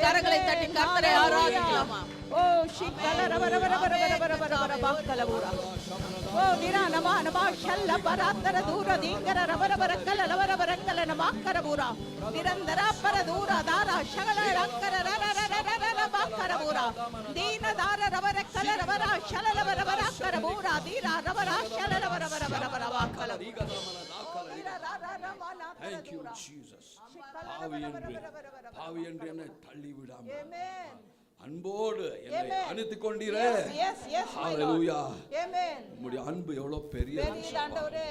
கரங்களை தட்டி கர்த்தரை ஆராதிக்கலாமா? ஓ ஷிக்கல ரப ரப ரப ரப ரப ரப பாக்கல பூரா ஓ நிரா நமா நமா ஷல்ல பராத்தர தூர தீங்கர ரப ரப ரக்கல ரப ரப ரக்கல நமாக்கர பூரா நிரந்தர பர தூர தாரா ஷகல ரக்கர ரர ரர ரர பாக்கர பூரா தீன தார ரப ரக்கல ரப ரா ஷல ரப ரப ரக்கர பூரா தீரா ரப ரா ஷல ரப ரப ரப ரப பாக்கல. Thank you Jesus. பாவி என்று என்னை தள்ளி விடாமல் அன்போடு என்னை அணைத்துக் கொண்டீரே. ஹalleluya. ஆமென். உம்முடைய அன்பு எவ்வளவு பெரியது.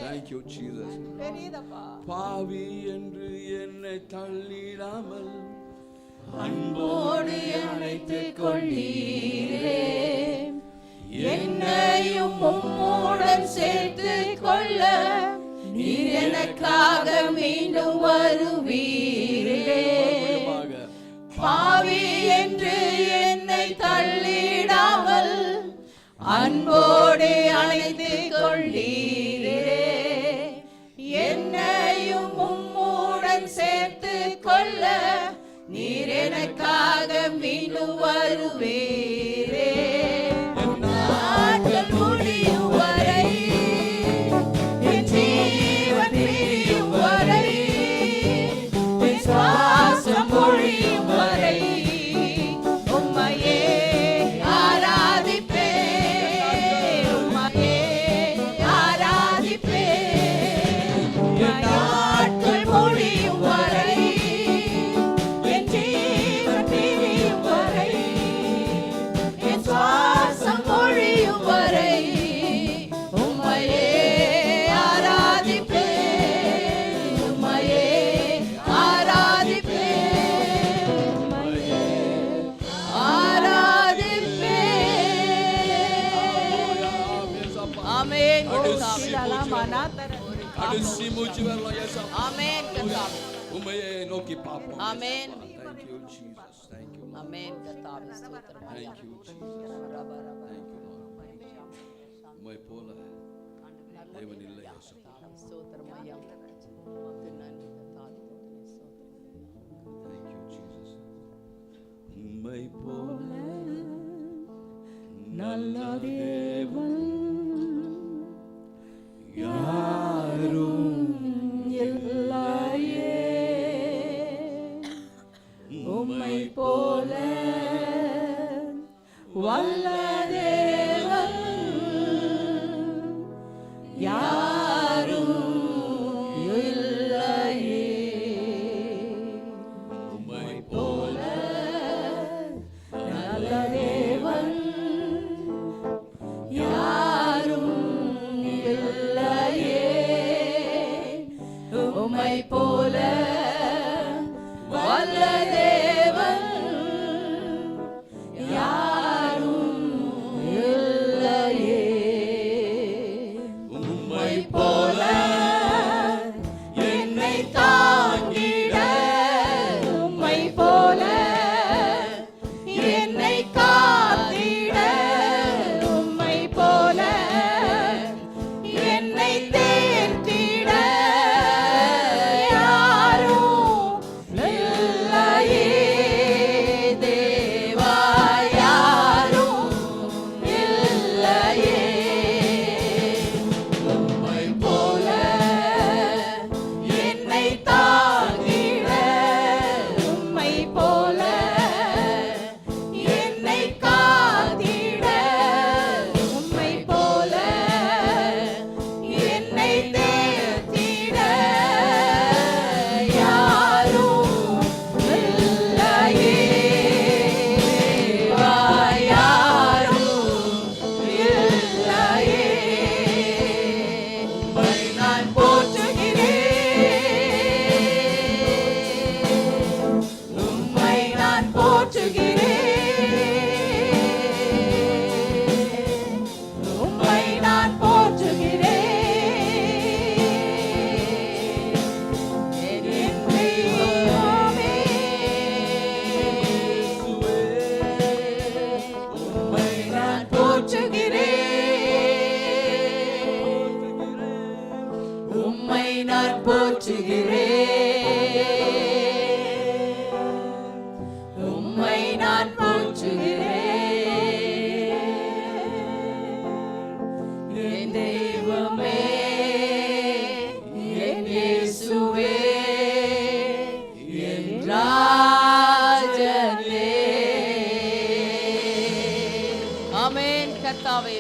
Thank you Jesus. பெரியதப்பா. பாவி என்று என்னை தள்ளிடாமல் அன்போடு அணைத்துக் கொண்டீரே. என்னையும் உம்முடன் சேர்த்துக் கொள்ள நீர் எனக்காக மீண்டும் வருவீரே. பாவி என்று என்னை தள்ளிடாமல் அன்போடு அணைத்துக் கொண்டீரே. என்னையும் உம்முடன் சேர்த்துக் கொள்ள நீர் எனக்காக மீண்டும் வருவீரே. நாட்கள் முடியும் வரை என் ஜீவன் பிரியும் வரை என் சுவாசம் பொழியும் வரை உம்மையே ஆராதிப்பேன். உம்மையே ஆராதிப்பேன். நாட்கள் முடியும் வரை என் ஜீவன் பிரியும் வரை என் சுவாசம் பொழியும் வரை உம்மையே ஆராதிப்பேன். உம்மையே ஆராதிப்பேன். உம்மையே ஆராதிப்பேன். ஆமென். கடைசி மூச்சு வரலாம் இயேசுவா. ஆமென் கர்த்தாவே. உம்மையே நோக்கி பாப்போம். ஆமென். Thank you Jesus. Thank you. ஆமென் கர்த்தாவே ஸ்தோத்திரம். Thank you Jesus. Thank you Lord. உம்மை போல தேவன் இல்லை இயேசுவா. ஸ்தோத்திரம் ஐயா. உமக்கு நன்றி கர்த்தாவே. ஸ்தோத்திரம். Thank you Jesus. உம்மை போல நல்ல தேவன் யாரும் இல்லையே. உம்மை போல வல்ல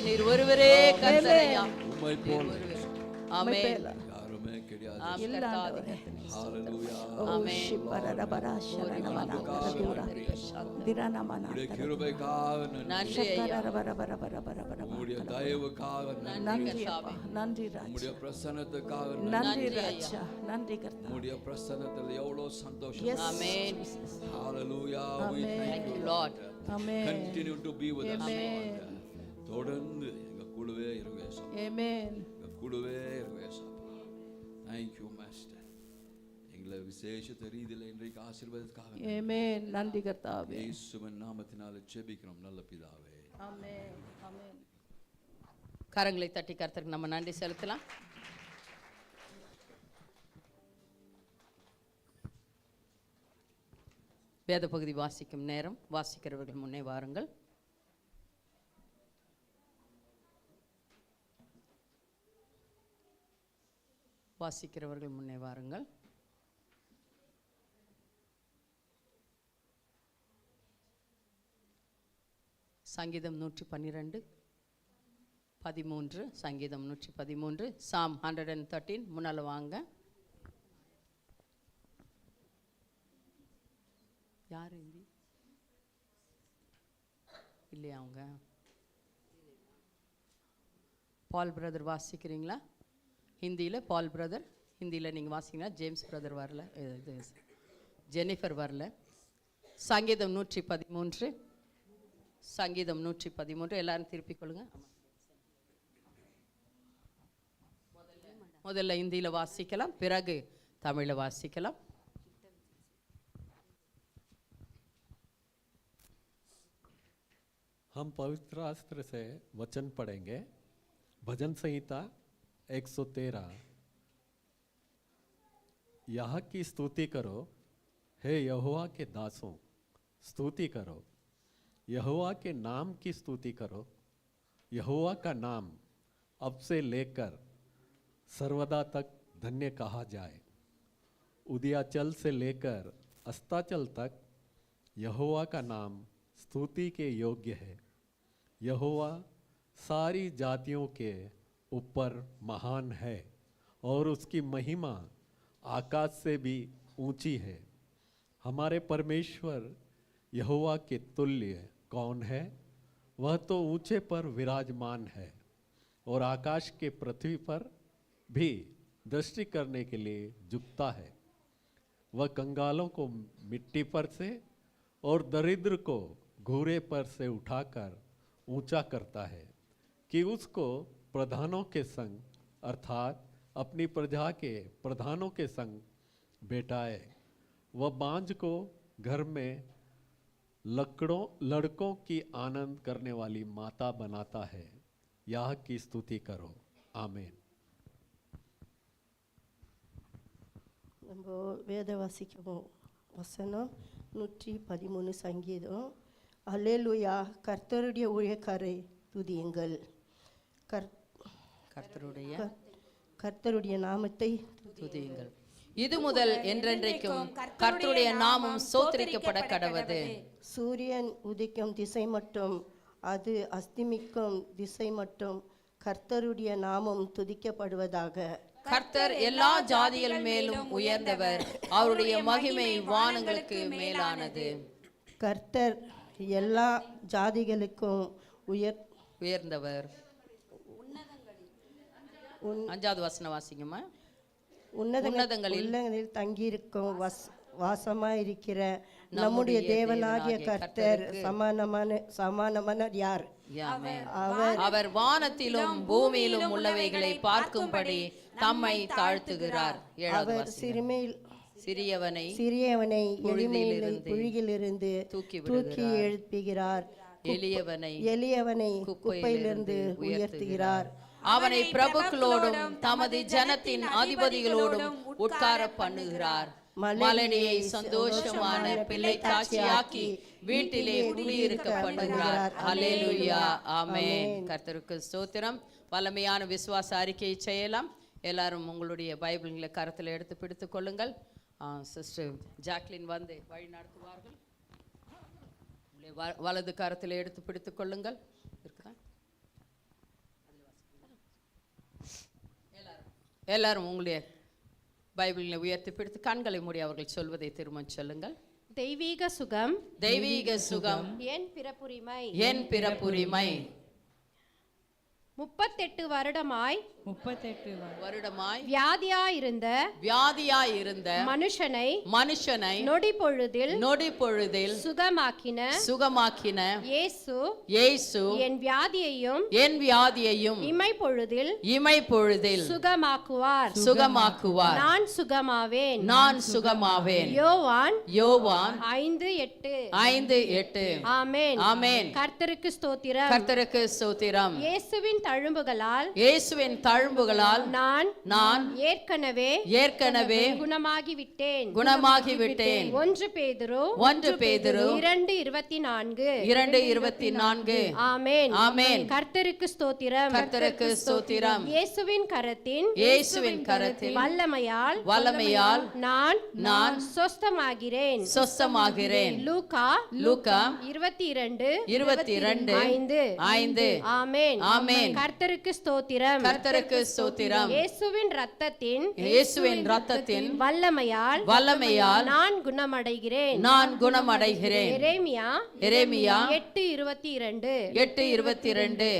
நீர் ஒருவரே கர்த்தரையா. உம்மை போல ஆமென். யாருமே கிடையாது. ஆமென் கர்த்தாவே. ஹalleluya. ஆமென். உம்முடைய கிருபைக்காக நன்றி. நன்றி ஐயா. உம்முடைய தயவுக்காக நன்றி கர்த்தாவே. நன்றி உம்முடைய பிரசன்னத்துக்காக நன்றி ராஜா, நன்றி கர்த்தா. உம்முடைய பிரசன்னத்தில் எவ்வளவு சந்தோஷம். ஆமென். Hallelujah. We thank you Lord. Amen. Continue to be with us. Amen. தொடர்ந்து எங்க கூடவே இருங்க ஏசப்பா. ஆமென். எங்க கூடவே இருங்க ஏசப்பா. Thank you master. எங்களை விசேஷ ரீதியில் இன்றைக்கு ஆசீர்வாதத்துக்காக ஆமென். நன்றி கர்த்தாவே. இயேசுவின் நாமத்தினால ஜெபிக்கிறோம் நல்ல பிதாவே. ஆமென். ஆமென். கரங்களை தட்டி கர்த்தருக்கு நம்ம நன்றி செலுத்தலாம். வேத பகுதி வாசிக்கும் நேரம். வாசிக்கிறவர்கள் முன்னே வாருங்கள். வாசிக்கிறவர்கள் முன்னே வாருங்கள். சங்கீதம் 112 13, சங்கீதம் 113, சாம் 113. முன்னால வாங்க. யார் ஹிந்தி இல்லையா? அவங்க பால் பிரதர் வாசிக்கிறீங்களா? ஹிந்தியில் பால் பிரதர், ஹிந்தியில் நீங்கள் வாசிங்கன்னா ஜேம்ஸ் பிரதர் வரல, இது ஜெனிஃபர் வரல. சங்கீதம் 113, சங்கீதம் 113 எல்லாரும் திருப்பிக் கொள்ளுங்க. முதல்ல ஹிந்தியில் வாசிக்கலாம், பிறகு தமிழில் வாசிக்கலாம். हम पवित्र शास्त्र से वचन पढ़ेंगे। भजन संहिता 113। यहाँ की स्तुति करो, हे यहोवा के दासों, स्तुति करो। यहोवा के नाम की स्तुति करो। यहोवा का नाम अब से लेकर सर्वदा तक धन्य कहा जाए। उदयाचल से लेकर अस्ताचल तक यहोवा का नाम स्तुति के योग्य है। यहोवा सारी जातियों के ऊपर महान है और उसकी महिमा आकाश से भी ऊंची है। हमारे परमेश्वर यहोवा के तुल्य कौन है? वह तो ऊंचे पर विराजमान है और आकाश के पृथ्वी पर भी दृष्टि करने के लिए झुकता है। वह कंगालों को मिट्टी पर से और दरिद्र को घूरे पर से उठाकर ऊंचा करता है कि उसको प्रधानों के संग अर्थात अपनी प्रजा के प्रधानों के संग बैठाए। वह बांझ को घर में लड़कों की आनंद करने वाली माता बनाता है। यह की स्तुति करो। आमीन। நம்ம வேத வாசிக்கும் வசனம் 113 சங்கீதம். அல்லேலூயா, கர்த்தருடைய ஊழியக்காரை துதியுங்கள். கர்த்தருடைய நாமத்தை துதியுங்கள். இது முதல் என்றென்றைக்கும் கர்த்தருடைய நாமம் ஸ்தோத்திரிக்கப்பட கடவது. சூரியன் உதிக்கும் திசை மட்டும் அது அஸ்தமிக்கும் திசை மட்டும் கர்த்தருடைய நாமம் துதிக்கப்படுவதாக. கர்த்தர் எல்லா ஜாதிகள் மேலும் உயர்ந்தவர், அவருடைய மகிமை வானங்களுக்கு மேலானது. கர்த்தர் எல்லா ஜாதிகளுக்கும் உயர்ந்தவர். 5வது வசனம் வாசிங்கம்மா. உன்னதங்களில் தங்கியிருக்கும் வாசமாயிருக்கிற நம்முடைய தேவனாகிய கர்த்தர் சமானமானவர் யார்? அவர் வானத்திலும் பூமியிலும் உள்ளவைகளை பார்க்கும்படி தம்மை தாழ்த்துகிறார். அவர் சிறியவனை புழுகிலிருந்து தூக்கி எழுப்புகிறார். எளியவனை குப்பையிலிருந்து உயர்த்துகிறார். அவனை பிரபுக்களோடும் தமது ஜனத்தின் அதிபதிகளோடும் உட்கார பண்ணுகிறார். மலடியை சந்தோஷமான பிள்ளை தாட்சியாக்கி வீட்டிலே குடியிருக்க பண்ணுகிறார். அல்லேலூயா, ஆமென். கர்த்தருக்கு ஸ்தோத்திரம். வல்லமையான விசுவாச அறிக்கையை செய்யலாம். எல்லாரும் உங்களுடைய பைபிள்களை கரத்தில் எடுத்து பிடித்துக் கொள்ளுங்கள். சிஸ்டர் ஜாக்லின் வந்து வழி நடத்துவார்கள். வலது கரத்தில் எடுத்து பிடித்துக் கொள்ளுங்கள். இருக்குதா? எல்லாரும் உங்களுடைய பைபிளை உயர்த்தி பிடித்து கண்களை மூடி அவர்கள் சொல்வதை திரும்ப சொல்லுங்கள். தெய்வீக சுகம், தெய்வீக சுகம், என் பிறப்புரிமை, என் பிறப்புரிமை. 38 வருடமாய் வியாதியாயிருந்த மனுஷனை நொடி பொழுதில் சுகமாக்கின இயேசு என் வியாதியையும் இமை பொழுதில் சுகமாக்குவார். நான் சுகமாவேன். யோவான் 5:8. ஆமென். கர்த்தருக்கு ஸ்தோத்திரம். இயேசுவின் தழும்புகளால் நான் ஏற்கனவே குணமாகிவிட்டேன். 1 பேதுரு 2:24. ஆமென். கர்த்தருக்கு ஸ்தோத்திரம். இயேசுவின் கரத்தின் வல்லமையால் நான் சொஸ்தமாகிறேன். லூக்கா 22:5. ஆமென். கர்த்தருக்கு ஸ்தோத்திரம். இயேசுவின் இரத்தத்தின் வல்லமையால் நான் குணமடைகிறேன். எரேமியா 8:22.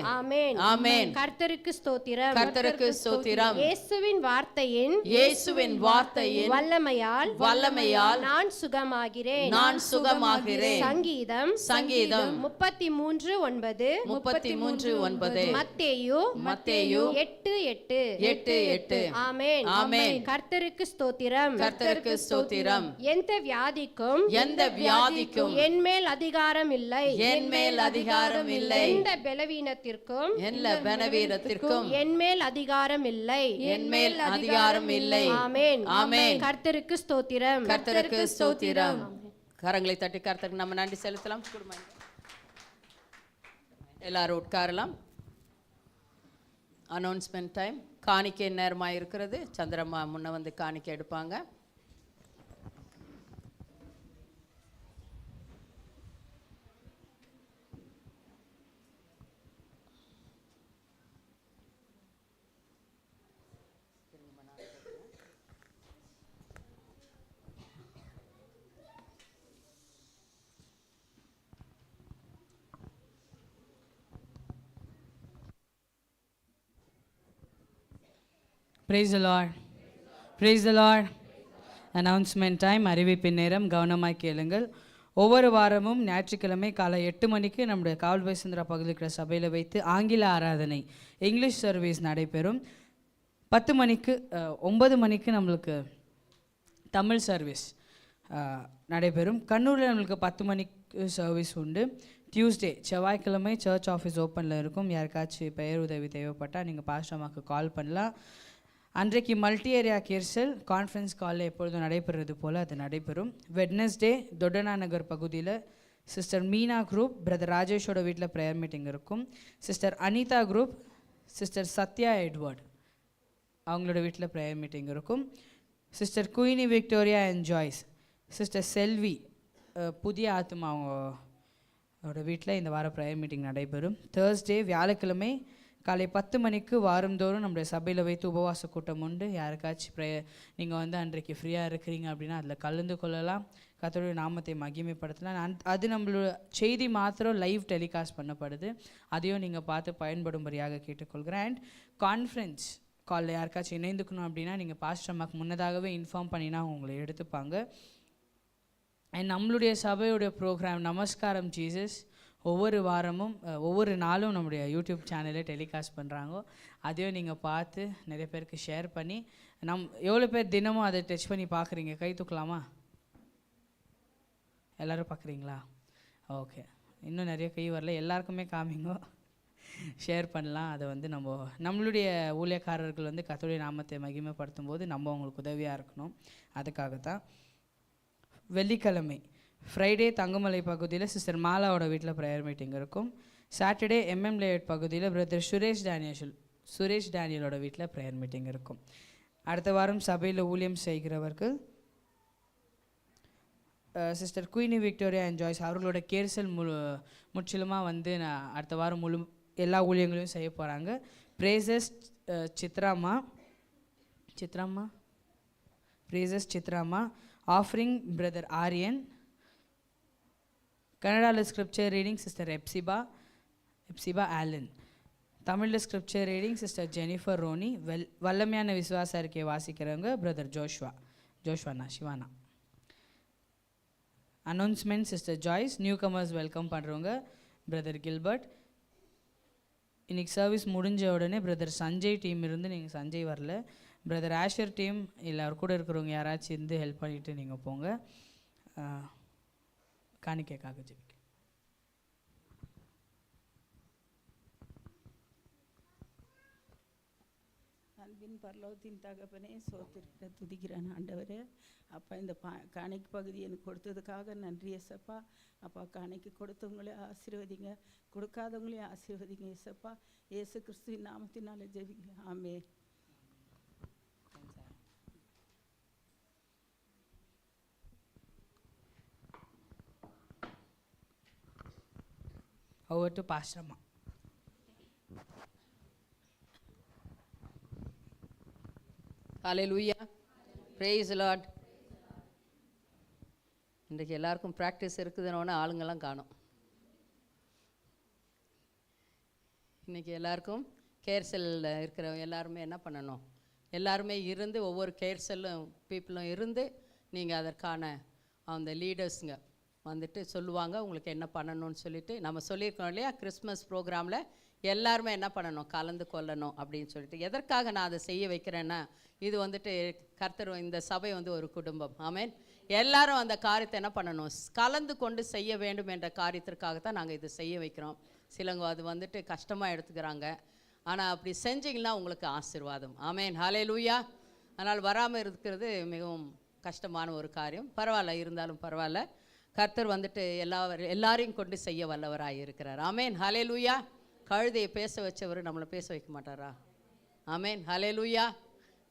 ஆமென். கர்த்தருக்கு ஸ்தோத்திரம். இயேசுவின் வார்த்தையின் வல்லமையால் நான் சுகமாகிறேன். சங்கீதம் 33:9. மத்தேயு 8:8. ஆமென். கர்த்தருக்கு ஸ்தோத்திரம். எந்த வியாதிக்கும் என்மேல் அதிகாரம் இல்லை. எந்த பலவீனத்திற்கும் என்மேல் அதிகாரம் இல்லை. ஆமென். கர்த்தருக்கு ஸ்தோத்திரம். கரங்களை தட்டி கர்த்தருக்கு நம்ம நன்றி செலுத்தலாம். எல்லாரும் உட்காரலாம். Announcement time. காணிக்கை நேரமாக இருக்கிறது. சந்திரம்மா முன்ன வந்து காணிக்கை எடுப்பாங்க. Praise the Lord. Praise the Lord. Announcement time. அறிவிப்பின் நேரம் கவனமாய் கேளுங்கள். ஒவ்வொரு வாரமும் ஞாயிற்றுக்கிழமை காலை 8 மணிக்கு நம்முடைய காவல் வைசந்திரா பகுதியில் இருக்கிற சபையில் வைத்து ஆங்கில ஆராதனை இங்கிலீஷ் சர்வீஸ் நடைபெறும். 9 மணிக்கு நம்மளுக்கு தமிழ் சர்வீஸ் நடைபெறும். கண்ணூரில் நம்மளுக்கு 10 மணிக்கு சர்வீஸ் உண்டு. டியூஸ்டே செவ்வாய்க்கிழமை சர்ச் ஆஃபீஸ் ஓப்பனில் இருக்கும். யாருக்காச்சும் பெயர் உதவி தேவைப்பட்டால் நீங்கள் பாஸ்டர்மாக்கு கால் பண்ணலாம். அன்றைக்கு மல்டி ஏரியா கேர்சல் கான்ஃபரன்ஸ் காலில் எப்பொழுதும் நடைபெறுவது போல் அது நடைபெறும். வெட்னஸ்டே தொட்டனா நகர் பகுதியில் சிஸ்டர் மீனா குரூப் பிரதர் ராஜேஷோட வீட்டில் ப்ரேயர் மீட்டிங் இருக்கும். Sister Anitha group sister Sathya Edward அவங்களோட வீட்டில் ப்ரேயர் மீட்டிங் இருக்கும். Sister Queenie Victoria and Joyce sister Selvi புதிய ஆத்மா அவங்களோட வீட்டில் இந்த வார ப்ரேயர் மீட்டிங் நடைபெறும். தேர்ஸ்டே வியாழக்கிழமை காலை 10 மணிக்கு வாரந்தோறும் நம்முடைய சபையில் வைத்து உபவாச கூட்டம் உண்டு. யாருக்காச்சும் நீங்கள் வந்து அன்றைக்கு ஃப்ரீயாக இருக்கிறீங்க அப்படின்னா அதில் கலந்து கொள்ளலாம். கர்த்தருடைய நாமத்தை மகிமைப்படுத்தலாம். அது நம்மளோட செய்தி மாத்திரம் லைவ் டெலிகாஸ்ட் பண்ணப்படுது. அதையும் நீங்கள் பார்த்து பயன்படும்படியாக கேட்டுக்கொள்கிறேன். அண்ட் கான்ஃபரன்ஸ் காலில் யாருக்காச்சும் இணைந்துக்கணும் அப்படின்னா நீங்கள் பாஸ்டர் அம்மாக்கு முன்னதாகவே இன்ஃபார்ம் பண்ணினா உங்களை எடுத்துப்பாங்க. அண்ட் நம்மளுடைய சபையுடைய ப்ரோக்ராம் நமஸ்காரம் ஜீசஸ் ஒவ்வொரு வாரமும் ஒவ்வொரு நாளும் நம்முடைய யூடியூப் சேனலில் டெலிகாஸ்ட் பண்ணுறாங்க. அதையும் நீங்கள் பார்த்து நிறைய பேருக்கு ஷேர் பண்ணி எவ்வளோ பேர் தினமும் அதை டச் பண்ணி பார்க்குறீங்க? கை தூக்கலாமா? எல்லோரும் பார்க்குறீங்களா? ஓகே. இன்னும் நிறைய கை வரல. எல்லாருக்குமே காமிங்க, ஷேர் பண்ணலாம். அதை வந்து நம்மளுடைய ஊழியக்காரர்கள் வந்து கர்த்தருடைய நாமத்தை மகிமைப்படுத்தும் போது நம்ம அவங்களுக்கு உதவியாக இருக்கணும். அதுக்காகத்தான். வெள்ளிக்கிழமை ஃப்ரைடே தங்கமலை பகுதியில் சிஸ்டர் மாலாவோட வீட்டில் ப்ரேயர் மீட்டிங் இருக்கும். சாட்டர்டே MM லேஅவுட் பகுதியில் பிரதர் சுரேஷ் டேனியலோட வீட்டில் ப்ரேயர் மீட்டிங் இருக்கும். அடுத்த வாரம் சபையில் ஊழியம் செய்கிறவர்கள் sister Queenie Victoria and Joyce அவர்களோட கேர்சல் முற்றிலுமாக வந்து அடுத்த வாரம் எல்லா ஊழியங்களையும் செய்ய போகிறாங்க. Praises Chitrama Chitramma. Praises Chitramma. Offering Brother Aryan. கன்னடாவில் scripture reading sister Hephzibah Allen. தமிழில் scripture reading sister Jennifer Ronnie. வல்லமையான விசுவாச அறிக்கையை வாசிக்கிறவங்க பிரதர் ஜோஷ்வானா சிவானா. Announcement sister Joyce. Newcomers welcome பண்ணுறவங்க பிரதர் கில்பர்ட். இன்றைக்கி சர்வீஸ் முடிஞ்ச உடனே பிரதர் சஞ்சய் டீம் இருந்து நீங்கள் சஞ்சய் வரல, பிரதர் ஆஷர் டீம் இல்லை அவர் கூட இருக்கிறவங்க யாராச்சும் இருந்து ஹெல்ப் பண்ணிவிட்டு நீங்கள் போங்க. காணிக்கைக்காக ஜெபிக்க. அன்பின் பரலோகத்தின் தகப்பனே சோத்திருக்கிற துதிக்கிறேன் ஆண்டவரே. அப்பா இந்த காணிக்கை பகுதி எனக்கு கொடுத்ததுக்காக நன்றி ஏசப்பா. அப்பா காணிக்கை கொடுத்தவங்களே ஆசீர்வதிங்க, கொடுக்காதவங்களையும் ஆசீர்வதிங்க ஏசப்பா. இயேசு கிறிஸ்துவின் நாமத்தினால ஜெபிங்க. ஆமென். Over to Pastor Amma. Hallelujah. Praise the Lord. இன்றைக்கு எல்லாருக்கும் ப்ராக்டிஸ் இருக்குதுன்னு ஆளுங்கெல்லாம் காணும். இன்றைக்கி எல்லாருக்கும் கேர் செல்லில் இருக்கிறவங்க எல்லாருமே என்ன பண்ணணும், எல்லாருமே இருந்து ஒவ்வொரு கேர் செல்லும் பீப்புளும் இருந்து நீங்கள் அதற்கான அந்த லீடர்ஸுங்க வந்துட்டு சொல்லுவாங்க உங்களுக்கு என்ன பண்ணணும்னு சொல்லிட்டு. நம்ம சொல்லியிருக்கோம் இல்லையா, கிறிஸ்மஸ் ப்ரோக்ராமில் எல்லாருமே என்ன பண்ணணும், கலந்து கொள்ளணும் அப்படின்னு சொல்லிட்டு. எதற்காக நான் அதை செய்ய வைக்கிறேன்னா, இது வந்துட்டு கர்த்தர் இந்த சபை வந்து ஒரு குடும்பம். ஆமென். எல்லாரும் அந்த காரியத்தை என்ன பண்ணணும், கலந்து கொண்டு செய்ய வேண்டும் என்ற காரியத்திற்காகத்தான் நாங்கள் இது செய்ய வைக்கிறோம். சிலவங்க அது வந்துட்டு கஷ்டமாக எடுத்துக்கிறாங்க, ஆனால் அப்படி செஞ்சிங்கன்னா உங்களுக்கு ஆசீர்வாதம். ஆமென். ஹல்லேலூயா. அதனால் வராமல் இருக்கிறது மிகவும் கஷ்டமான ஒரு காரியம். பரவாயில்ல, இருந்தாலும் பரவாயில்ல, கர்த்தர் வந்துட்டு எல்லாரையும் கொண்டு செய்ய வல்லவராக இருக்கிறார். ஆமென். ஹல்லேலூயா. கழுதையை பேச வச்சவர் நம்மளை பேச வைக்க மாட்டாரா? ஆமென். ஹல்லேலூயா.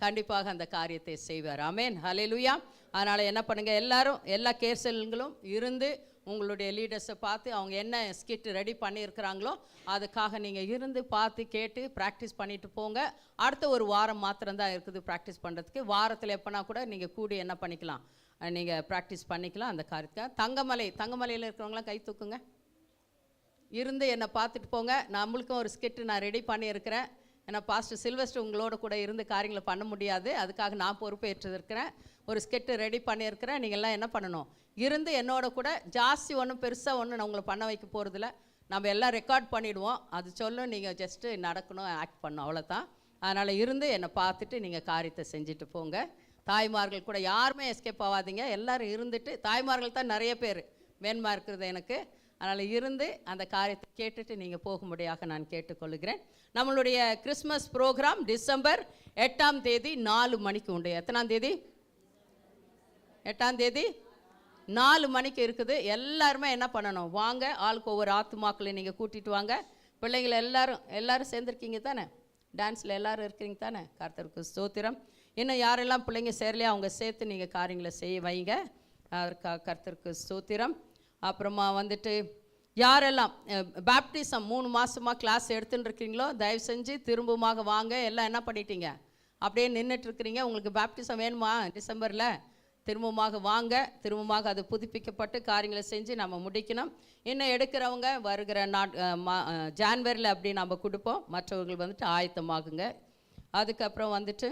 கண்டிப்பாக அந்த காரியத்தை செய்வார். ஆமென். ஹல்லேலூயா. அதனால் என்ன பண்ணுங்கள், எல்லாரும் எல்லா கேர்சல்களும் இருந்து உங்களுடைய லீடர்ஸை பார்த்து அவங்க என்ன ஸ்கிட் ரெடி பண்ணியிருக்கிறாங்களோ அதுக்காக நீங்கள் இருந்து பார்த்து கேட்டு ப்ராக்டிஸ் பண்ணிட்டு போங்க. அடுத்த ஒரு வாரம் மாத்திரம்தான் இருக்குது ப்ராக்டிஸ் பண்ணுறதுக்கு. வாரத்தில் எப்போனா கூட நீங்கள் கூடி என்ன பண்ணிக்கலாம், நீங்கள் ப்ராக்டிஸ் பண்ணிக்கலாம் அந்த காரியத்துக்காக. தங்கமலையில் இருக்கிறவங்களாம் கை தூக்குங்க. இருந்து என்னை பார்த்துட்டு போங்க. நம்மளுக்கும் ஒரு ஸ்கிட்டு நான் ரெடி பண்ணியிருக்கிறேன். ஏன்னா பாஸ்டர் சில்வஸ்டர் உங்களோட கூட இருந்து காரியங்களை பண்ண முடியாது, அதுக்காக நான் பொறுப்பேற்றிருக்கிறேன். ஒரு ஸ்கிட்டு ரெடி பண்ணியிருக்கிறேன். நீங்கள்லாம் என்ன பண்ணணும், இருந்து என்னோட கூட ஜாஸ்தி ஒன்றும் பெருசாக ஒன்றும் நான் உங்களை பண்ண வைக்க போகிறதில்ல. நம்ம எல்லாம் ரெக்கார்ட் பண்ணிவிடுவோம், அது சொல்லும், நீங்கள் ஜஸ்ட்டு நடக்கணும், ஆக்ட் பண்ணணும், அவ்வளோதான். அதனால் இருந்து என்னை பார்த்துட்டு நீங்கள் காரியத்தை செஞ்சுட்டு போங்க. தாய்மார்கள் கூட யாருமே எஸ்கேப் ஆகாதீங்க, எல்லோரும் இருந்துட்டு. தாய்மார்கள் தான் நிறைய பேர் மேன்மா இருக்கிறது எனக்கு. அதனால் இருந்து அந்த காரியத்தை கேட்டுட்டு நீங்கள் போகும்படியாக நான் கேட்டுக்கொள்கிறேன். நம்மளுடைய கிறிஸ்மஸ் ப்ரோக்ராம் டிசம்பர் 8ஆம் தேதி 4 மணிக்கு உண்டு. எத்தனாம் தேதி? 8ஆம் தேதி 4 மணிக்கு இருக்குது. எல்லாருமே என்ன பண்ணணும், வாங்க. ஆளுக்கு ஒவ்வொரு ஆத்துமாக்களை நீங்கள் கூட்டிகிட்டு வாங்க. பிள்ளைங்களை எல்லாரும் சேர்ந்துருக்கீங்க தானே? டான்ஸில் எல்லோரும் இருக்கிறீங்க தானே? கர்த்தருக்கு ஸ்தோத்திரம். இன்னும் யாரெல்லாம் பிள்ளைங்க சேரலையோ அவங்க சேர்த்து நீங்கள் காரியங்களை செய்ய வைங்க. அதற்காக கர்த்தருக்கு ஸ்தோத்திரம். அப்புறமா வந்துட்டு யாரெல்லாம் பேப்டிசம் 3 மாதமாக கிளாஸ் எடுத்துன்னு இருக்கீங்களோ தயவு செஞ்சு திரும்பமாக வாங்க. எல்லாம் என்ன பண்ணிட்டீங்க, அப்படியே நின்றுட்டுருக்கிறீங்க. உங்களுக்கு பேப்டிசம் வேணுமா டிசம்பரில்? திரும்பமாக வாங்க. திரும்பமாக அது புதுப்பிக்கப்பட்டு காரியங்களை செஞ்சு நம்ம முடிக்கணும். இன்னும் எடுக்கிறவங்க வருகிற ஜான்வரியில் அப்படி நம்ம கொடுப்போம். மற்றவர்கள் வந்துட்டு ஆயத்தமாகுங்க. அதுக்கப்புறம் வந்துட்டு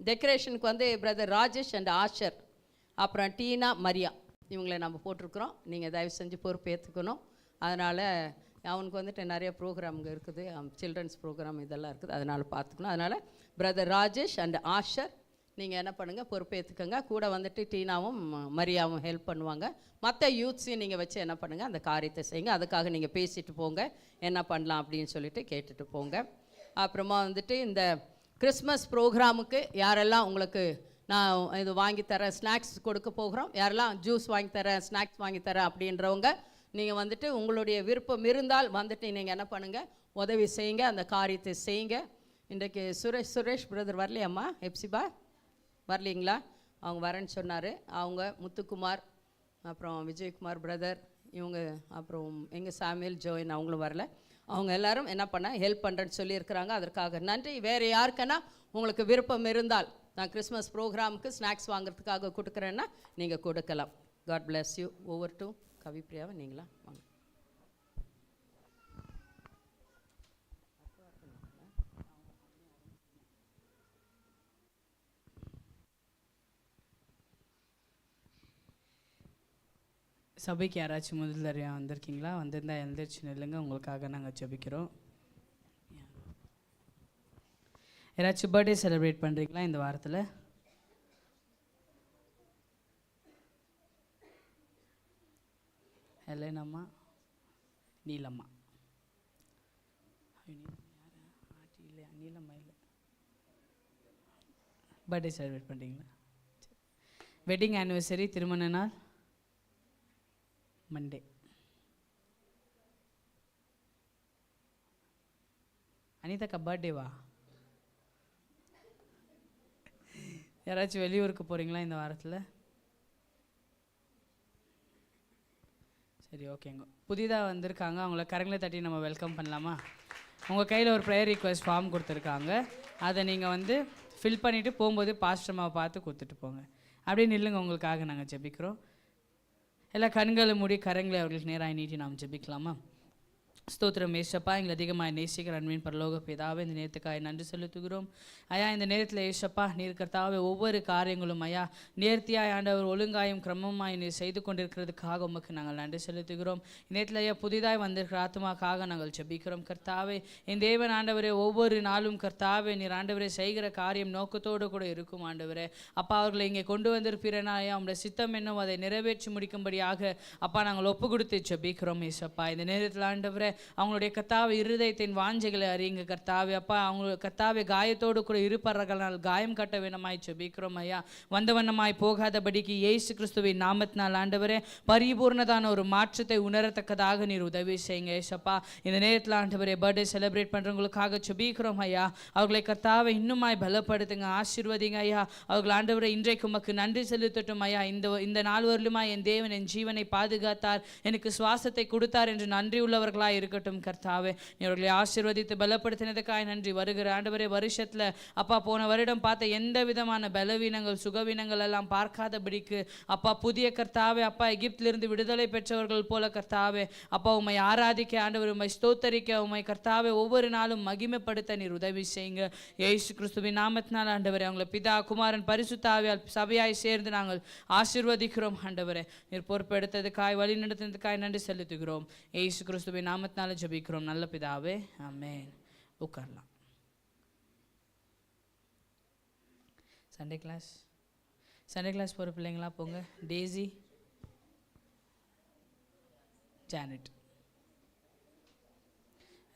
டெக்கரேஷனுக்கு வந்து பிரதர் ராஜேஷ் அண்ட் ஆஷர், அப்புறம் டீனா, மரியா, இவங்களை நம்ம போட்டிருக்கிறோம். நீங்கள் தயவு செஞ்சு பொறுப்பு ஏற்றுக்கணும். அதனால் அவனுக்கு வந்துட்டு நிறைய ப்ரோக்ராம்ங்க இருக்குது, சில்ட்ரன்ஸ் ப்ரோக்ராம் இதெல்லாம் இருக்குது, அதனால் பார்த்துக்கணும். அதனால் பிரதர் ராஜேஷ் அண்ட் ஆஷர் நீங்கள் என்ன பண்ணுங்கள், பொறுப்பேற்றுக்கங்க. கூட வந்துட்டு டீனாவும் மரியாவும் ஹெல்ப் பண்ணுவாங்க. மற்ற யூத்ஸையும் நீங்கள் வச்சு என்ன பண்ணுங்கள், அந்த காரியத்தை செய்யுங்க. அதுக்காக நீங்கள் பேசிட்டு போங்க, என்ன பண்ணலாம் அப்படின்னு சொல்லிட்டு கேட்டுட்டு போங்க. அப்புறமா வந்துட்டு இந்த கிறிஸ்மஸ் ப்ரோக்ராமுக்கு யாரெல்லாம் உங்களுக்கு நான் இது வாங்கித்தரேன், ஸ்நாக்ஸ் கொடுக்க போகிறோம், யாரெல்லாம் ஜூஸ் வாங்கித்தரேன், ஸ்நாக்ஸ் வாங்கித்தரேன் அப்படின்றவங்க நீங்கள் வந்துட்டு உங்களுடைய விருப்பம் இருந்தால் வந்துட்டு நீங்கள் என்ன பண்ணுங்கள், உதவி செய்யுங்க, அந்த காரியத்தை செய்யுங்க. இன்றைக்கு சுரேஷ் பிரதர் வரலையம்மா, எப்சிபா வரலீங்களா? அவங்க வரேன்னு சொன்னார். அவங்க முத்துக்குமார், அப்புறம் விஜயகுமார் பிரதர், இவங்க, அப்புறம் எங்கள் சாமியல் ஜோயின், அவங்களும் வரல. அவங்க எல்லாரும் என்ன பண்ண ஹெல்ப் பண்ணுறேன்னு சொல்லியிருக்கிறாங்க. அதற்காக நன்றி. வேறு யாருக்குன்னா உங்களுக்கு விருப்பம் இருந்தால் நான் கிறிஸ்மஸ் ப்ரோக்ராமுக்கு ஸ்நாக்ஸ் வாங்குறதுக்காக கொடுக்குறேன்னா நீங்கள் கொடுக்கலாம். God bless you. Over to கவிப்ரியாவை நீங்களா வாங்க. சபைக்கு யாராச்சும் முதல் தடவையாக வந்திருக்கீங்களா? வந்திருந்தால் எழுந்திரிச்சு நில்லுங்க, உங்களுக்காக நாங்கள் ஜெபிக்கிறோம். யாராச்சும் பர்த்டே செலிப்ரேட் பண்ணுறீங்களா இந்த வாரத்தில்? ஹெலனம்மா, நீலம்மா, இல்லையா? நீலம்மா இல்லை. பர்த்டே செலிப்ரேட் பண்ணுறீங்களா? வெட்டிங் ஆனிவர்சரி, திருமண நாள் மண்டே. அனிதாக்கா பர்த்டேவா? யாராச்சும் வெளியூருக்கு போகிறீங்களா இந்த வாரத்தில்? சரி, ஓகேங்க. புதிதாக வந்திருக்காங்க, அவங்கள கரங்களை தட்டி நம்ம வெல்கம் பண்ணலாமா? உங்கள் கையில் ஒரு ப்ரேயர் ரிக்வெஸ்ட் ஃபார்ம் கொடுத்துருக்காங்க. அதை நீங்கள் ஃபில் பண்ணிவிட்டு போகும்போது பாஸ்டர்மாவை பார்த்து கொடுத்துட்டு போங்க. அப்படியே நில்லுங்க, உங்களுக்காக நாங்கள் ஜெபிக்கிறோம். எல்லா கண்களை மூடி கரங்களை அவர்களுக்கு நேராக நீட்டி நாம் ஜெபிக்கலாமா? ஸ்தோத்திரம் ஏசப்பா, எங்களை அதிகமாக நேசிக்கிற அன்பின் பரலோக பிதாவே, இந்த நேரத்துக்காக நன்றி செலுத்துகிறோம். ஐயா, இந்த நேரத்தில் ஏசப்பா நீர் கர்த்தாவே ஒவ்வொரு காரியங்களும் ஐயா நேர்த்தியாய் ஆண்டவர் ஒழுங்காயும் கிரமமாய் நீர் செய்து கொண்டிருக்கிறதுக்காக உமக்கு நாங்கள் நன்றி செலுத்துகிறோம். நேரத்தில் ஐயா புதிதாய் வந்திருக்கிற ஆத்மாக்காக நாங்கள் ஜெபிக்கிறோம். கர்த்தாவே என் தேவன் ஆண்டவரே, ஒவ்வொரு நாளும் கர்த்தாவே நீர் ஆண்டவரே செய்கிற காரியம் நோக்கத்தோடு கூட இருக்கும் ஆண்டவரே. அப்பா அவர்களை இங்கே கொண்டு வந்திருப்பீரனா ஐயா, உங்களுடைய சித்தம் என்னவோ அதை நிறைவேற்றி முடிக்கும்படியாக அப்பா நாங்கள் ஒப்பு கொடுத்து ஜெபிக்கிறோம் ஏசப்பா. இந்த நேரத்தில் ஆண்டவரே அவங்களுடைய கர்த்தாவே இருதயத்தின் வாஞ்சைகளை அறியுங்க கர்த்தாவே. அப்பா அவங்க கர்த்தாவே காயத்தோடு கூட இருப்பவர்களால் காயம் கட்ட வேணுமாய் ஜெபிக்கிறோம் ஐயா. வந்தவண்ணமாய் போகாதபடிக்கு இயேசு கிறிஸ்துவின் நாமத்தினால் ஆண்டவரே பரிபூர்ணதான ஒரு மாற்றத்தை உணரத்தக்கதாக நீர் உதவி செய்யுங்க ஏசப்பா. இந்த நேரத்தில் ஆண்டவரே பர்த்டே செலிப்ரேட் பண்ணுறவங்களுக்காக ஜெபிக்கிறோம் ஐயா. அவர்களை கர்த்தாவை இன்னுமாய் பலப்படுத்துங்க, ஆசீர்வதிங்க ஐயா. அவர்கள் ஆண்டவரே இன்றைக்கு உமக்கு நன்றி செலுத்தட்டும் ஐயா. இந்த நாள் வரலுமாய் என் தேவன் என் ஜீவனை பாதுகாத்தார், எனக்கு சுவாசத்தை கொடுத்தார் என்று நன்றி உள்ளவர்களாய் இருக்கட்டும் கர்த்தாவே. அவர்களை ஆசீர்வதித்து பலப்படுத்தினதுக்காக நன்றி. வருகிற ஆண்டவரே வருஷத்தில் அப்பா போன வருடம் பார்த்த எந்த விதமான பலவீனங்கள் சுகவீனங்கள் எல்லாம் பார்க்காதபடிக்கு அப்பா புதிய கர்த்தாவே அப்பா எகிப்திலிருந்து விடுதலை பெற்றவர்கள் போல கர்த்தாவே அப்பா உம்மை ஆராதிக்க ஆண்டவர் உம்மை ஸ்தோத்தரிக்க உம்மை கர்த்தாவே ஒவ்வொரு நாளும் மகிமைப்படுத்த நீர் உதவி செய்யுங்க இயேசு கிறிஸ்துவின் நாமத்தினால் ஆண்டவரே. அவங்களை பிதா குமாரன் பரிசுத்த ஆவியால் சபையாய் சேர்ந்து நாங்கள் ஆசீர்வதிக்கிறோம் ஆண்டவரே. நீர் பொறுப்பெடுத்ததுக்காய் வழி நடத்தினதுக்காய் நன்றி செலுத்துகிறோம் இயேசு கிறிஸ்துவின் நாமத்தினால ஜெபிக்கிறோம் நல்ல பிதாவே, ஆமென். உட்காரலாம். சண்டே கிளாஸ் போகிற பிள்ளைங்களா போங்க. டேசி, ஜானட்,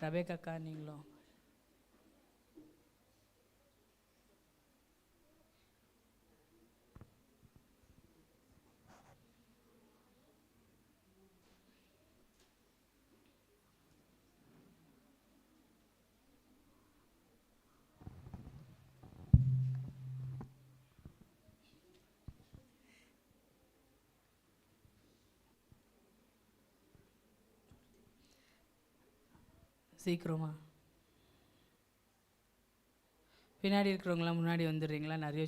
ரபேக்கா நீங்களும். சீக்கிரமா பின்னாடி இருக்கிறவங்களாம் முன்னாடி வந்துடுறீங்களா? நிறைய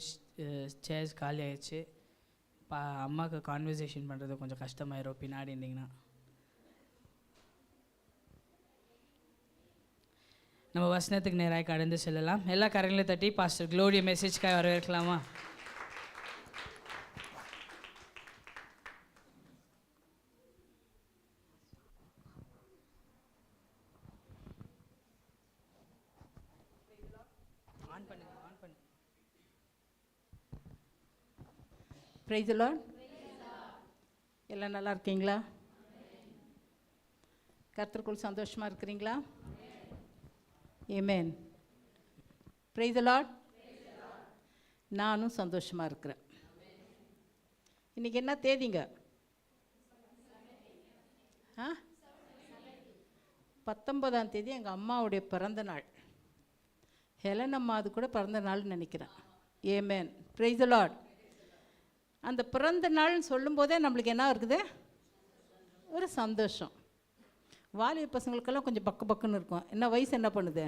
சேர்ஸ் காலி ஆயிடுச்சு. அம்மாவுக்கு கான்வர்சேஷன் பண்ணுறது கொஞ்சம் கஷ்டமாயிரும் பின்னாடி இருந்தீங்கன்னா. நம்ம வசனத்துக்கு நேராக கடந்து செல்லலாம். எல்லா கரங்களையும் தட்டி பாஸ்டர் க்ளோரிய மெசேஜ்க்காக வரவேற்கலாமா? Praise the Lord. எல்லாம் நல்லா இருக்கீங்களா? கர்த்தருக்குள் சந்தோஷமாக இருக்கிறீங்களா? ஆமென். Praise the Lord. நானும் சந்தோஷமாக இருக்கிறேன். இன்றைக்கி என்ன தேதிங்க? 19ஆம் தேதி எங்கள் அம்மாவுடைய பிறந்த நாள். ஹெலன் அம்மா அது கூட பிறந்த நாள்னு நினைக்கிறேன். ஆமென். Praise the Lord. அந்த பிறந்த நாள்னு சொல்லும்போதே நம்மளுக்கு என்ன இருக்குது? ஒரு சந்தோஷம். வாலிப பசங்களுக்கெல்லாம் கொஞ்சம் பக்கு பக்குன்னு இருக்கும். என்ன வயசு என்ன பண்ணுது?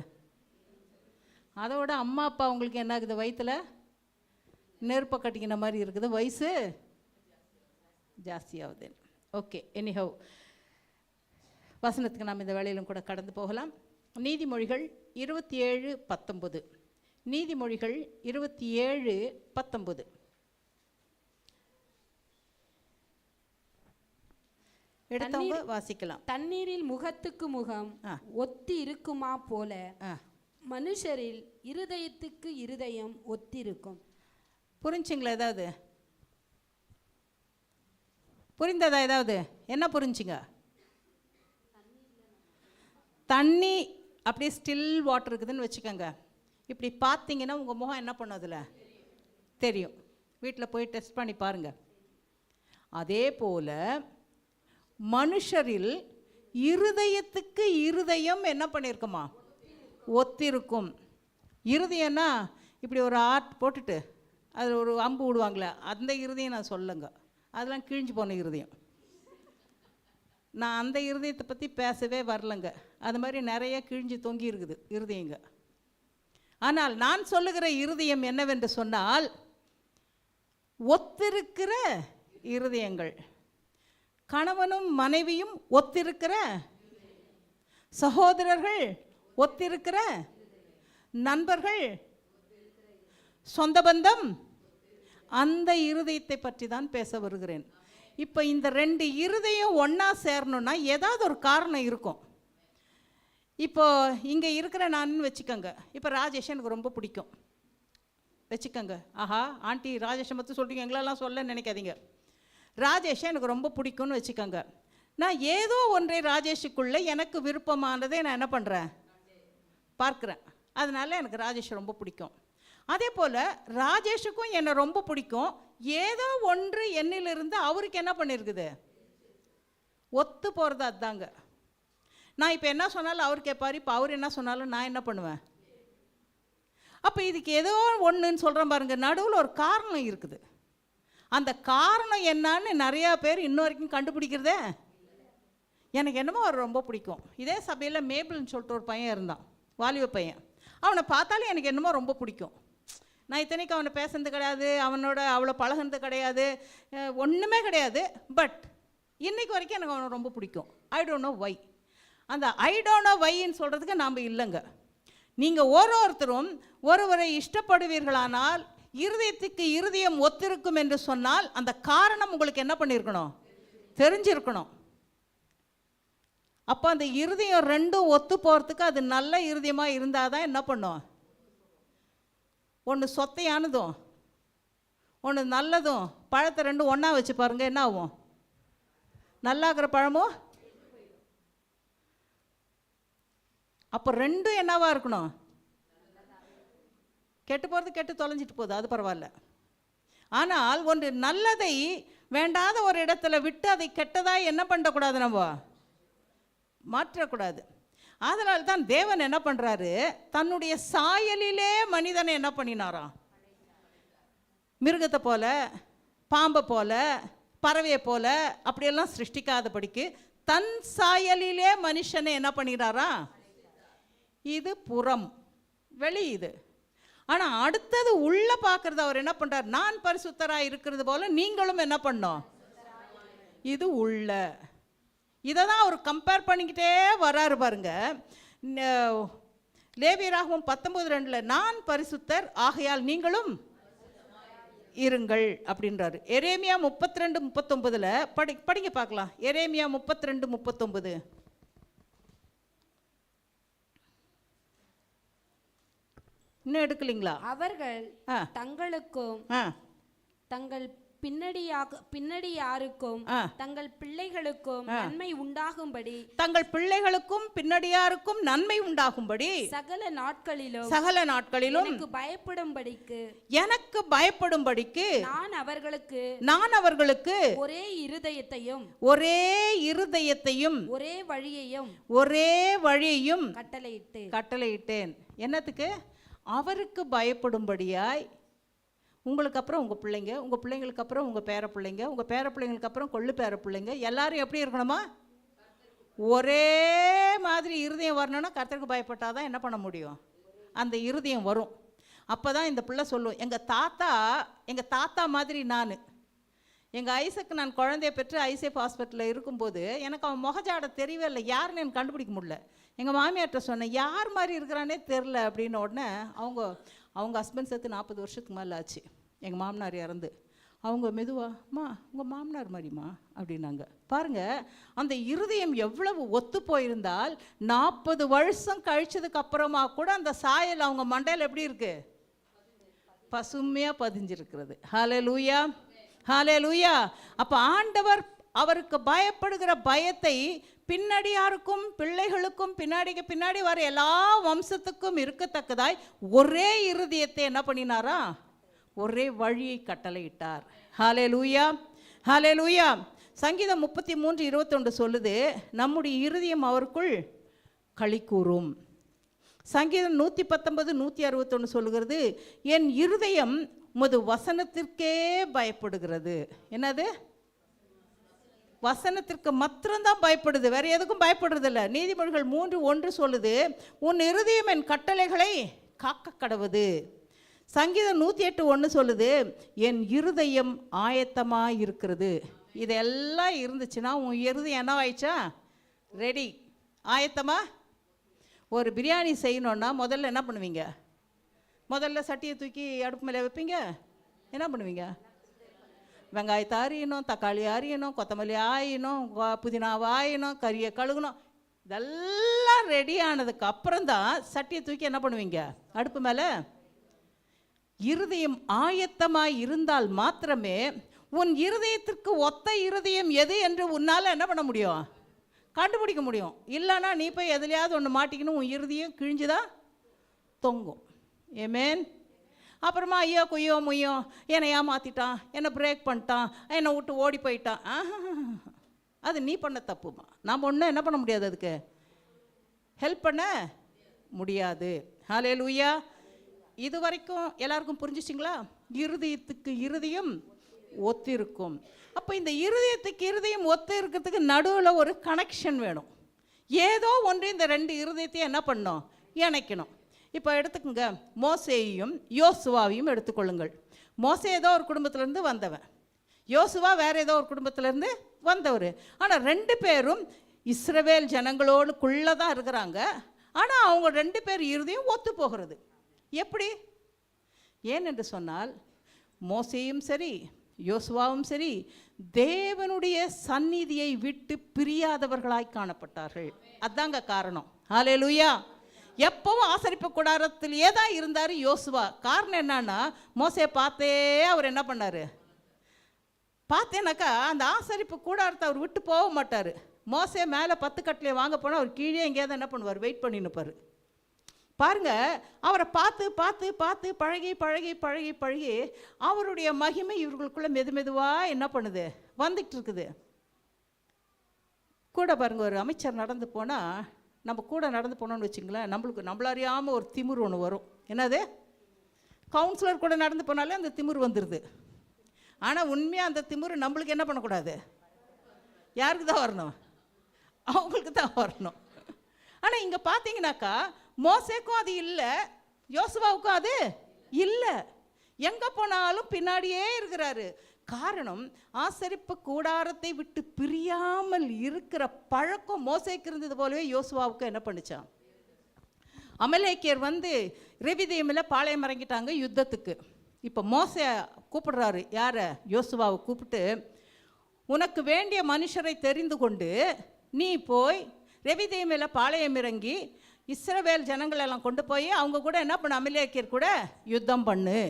அதோட அம்மா அப்பா அவங்களுக்கு என்ன ஆகுது? வயிற்றில் நெருப்பை கட்டிக்கின மாதிரி இருக்குது, வயசு ஜாஸ்தியாகுது. ஓகே, எனிஹவ் வசனத்துக்கு நாம் இந்த வேளையிலும் கூட கடந்து போகலாம். நீதிமொழிகள் 27:19. நீதிமொழிகள் 27:19 எடுத்தவங்க வாசிக்கலாம். தண்ணீரில் முகத்துக்கு முகம் ஒத்தி இருக்குமா போல மனுஷரில் இருதயத்துக்கு இருதயம் ஒத்திருக்கும். புரிஞ்சுங்களா? ஏதாவது புரிந்ததா? ஏதாவது என்ன புரிஞ்சுங்க? தண்ணி அப்படியே ஸ்டில் வாட்டர் இருக்குதுன்னு வச்சுக்கோங்க. இப்படி பார்த்தீங்கன்னா உங்கள் முகம் என்ன பண்ணும்? அதில் தெரியும். வீட்டில் போய் டெஸ்ட் பண்ணி பாருங்கள். அதே போல் மனுஷரில் இருதயத்துக்கு இருதயம் என்ன பண்ணியிருக்குமா? ஒத்திருக்கும். இருதயம்னா இப்படி ஒரு ஆர்ட் போட்டுட்டு அதில் ஒரு அம்பு விடுவாங்களே, அந்த இருதயம் நான் சொல்லுங்க. அதெல்லாம் கிழிஞ்சு போன இருதயம். நான் அந்த இருதயத்தை பற்றி பேசவே வரலைங்க. அது மாதிரி நிறைய கிழிஞ்சு தொங்கி இருக்குது இருதயங்க. ஆனால் நான் சொல்லுகிற இருதயம் என்னவென்று சொன்னால், ஒத்திருக்கிற இருதயங்கள். கணவனும் மனைவியும் ஒத்திருக்கிற, சகோதரர்கள் ஒத்திருக்கிற, நண்பர்கள், சொந்த பந்தம், அந்த இருதயத்தை பற்றி தான் பேச வருகிறேன். இப்போ இந்த ரெண்டு இருதயம் ஒன்றா சேரணும்னா ஏதாவது ஒரு காரணம் இருக்கும். இப்போ இங்கே இருக்கிற நான் வச்சுக்கோங்க. இப்போ ராஜேஷ் எனக்கு ரொம்ப பிடிக்கும் வச்சுக்கோங்க. ஆஹா, ஆண்டி ராஜேஷை மட்டும் சொல்கிறீங்க, எங்களெல்லாம் சொல்ல நினைக்காதீங்க. ராஜேஷை எனக்கு ரொம்ப பிடிக்கும்னு வச்சுக்கோங்க. நான் ஏதோ ஒன்றை ராஜேஷுக்குள்ளே எனக்கு விருப்பமானதை நான் என்ன பண்ணுறேன்? பார்க்குறேன். அதனால் எனக்கு ராஜேஷ் ரொம்ப பிடிக்கும். அதே போல் ராஜேஷுக்கும் என்னை ரொம்ப பிடிக்கும். ஏதோ ஒன்று என்னிலிருந்து அவருக்கு என்ன பண்ணியிருக்குது? ஒத்து போகிறது. அதுதாங்க. நான் இப்போ என்ன சொன்னாலும் அவர் கேட்பார். இப்போ அவர் என்ன சொன்னாலும் நான் என்ன பண்ணுவேன்? அப்போ இதுக்கு ஏதோ ஒன்றுன்னு சொல்கிறேன் பாருங்க, நடுவில் ஒரு காரணம் இருக்குது. அந்த காரணம் என்னன்னு நிறையா பேர் இன்ன வரைக்கும் கண்டுபிடிக்கிறதே. எனக்கு என்னமோ அவர் ரொம்ப பிடிக்கும். இதே சபையில் மேபிள்னு சொல்லிட்டு ஒரு பையன் இருந்தான், வாலிப பையன். அவனை பார்த்தாலும் எனக்கு என்னமோ ரொம்ப பிடிக்கும். நான் இத்தனைக்கு அவனை பேசுனது கிடையாது, அவனோட அவ்வளோ பழகுனது கிடையாது, ஒன்றுமே கிடையாது. பட் இன்றைக்கு வரைக்கும் எனக்கு அவனை ரொம்ப பிடிக்கும். I don't know why. அந்த ஐ டோன்ட் நோ வைன்னு சொல்கிறதுக்கு நாம் இல்லைங்க. நீங்கள் ஒருத்தரும் ஒருவரை இஷ்டப்படுவீர்களானால், இருதயத்துக்கு இருதயம் ஒத்திருக்கும் என்று சொன்னால், அந்த காரணம் உங்களுக்கு என்ன பண்ணியிருக்கணும்? தெரிஞ்சிருக்கணும். அப்போ அந்த இருதயம் ரெண்டும் ஒத்து போகிறதுக்கு அது நல்ல இருதயமாக இருந்தால் தான் என்ன பண்ணும்? ஒன்று சொத்தையானதும் ஒன்று நல்லதும் பழத்தை ரெண்டும் ஒன்றா வச்சு பாருங்கள், என்ன ஆகும்? நல்லாகிற பழமும். அப்போ ரெண்டும் என்னவா இருக்கணும்? கெட்டு போகிறது கெட்டு தொலைஞ்சிட்டு போகுது, அது பரவாயில்ல. ஆனால் ஒன்று நல்லதை வேண்டாத ஒரு இடத்துல விட்டு அதை கெட்டதாக என்ன பண்ணக்கூடாது? நம்ம மாற்றக்கூடாது. அதனால தான் தேவன் என்ன பண்ணுறாரு? தன்னுடைய சாயலிலே மனிதனை என்ன பண்ணினாராம்? மிருகத்தை போல, பாம்பை போல, பறவையை போல அப்படியெல்லாம் சிருஷ்டிக்காதபடிக்கு தன் சாயலிலே மனுஷனை என்ன பண்ணினாரா? இது புறம், வெளி இது. ஆனால் அடுத்தது உள்ள பார்க்கறது அவர் என்ன பண்ணுறார்? நான் பரிசுத்தராக இருக்கிறது போல நீங்களும் என்ன பண்ணோம்? இது உள்ள. இதை தான் அவர் கம்பேர் பண்ணிக்கிட்டே வராரு பாருங்க. லேவியராகமம் 19:2 நான் பரிசுத்தர் ஆகையால் நீங்களும் இருங்கள் அப்படின்றாரு. எரேமியா 32:39 படிங்க பார்க்கலாம். எரேமியா 32:39 இன்னும் எடுக்கலீங்களா? அவர்கள் தங்களுக்கும் தங்கள் பின்னடியாருக்கும் தங்கள் பிள்ளைகளுக்கும் நன்மை உண்டாகும்படி, தங்கள் பிள்ளைகளுக்கும் பின்னடியாருக்கும் நன்மை உண்டாகும்படி சகல நாட்களிலும் எனக்கு பயப்படும்படிக்கு நான் அவர்களுக்கு ஒரே இருதயத்தையும் ஒரே வழியையும் கட்டளையிட்டேன். என்னத்துக்கு? அவருக்கு பயப்படும்படியாய். உங்களுக்கு அப்புறம் உங்கள் பிள்ளைங்க, உங்கள் பிள்ளைங்களுக்கு அப்புறம் உங்கள் பேர பிள்ளைங்க, உங்கள் பேர பிள்ளைங்களுக்கு அப்புறம் கொள்ளு பேர பிள்ளைங்க, எல்லாரும் எப்படி இருக்கணுமா? ஒரே மாதிரி இருதயம் வரணும்னா கர்த்தருக்கு பயப்பட்டாதான் என்ன பண்ண முடியும், அந்த இருதயம் வரும். அப்போ தான் இந்த பிள்ளை சொல்லும், எங்கள் தாத்தா மாதிரி நான். எங்கள் ஐசக்கு நான் குழந்தைய பெற்று ஐசேஃப் ஹாஸ்பிட்டலில் இருக்கும்போது எனக்கு அவன் முகஜாட தெரியவே இல்லை, யாருன்னு எனக்கு கண்டுபிடிக்க முடியல. எங்கள் மாமியார்கிட்ட சொன்னேன், யார் மாதிரி இருக்கிறானே தெரில அப்படின்ன உடனே அவங்க ஹஸ்பண்ட் சேர்த்து 40 வருஷத்துக்கு மேலே ஆச்சு. எங்கள் மாமனார் இறந்து. அவங்க மெதுவாம்மா உங்கள் மாமனார் மாதிரிம்மா அப்படின்னாங்க. பாருங்கள், அந்த இருதயம் எவ்வளவு ஒத்து போயிருந்தால் 40 வருஷம் கழிச்சதுக்கு அப்புறமா கூட அந்த சாயல் அவங்க மண்டையில் எப்படி இருக்கு, பசுமையாக பதிஞ்சிருக்கிறது. ஹல்லேலூயா, ஹல்லேலூயா. அப்போ ஆண்டவர் அவருக்கு பயப்படுகிற பயத்தை பின்னடியாருக்கும் பிள்ளைகளுக்கும் பின்னாடி வர எல்லா வம்சத்துக்கும் இருக்கத்தக்கதாய் ஒரே இருதயத்தை என்ன பண்ணினாரா, ஒரே வழியை கட்டளையிட்டார். ஹல்லேலூயா, ஹல்லேலூயா. சங்கீதம் 33:21 சொல்லுது, நம்முடைய இருதயம் அவருக்குள் களி கூறும். சங்கீதம் 119:161 சொல்லுகிறது, என் இருதயம் உமது வசனத்திற்கே பயப்படுகிறது. என்னது? வசனத்திற்கு மாத்திரம்தான் பயப்படுது, வேற எதுக்கும் பயப்படுறது இல்லை. நீதிமொழிகள் 3:1 சொல்லுது, உன் இருதயம் என் கட்டளைகளை காக்க கடவுது. சங்கீதம் 108:1 சொல்லுது, என் இருதயம் ஆயத்தமாக இருக்கிறது. இதெல்லாம் இருந்துச்சுன்னா உன் இருதயம் என்ன ஆயிடுச்சா, ரெடி, ஆயத்தமா. ஒரு பிரியாணி செய்யணுன்னா முதல்ல என்ன பண்ணுவீங்க, முதல்ல சட்டியை தூக்கி அடுப்பு மேலே வைப்பீங்க, என்ன பண்ணுவீங்க, வெங்காயத்தை அரியணும், தக்காளி அரியணும், கொத்தமல்லி ஆயணும், புதினாவை ஆயணும், கறியை கழுகணும். இதெல்லாம் ரெடி ஆனதுக்கு அப்புறம் தான் சட்டியை தூக்கி என்ன பண்ணுவீங்க, அடுப்பு மேலே. இருதயம் ஆயத்தமாய் இருந்தால் மாத்திரமே உன் இருதயத்திற்கு ஒத்த இருதயம் எது என்று உன்னால் என்ன பண்ண முடியும், கண்டுபிடிக்க முடியும். இல்லைன்னா நீ போய் எதுலையாவது ஒன்று மாட்டிக்கணும், உன் இருதயம் கிழிஞ்சுதான் தொங்கும். ஏமேன். அப்புறமா ஐயோ குய்யோ முய்யோ என்னை ஏமாற்றிட்டான், என்னை பிரேக் பண்ணிட்டான், என்னை விட்டு ஓடி போயிட்டான். அது நீ பண்ண தப்புமா. நாம் ஒன்றும் என்ன பண்ண முடியாது, அதுக்கு ஹெல்ப் பண்ண முடியாது. ஹல்லேலூயா. இது வரைக்கும் எல்லாருக்கும் புரிஞ்சிச்சிங்களா? இருதயத்துக்கு இருதயம் ஒத்திருக்கும். அப்போ இந்த இருதயத்துக்கு இருதயம் ஒத்து இருக்கிறதுக்கு நடுவில் ஒரு கனெக்ஷன் வேணும். ஏதோ ஒன்று இந்த 2 இருதயத்தையும் என்ன பண்ணணும், இணைக்கணும். இப்போ எடுத்துக்கோங்க, மோசேயையும் யோசுவாவையும் எடுத்துக்கொள்ளுங்கள். மோசே ஏதோ ஒரு குடும்பத்திலேருந்து வந்தவன், யோசுவா வேறு ஏதோ ஒரு குடும்பத்திலேருந்து வந்தவர். ஆனால் 2 பேரும் இஸ்ரவேல் ஜனங்களோடுக்குள்ளே தான் இருக்கிறாங்க. ஆனால் அவங்க 2 பேர் இருதயம் ஒத்து போகிறது. எப்படி? ஏனென்று சொன்னால் மோசேயும் சரி யோசுவாவும் சரி தேவனுடைய சந்நிதியை விட்டு பிரியாதவர்களாய் காணப்பட்டார்கள். அதாங்க காரணம். ஹல்லேலூயா. எப்பவும் ஆசரிப்பு கூடாரத்திலேயே தான் இருந்தார் யோசுவா. காரணம் என்னன்னா, மோசே பார்த்தே அவர் என்ன பண்ணார், பார்த்தேனாக்கா அந்த ஆசரிப்பு கூடாரத்தை அவர் விட்டு போக மாட்டார். மோசே மேலே 10 கட்டிலே வாங்க போனால் அவர் கீழே எங்கேயாவது என்ன பண்ணுவார், வெயிட் பண்ணி நிற்பார். பாருங்க, அவரை பார்த்து பார்த்து பார்த்து பழகி பழகி பழகி பழகி அவருடைய மகிமை இவர்களுக்குள்ள மெதுவாக என்ன பண்ணுது, வந்துட்டு இருக்குது. கூட பாருங்க, ஒரு அமைச்சர் நடந்து போனால், நம்ம கூட நடந்து போனோம்னு வச்சுங்களேன், நம்மள அறியாமல் ஒரு திமிர் ஒன்று வரும். என்னது? கவுன்சிலர் கூட நடந்து போனாலே அந்த திமிர் வந்துடுது. ஆனால் உண்மையாக அந்த திமிர் நம்மளுக்கு என்ன பண்ணக்கூடாது, யாருக்கு தான் வரணும், அவங்களுக்கு தான் வரணும். ஆனால் இங்கே பார்த்தீங்கன்னாக்கா மோசேக்கும் அது இல்லை, யோசுவாவுக்கும் அது இல்லை. எங்கே போனாலும் பின்னாடியே இருக்கிறாரு. காரணம், ஆசரிப்பு கூடாரத்தை விட்டு பிரியாமல் இருக்கிற பழக்கம் மோசேக்கு இருந்தது போலவே யோசுவாவுக்கு என்ன பண்ணுச்சான். அமலேக்கியர் வந்து ரெவிதீமில் பாளையம் இறங்கிட்டாங்க யுத்தத்துக்கு. இப்போ மோசே கூப்பிடுறாரு, யாரை? யோசுவாவை கூப்பிட்டு, உனக்கு வேண்டிய மனுஷரை தெரிந்து கொண்டு நீ போய் ரெவிதீமில் பாளையம் இறங்கி இஸ்ரவேல் ஜனங்களெல்லாம் கொண்டு போய் அவங்க கூட என்ன பண்ண, அமலேக்கியர் கூட யுத்தம் பண்ணு.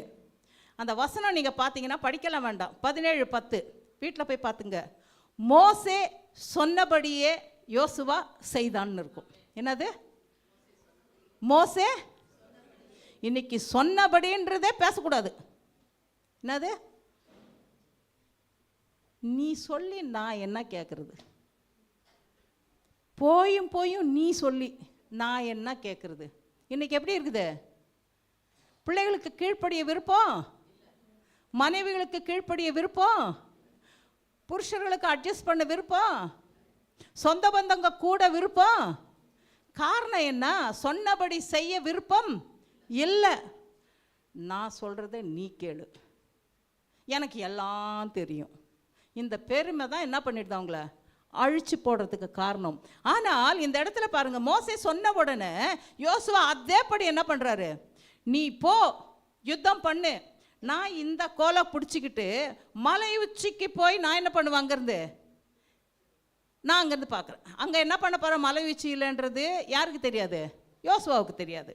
அந்த வசனம் நீங்கள் பார்த்தீங்கன்னா படிக்கலாம் வேண்டாம், 17:10 வீட்டில் போய் பார்த்துங்க. மோசே சொன்னபடியே யோசுவா செய்தான்னு இருக்கும். என்னது? மோசே இன்னைக்கு சொன்னபடின்றதே பேசக்கூடாது. என்னது? நீ சொல்லி நான் என்ன கேட்குறது, போயும் போயும் நீ சொல்லி நான் என்ன கேட்குறது. இன்னைக்கு எப்படி இருக்குது? பிள்ளைகளுக்கு கீழ்ப்படிய விருப்பம், மனைவிகளுக்கு கீழ்ப்படிய விருப்பம், புருஷர்களுக்கு அட்ஜஸ்ட் பண்ண விருப்பம், சொந்த பந்தங்க கூட விருப்பம். காரணம் என்ன? சொன்னபடி செய்ய விருப்பம் இல்லை. நான் சொல்கிறத நீ கேளு, எனக்கு எல்லாம் தெரியும். இந்த பெருமை தான் என்ன பண்ணிட்டு அவங்கள அழிச்சு போடுறதுக்கு காரணம். ஆனால் இந்த இடத்துல பாருங்க, மோசே சொன்ன உடனே யோசுவா அதேபடி என்ன பண்ணுறாரு, நீ போ யுத்தம் பண்ணு, நான் இந்த கோலை பிடிச்சிக்கிட்டு மலை உச்சிக்கு போய் நான் என்ன பண்ணுவேன், அங்கேருந்து நான் அங்கேருந்து பார்க்குறேன். அங்கே என்ன பண்ண போகிறேன் மலை உச்சியிலன்றது யாருக்கு தெரியாது? யோசுவாவுக்கு தெரியாது.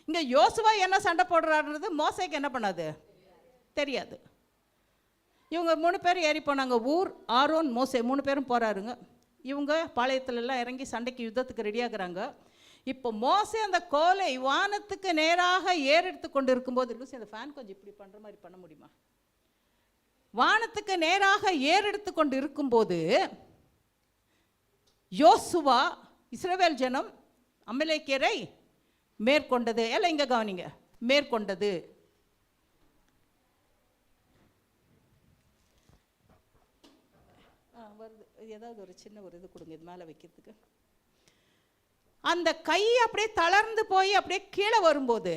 இங்கே யோசுவா என்ன சண்டை போடுறாருன்றது மோசேக்கு என்ன பண்ணாது, தெரியாது. இவங்க 3 பேர் ஏறி போனாங்க. ஊர், ஆரோன், மோசே 3 பேரும் போகிறாருங்க. இவங்க பாளையத்துலலாம் இறங்கி சண்டைக்கு யுத்தத்துக்கு ரெடியாகிறாங்க. இப்போ மோசே அந்த கோலை வானத்துக்கு நேராக ஏறெடுத்து கொண்டு இருக்கும்போது, லூசி அந்த ஃபேன் கொஞ்சம் இப்படி பண்ணுற மாதிரி பண்ண முடியுமா? வானத்துக்கு நேராக ஏறெடுத்து கொண்டு இருக்கும்போது யோசுவா இஸ்ரவேல் ஜனம் அமலேக்கியரை மேற்கொண்டது. எல்லாம் இங்கே கவனிங்க, மேற்கொண்டது. வருது, ஏதாவது ஒரு சின்ன ஒரு இது கொடுங்க இது மேலே வைக்கிறதுக்கு. அந்த கை அப்படியே தளர்ந்து போய் அப்படியே கீழே வரும்போது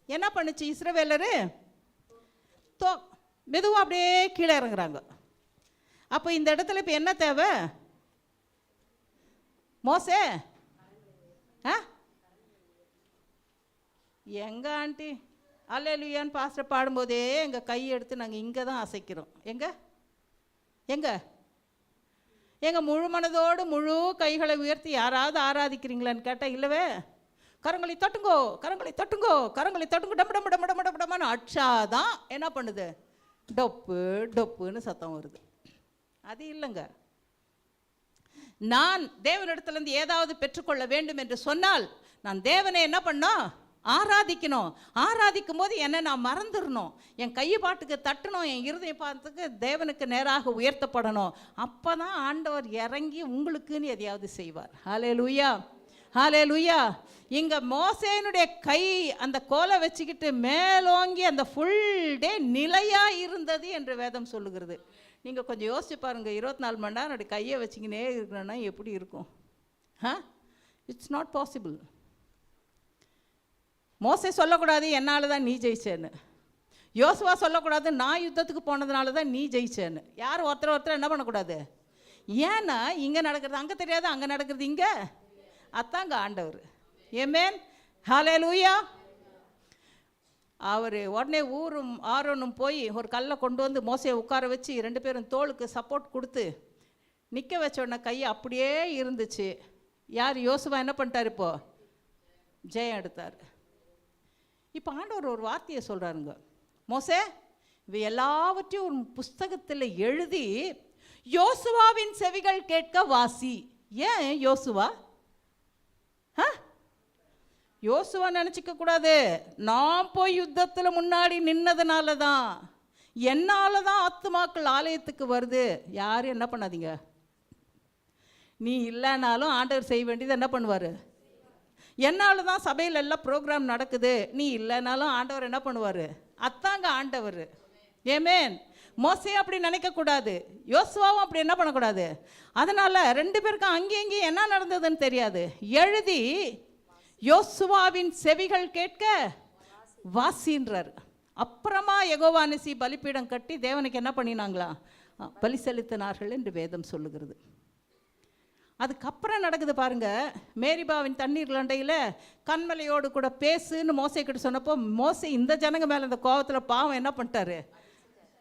என்ன பண்ணுச்சு இஸ்ரவேலரு? மெதுவாக அப்படியே கீழே இறங்குறாங்க. அப்போ இந்த இடத்துல இப்போ என்ன தேவை? மோசே எங்க ஆண்டி அல்லேலூயான்னு பாஸ்டர் பாடும்போதே எங்கள் கையை எடுத்து நாங்கள் இங்கே தான் அசைக்கிறோம். எங்கள் முழு மனதோடு முழு கைகளை உயர்த்தி யாராவது ஆராதிக்கிறீங்களான்னு கேட்டால் இல்லவே. கரங்களை தட்டுங்கோ, கரங்களை தட்டுங்கோ, கரங்களை தட்டுங்கோ, டம்மு டம்மு டம்மு டம்மு டம்மான்னு அடிச்சாதான் என்ன பண்ணுது, டொப்பு டொப்புன்னு சத்தம் வருது. அது இல்லைங்க. நான் தேவனிடத்திலிருந்து ஏதாவது பெற்றுக்கொள்ள வேண்டும் என்று சொன்னால் நான் தேவனை என்ன பண்ணோம், ஆராதிக்கணும். ஆராதிக்கும் போது என்னை நான் மறந்துடணும், என் கையை பாட்டுக்கு தட்டணும், என் இருதய பாட்டுக்கு தேவனுக்கு நேராக உயர்த்தப்படணும். அப்போ தான் ஆண்டவர் இறங்கி உங்களுக்குன்னு எதையாவது செய்வார். ஹல்லேலூயா, ஹல்லேலூயா. இங்கே மோசேனுடைய கை அந்த கோலை வச்சுக்கிட்டு மேலோங்கி அந்த ஃபுல் டே நிலையாக இருந்தது என்று வேதம் சொல்லுகிறது. நீங்கள் கொஞ்சம் யோசிச்சு பாருங்கள், 24 மணி நேரம் அப்படி கையை வச்சுக்கினே இருக்கணும்னா எப்படி இருக்கும்? It's not possible. மோசே சொல்லக்கூடாது என்னால் தான் நீ ஜெயிச்சேன்னு, யோசுவா சொல்லக்கூடாது நான் யுத்தத்துக்கு போனதுனால தான் நீ ஜெயிச்சேன்னு. யார் ஒருத்தர் என்ன பண்ணக்கூடாது? ஏன்னா இங்கே நடக்கிறது அங்கே தெரியாது, அங்கே நடக்கிறது இங்கே. அதாங்க ஆண்டவர். ஆமென், ஹல்லேலூயா. அவர் உடனே ஊரும் ஆரோனும் போய் ஒரு கல்லை கொண்டு வந்து மோசையை உட்கார வச்சு 2 பேரும் தோளுக்கு சப்போர்ட் கொடுத்து நிற்க வச்ச உடனே கை அப்படியே இருந்துச்சு. யார்? யோசுவா என்ன பண்ணிட்டார்? இப்போ ஜெயம் எடுத்தார். இப்போ ஆண்டவர் ஒரு வார்த்தையை சொல்கிறாருங்க, மோசே இவை எல்லாவற்றையும் ஒரு புஸ்தகத்தில் எழுதி யோசுவாவின் செவிகள் கேட்க வாசி. ஏன் யோசுவா? யோசுவா நினச்சிக்க கூடாது, நான் போய் யுத்தத்தில் முன்னாடி நின்னதுனால தான், என்னால் தான் ஆத்துமாக்கள் ஆலயத்துக்கு வருது. யாரும் என்ன பண்ணாதீங்க, நீ இல்லைனாலும் ஆண்டவர் செய்ய வேண்டியது என்ன பண்ணுவார்? என்னால் தான் சபையில் எல்லாம் ப்ரோக்ராம் நடக்குது, நீ இல்லைனாலும் ஆண்டவர் என்ன பண்ணுவார்? அத்தாங்க ஆண்டவர். ஆமென். மோசே அப்படி நினைக்கக்கூடாது, யோசுவாவும் அப்படி என்ன பண்ணக்கூடாது. அதனால் 2 பேருக்கும் அங்கேயும் இங்கேயும் என்ன நடந்ததுன்னு தெரியாது. எழுதி யோசுவாவின் செவிகள் கேட்க வாசின்றார். அப்புறமா யெகோவா நிசி பலிப்பீடம் கட்டி தேவனுக்கு என்ன பண்ணினாங்களா? பலி செலுத்தினார்கள் என்று வேதம் சொல்லுகிறது. அதுக்கப்புறம் நடக்குது பாருங்க. மேரிபாவின் தண்ணீர் லண்டையில் கண்மலையோடு கூட பேசுன்னு மோசே கிட்ட சொன்னப்போ மோசே இந்த ஜனங்க மேலே அந்த கோபத்தில் பாவம் என்ன பண்ணிட்டாரு?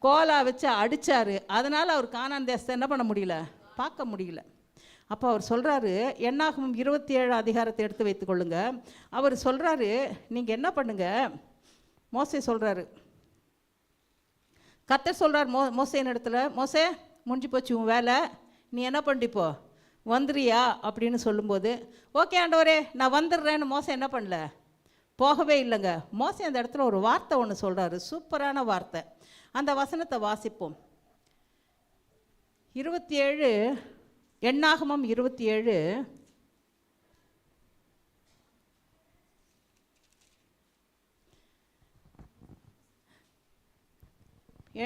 கோலா வச்சு அடித்தார். அதனால் அவர் கானான் தேசத்தை என்ன பண்ண முடியல, பார்க்க முடியல. அப்போ அவர் சொல்கிறாரு, என்னாகும் 27 அதிகாரத்தை எடுத்து வைத்துக்கொள்ளுங்க. அவர் சொல்கிறாரு, நீங்கள் என்ன பண்ணுங்க, மோசே சொல்கிறாரு, கர்த்தர் சொல்கிறார் மோசேன் இடத்துல, மோசே முடிஞ்சு போச்சு உன் வேலை, நீ என்ன பண்ணிப்போ வந்துறியா அப்படின்னு சொல்லும்போது, ஓகே ஆண்டவரே நான் வந்துடுறேன்னு மோசே என்ன பண்ணல, போகவே இல்லைங்க. மோசே அந்த இடத்துல ஒரு வார்த்தை ஒன்று சொல்கிறாரு, சூப்பரான வார்த்தை. அந்த வசனத்தை வாசிப்போம். 27 எண்ணாகமம் 27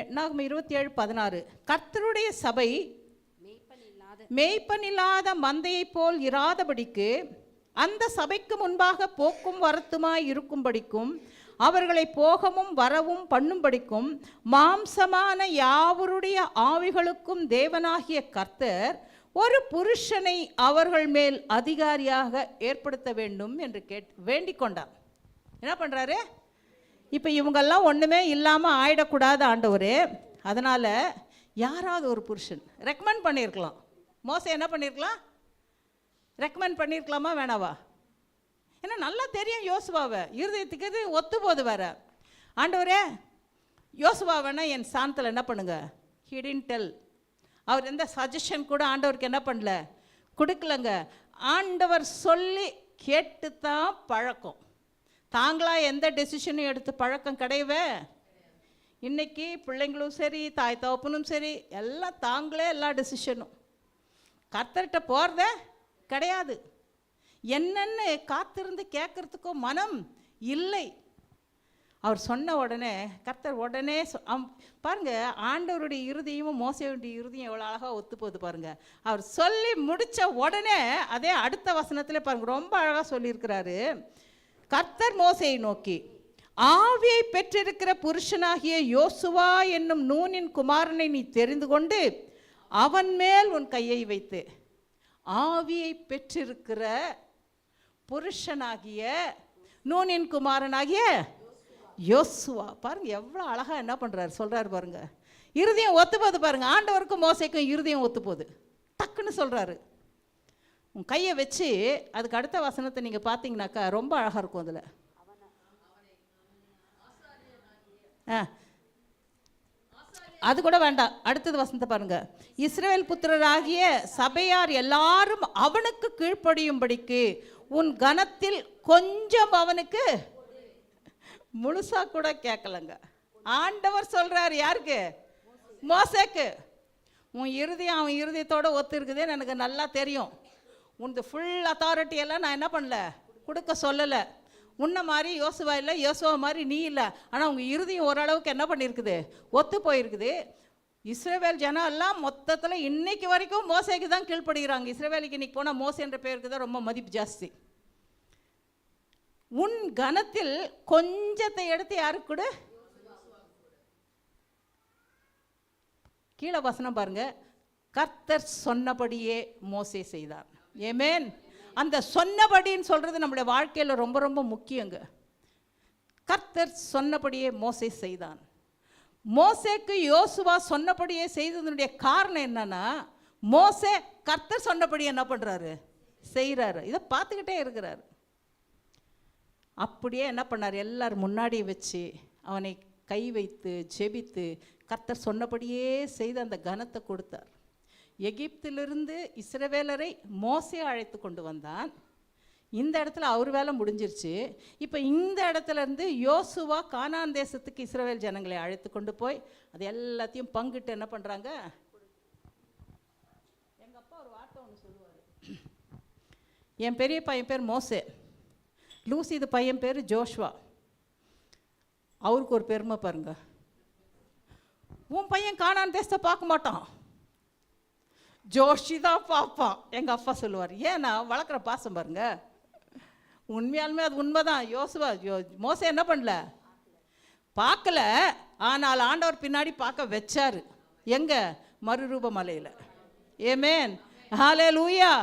எண்ணாகமம் 27:16. கர்த்தருடைய சபை மேய்ப்பன் இல்லாத மந்தையைப் போல் இராதபடிக்கு அந்த சபைக்கு முன்பாக போக்கும் வரத்துமாய் இருக்கும்படிக்கும் அவர்களை போகவும் வரவும் பண்ணும்படிக்கும் மாம்சமான யாவருடைய ஆவிகளுக்கும் தேவனாகிய கர்த்தர் ஒரு புருஷனை அவர்கள் மேல் அதிகாரியாக ஏற்படுத்த வேண்டும் என்று வேண்டிக் கொண்டார். என்ன பண்ணுறாரு? இப்போ இவங்கெல்லாம் ஒன்றுமே இல்லாமல் ஆயிடக்கூடாது ஆண்டவரே, அதனால் யாராவது ஒரு புருஷன் ரெக்கமெண்ட் பண்ணியிருக்கலாம். மோசே என்ன பண்ணியிருக்கலாம்? ரெக்கமெண்ட் பண்ணியிருக்கலாமா வேணாவா? ஏன்னா நல்லா தெரியும் யோசுவாவை, இருதயத்துக்கு இது ஒத்து போது வேற. ஆண்டவரே யோசுவாவைன்னா என் சாந்தத்தில் என்ன பண்ணுங்க, ஹிடின் டெல். அவர் எந்த சஜஷன் கூட ஆண்டவருக்கு என்ன பண்ணல, கொடுக்கலங்க. ஆண்டவர் சொல்லி கேட்டு தான் பழக்கம். தாங்களா எந்த டெசிஷனும் எடுத்து பழக்கம் கிடையவே. இன்னைக்கு பிள்ளைங்களும் சரி, தாய் தகப்பனும் சரி, எல்லாம் தாங்களே எல்லா டெசிஷனும். கர்த்தர்கிட்ட போகிறத கிடையாது. என்னன்னு காத்திருந்து கேட்கறதுக்கும் மனம் இல்லை. அவர் சொன்ன உடனே கர்த்தர் உடனே பாருங்க, ஆண்டவருடைய இருதயமும் மோசேயுடைய இருதயம் எவ்வளோ அழகாக ஒத்து போகுது பாருங்க. அவர் சொல்லி முடித்த உடனே அதே அடுத்த வசனத்தில் பாருங்க, ரொம்ப அழகாக சொல்லியிருக்கிறாரு. கர்த்தர் மோசேயை நோக்கி, ஆவியை பெற்றிருக்கிற புருஷனாகிய யோசுவா என்னும் நூனின் குமாரனை நீ தெரிந்து கொண்டு அவன் மேல் உன் கையை வைத்து. ஆவியை பெற்றிருக்கிற புருஷனாகிய நூனின் குமாரனாகிய யோசுவா, பாருங்க எவ்வளோ அழகா என்ன பண்றாரு சொல்றாரு பாருங்க. இருதயம் ஒத்து போகுது பாருங்க. ஆண்டவருக்கும் மோசேக்கும் இருதயம் ஒத்து போகுது. டக்குன்னு சொல்றாரு, உன் கையை வச்சு. அதுக்கு அடுத்த வசனத்தை நீங்க பார்த்தீங்கன்னாக்கா ரொம்ப அழகா இருக்கும். அதில் அது கூட வேண்டாம், அடுத்தது வசனத்தை பாருங்க. இஸ்ரவேல் புத்திரராகிய சபையார் எல்லாரும் அவனுக்கு கீழ்ப்படியும்படிக்கு உன் கனத்தில் கொஞ்சம் அவனுக்கு. முழுசா கூட கேட்கலங்க. ஆண்டவர் சொல்றாரு யாருக்கு? மோசேக்கு. உன் இருதயம் அவன் இருதயத்தோட ஒத்து இருக்குதுன்னு எனக்கு நல்லா தெரியும். உனது ஃபுல் அத்தாரிட்டி எல்லாம் நான் என்ன பண்ணல, கொடுக்க சொல்லலை. உன்ன மாதிரி யோசுவா இல்லை, யோசுவா மாதிரி நீ இல்லை. ஆனால் உங்கள் இருதயம் ஓரளவுக்கு என்ன பண்ணியிருக்குது, ஒத்து போயிருக்குது. இஸ்ரவேல் ஜனம் எல்லாம் மொத்தத்தில் இன்னைக்கு வரைக்கும் மோசேக்கு தான் கீழ்ப்படுகிறாங்க. இஸ்ரவேலுக்கு இன்னைக்கு போனால் மோசேன்ற பேருக்கு தான் ரொம்ப மதிப்பு ஜாஸ்தி. உன் கனத்தில் கொஞ்சத்தை எடுத்து யாருக்கு கொடு. கீழே வசனம் பாருங்க, கர்த்தர் சொன்னபடியே மோசே செய்தார். ஆமென். அந்த சொன்னபடின்னு சொல்றது நம்முடைய வாழ்க்கையில் ரொம்ப ரொம்ப முக்கியங்க. கர்த்தர் சொன்னபடியே மோசே செய்தான். மோசேக்கு யோசுவா சொன்னபடியே செய்ததனுடைய காரணம் என்னன்னா, மோசே கர்த்தர் சொன்னபடி என்ன பண்றாரு, செய்கிறாரு. இதை பார்த்துக்கிட்டே இருக்கிறாரு. அப்படியே என்ன பண்ணார், எல்லாரும் முன்னாடி வச்சு அவனை கை வைத்து ஜெபித்து கர்த்தர் சொன்னபடியே செய்து அந்த கனத்தை கொடுத்தார். எகிப்திலிருந்து இஸ்ரவேலரை மோசே அழைத்து கொண்டு வந்தான். இந்த இடத்துல அவர் வேலை முடிஞ்சிருச்சு. இப்போ இந்த இடத்துல இருந்து யோசுவா கானான் தேசத்துக்கு இஸ்ரவேல் ஜனங்களை அழைத்து கொண்டு போய் அது எல்லாத்தையும் பங்கிட்டு என்ன பண்ணுறாங்க. எங்கள் அப்பா ஒரு வார்த்தை ஒன்று சொல்லுவார். என் பெரிய பையன் பேர் மோசே, லூசி இது பையன் பேர் ஜோஷ்வா. அவருக்கு ஒரு பெருமை பாருங்க, உன் பையன் கானான் தேசத்தை பார்க்க மாட்டான், ஜோஷி தான் பார்ப்பான். எங்கள் அப்பா சொல்லுவார். ஏன்னா வளர்க்குற பாசம் பாருங்க. உண்மையாலுமே அது உண்மைதான். யோசுவா மோசே என்ன பண்ணல, பார்க்கல. ஆனால் ஆண்டவர் பின்னாடி பார்க்க வச்சார். எங்க? மறுரூப மலையில். ஆமென், ஹல்லேலூயா.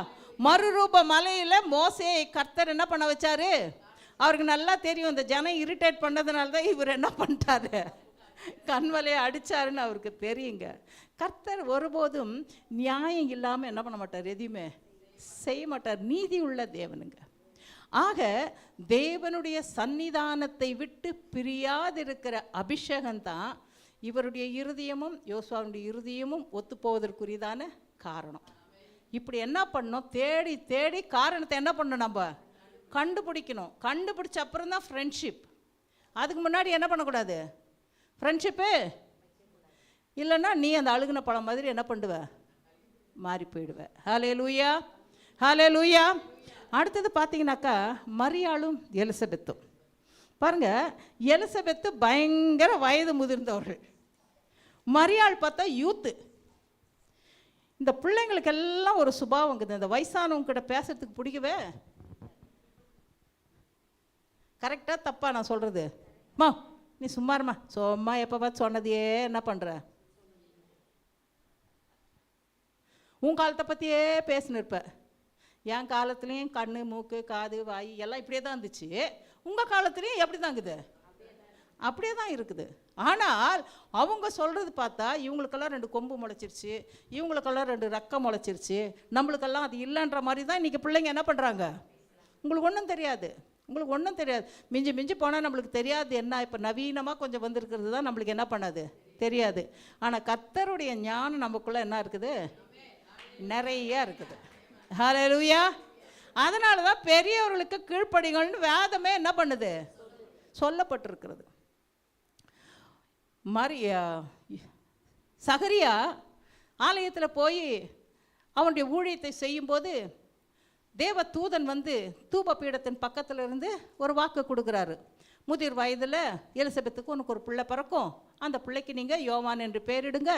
மறுரூப மலையில் மோசேயை கர்த்தர் என்ன பண்ண வச்சாரு. அவருக்கு நல்லா தெரியும், இந்த ஜனம் இரிட்டேட் பண்ணதுனால தான் இவர் என்ன பண்ணிட்டாரு, கண்வலையை அடித்தாருன்னு அவருக்கு தெரியுங்க. கர்த்தர் ஒருபோதும் நியாயம் இல்லாமல் என்ன பண்ண மாட்டார், எதையுமே செய்ய மாட்டார். நீதி உள்ள தேவனுங்க. ஆக தேவனுடைய சன்னிதானத்தை விட்டு பிரியாதிருக்கிற அபிஷேகம்தான் இவருடைய இருதயமும் யோசுவாவுடைய இருதயமும் ஒத்துப்போவதற்குரியதான காரணம். இப்படி என்ன பண்ணணும், தேடி தேடி காரணத்தை என்ன பண்ணணும், நம்ம கண்டுபிடிக்கணும். கண்டுபிடிச்ச அப்புறம் தான் ஃப்ரெண்ட்ஷிப். அதுக்கு முன்னாடி என்ன பண்ணக்கூடாது, ஃப்ரெண்ட்ஷிப்பு இல்லைன்னா நீ அந்த அழுகுன பழம் மாதிரி என்ன பண்ணுவ, மாறி போயிடுவ. ஹல்லேலூயா, ஹல்லேலூயா. அடுத்தது பார்த்தீங்கன்னாக்கா மரியாளும் எலிசபெத்தும் பாருங்க. எலிசபெத்து பயங்கர வயது முதிர்ந்தவர்கள், மரியாள் பார்த்தா யூத்து. இந்த பிள்ளைங்களுக்கெல்லாம் ஒரு சுபாவம் இருக்குது. இந்த வயசானவங்க கிட்ட பேசுறதுக்கு பிடிக்கவே. கரெக்டாக தப்பா நான் சொல்கிறது? மா நீ சும்மாருமா, சும்மா எப்போ பார்த்து சொன்னதையே என்ன பண்ணுற, உன் காலத்தை பற்றியே பேசின்னு இருப்ப. என் காலத்துலேயும் கண் மூக்கு காது வாய் எல்லாம் இப்படியே தான் இருந்துச்சு. உங்கள் காலத்துலேயும் எப்படி தான் இருக்குது? அப்படியே தான் இருக்குது. ஆனால் அவங்க சொல்கிறது பார்த்தா இவங்களுக்கெல்லாம் 2 கொம்பு முளைச்சிருச்சு, இவங்களுக்கெல்லாம் 2 ரெக்கம் முளைச்சிருச்சு, நம்மளுக்கெல்லாம் அது இல்லைன்ற மாதிரி தான் இன்றைக்கி பிள்ளைங்க என்ன பண்ணுறாங்க. உங்களுக்கு ஒன்றும் தெரியாது, உங்களுக்கு ஒன்றும் தெரியாது. மிஞ்சி மிஞ்சி போனால் நம்மளுக்கு தெரியாது என்ன, இப்போ நவீனமாக கொஞ்சம் வந்திருக்கிறது தான் நம்மளுக்கு என்ன பண்ணாது தெரியாது. ஆனால் கர்த்தருடைய ஞானம் நமக்குள்ளே என்ன இருக்குது, நிறையா இருக்குது. ஹல்லேலூயா. அதனால தான் பெரியவர்களுக்கு கீழ்ப்படிகள்னு வேதமே என்ன பண்ணுது, சொல்லப்பட்டிருக்கிறது. சகரியா ஆலயத்தில் போய் அவனுடைய ஊழியத்தை செய்யும்போது தேவ தூதன் வந்து தூப பீடத்தின் பக்கத்தில் இருந்து ஒரு வாக்கு கொடுக்குறாரு. முதிர் வயதில் எலிசபெத்துக்கு உனக்கு ஒரு பிள்ளை பிறக்கும், அந்த பிள்ளைக்கு நீங்கள் யோவான் என்று பேரிடுங்க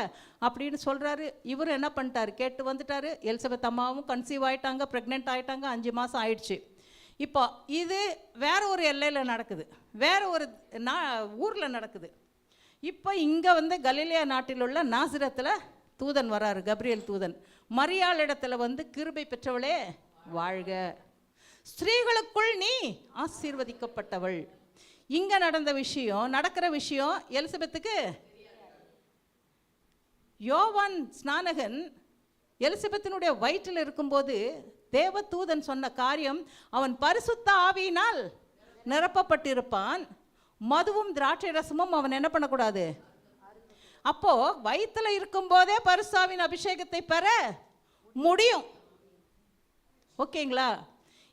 அப்படின்னு சொல்கிறாரு. இவரும் என்ன பண்ணிட்டாரு, கேட்டு வந்துட்டார். எலிசபெத் அம்மாவும் கன்சீவ் ஆகிட்டாங்க, ப்ரெக்னென்ட் ஆகிட்டாங்க, 5 மாதம் ஆயிடுச்சு. இப்போ இது வேற ஒரு எல்லையில் நடக்குது, வேற ஒரு ஊரில் நடக்குது. இப்போ இங்கே வந்து கலிலேயா நாட்டில் உள்ள நாசிரத்தில் தூதன் வராரு, கப்ரியேல் தூதன். மரியாள் இடத்துல வந்து கிருபை பெற்றவளே வாழ்க, ஸ்திரீகளுக்குள் நீ ஆசீர்வதிக்கப்பட்டவள். இங்கே நடக்கிற விஷயம் எலிசபெத்துக்கு. யோவான் ஸ்நானகன் எலிசபெத்தினுடைய வயிற்றில் இருக்கும்போது தேவ தூதன் சொன்ன காரியம், அவன் பரிசுத்த ஆவியினால் நிரப்பப்பட்டிருப்பான், மதுவும் திராட்சை ரசமும் அவன் என்ன பண்ணக்கூடாது. அப்போ வயிற்றில் இருக்கும்போதே பரிசுத்தாவின் அபிஷேகத்தை பெற முடியும். ஓகேங்களா?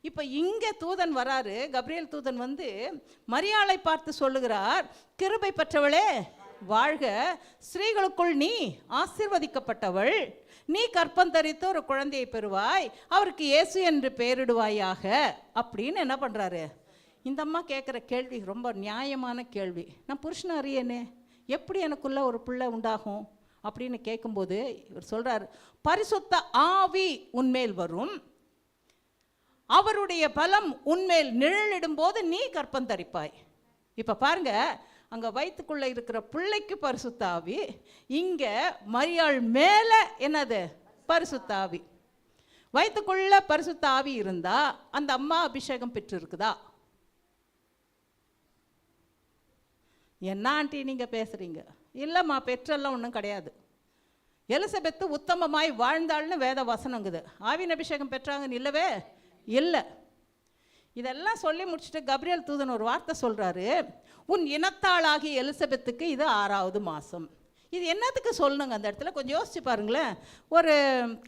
இப்போ இங்கே தூதன் வராரு, கப்ரியேல் தூதன் வந்து மரியாளை பார்த்து சொல்லுகிறார், கிருபை பெற்றவளே வாழ்க, ஸ்திரீகளுக்குள் நீ ஆசீர்வதிக்கப்பட்டவள், நீ கற்பம் தரித்து ஒரு குழந்தையை பெறுவாய், அவருக்கு இயேசு என்று பெயரிடுவாயாக அப்படின்னு என்ன பண்ணுறாரு. இந்த அம்மா கேட்குற கேள்வி ரொம்ப நியாயமான கேள்வி. நான் புருஷனை அறியனே, எப்படி எனக்குள்ள ஒரு பிள்ளை உண்டாகும் அப்படின்னு கேட்கும்போது இவர் சொல்கிறார், பரிசுத்த ஆவி உன்மேல் வரும், அவருடைய பலம் உன்மேல் நிழலிடும் போது நீ கற்பம் தரிப்பாய். இப்போ பாருங்க, அங்கே வயிற்றுக்குள்ளே இருக்கிற பிள்ளைக்கு பரிசுத்த ஆவி, இங்கே மரியாள் மேலே என்னது பரிசுத்த ஆவி. வயிற்றுக்குள்ள பரிசுத்த ஆவி இருந்தால் அந்த அம்மா அபிஷேகம் பெற்று இருக்குதா? என்ன ஆண்டி நீங்கள் பேசுகிறீங்க? இல்லைம்மா, பெற்றெல்லாம் ஒன்றும் கிடையாது. எலிசபெத்து உத்தமமாய் வாழ்ந்தாள்னு வேத வசனங்குது. ஆவின் அபிஷேகம் பெற்றாங்கன்னு இல்லவே இல்லை. இதெல்லாம் சொல்லி முடிச்சுட்டு கப்ரியேல் தூதன் ஒரு வார்த்தை சொல்கிறாரு, உன் இனத்தாளாகிய எலிசபெத்துக்கு இது 6வது மாதம். இது என்னத்துக்கு சொல்லணுங்க அந்த இடத்துல கொஞ்சம் யோசிச்சு பாருங்களேன். ஒரு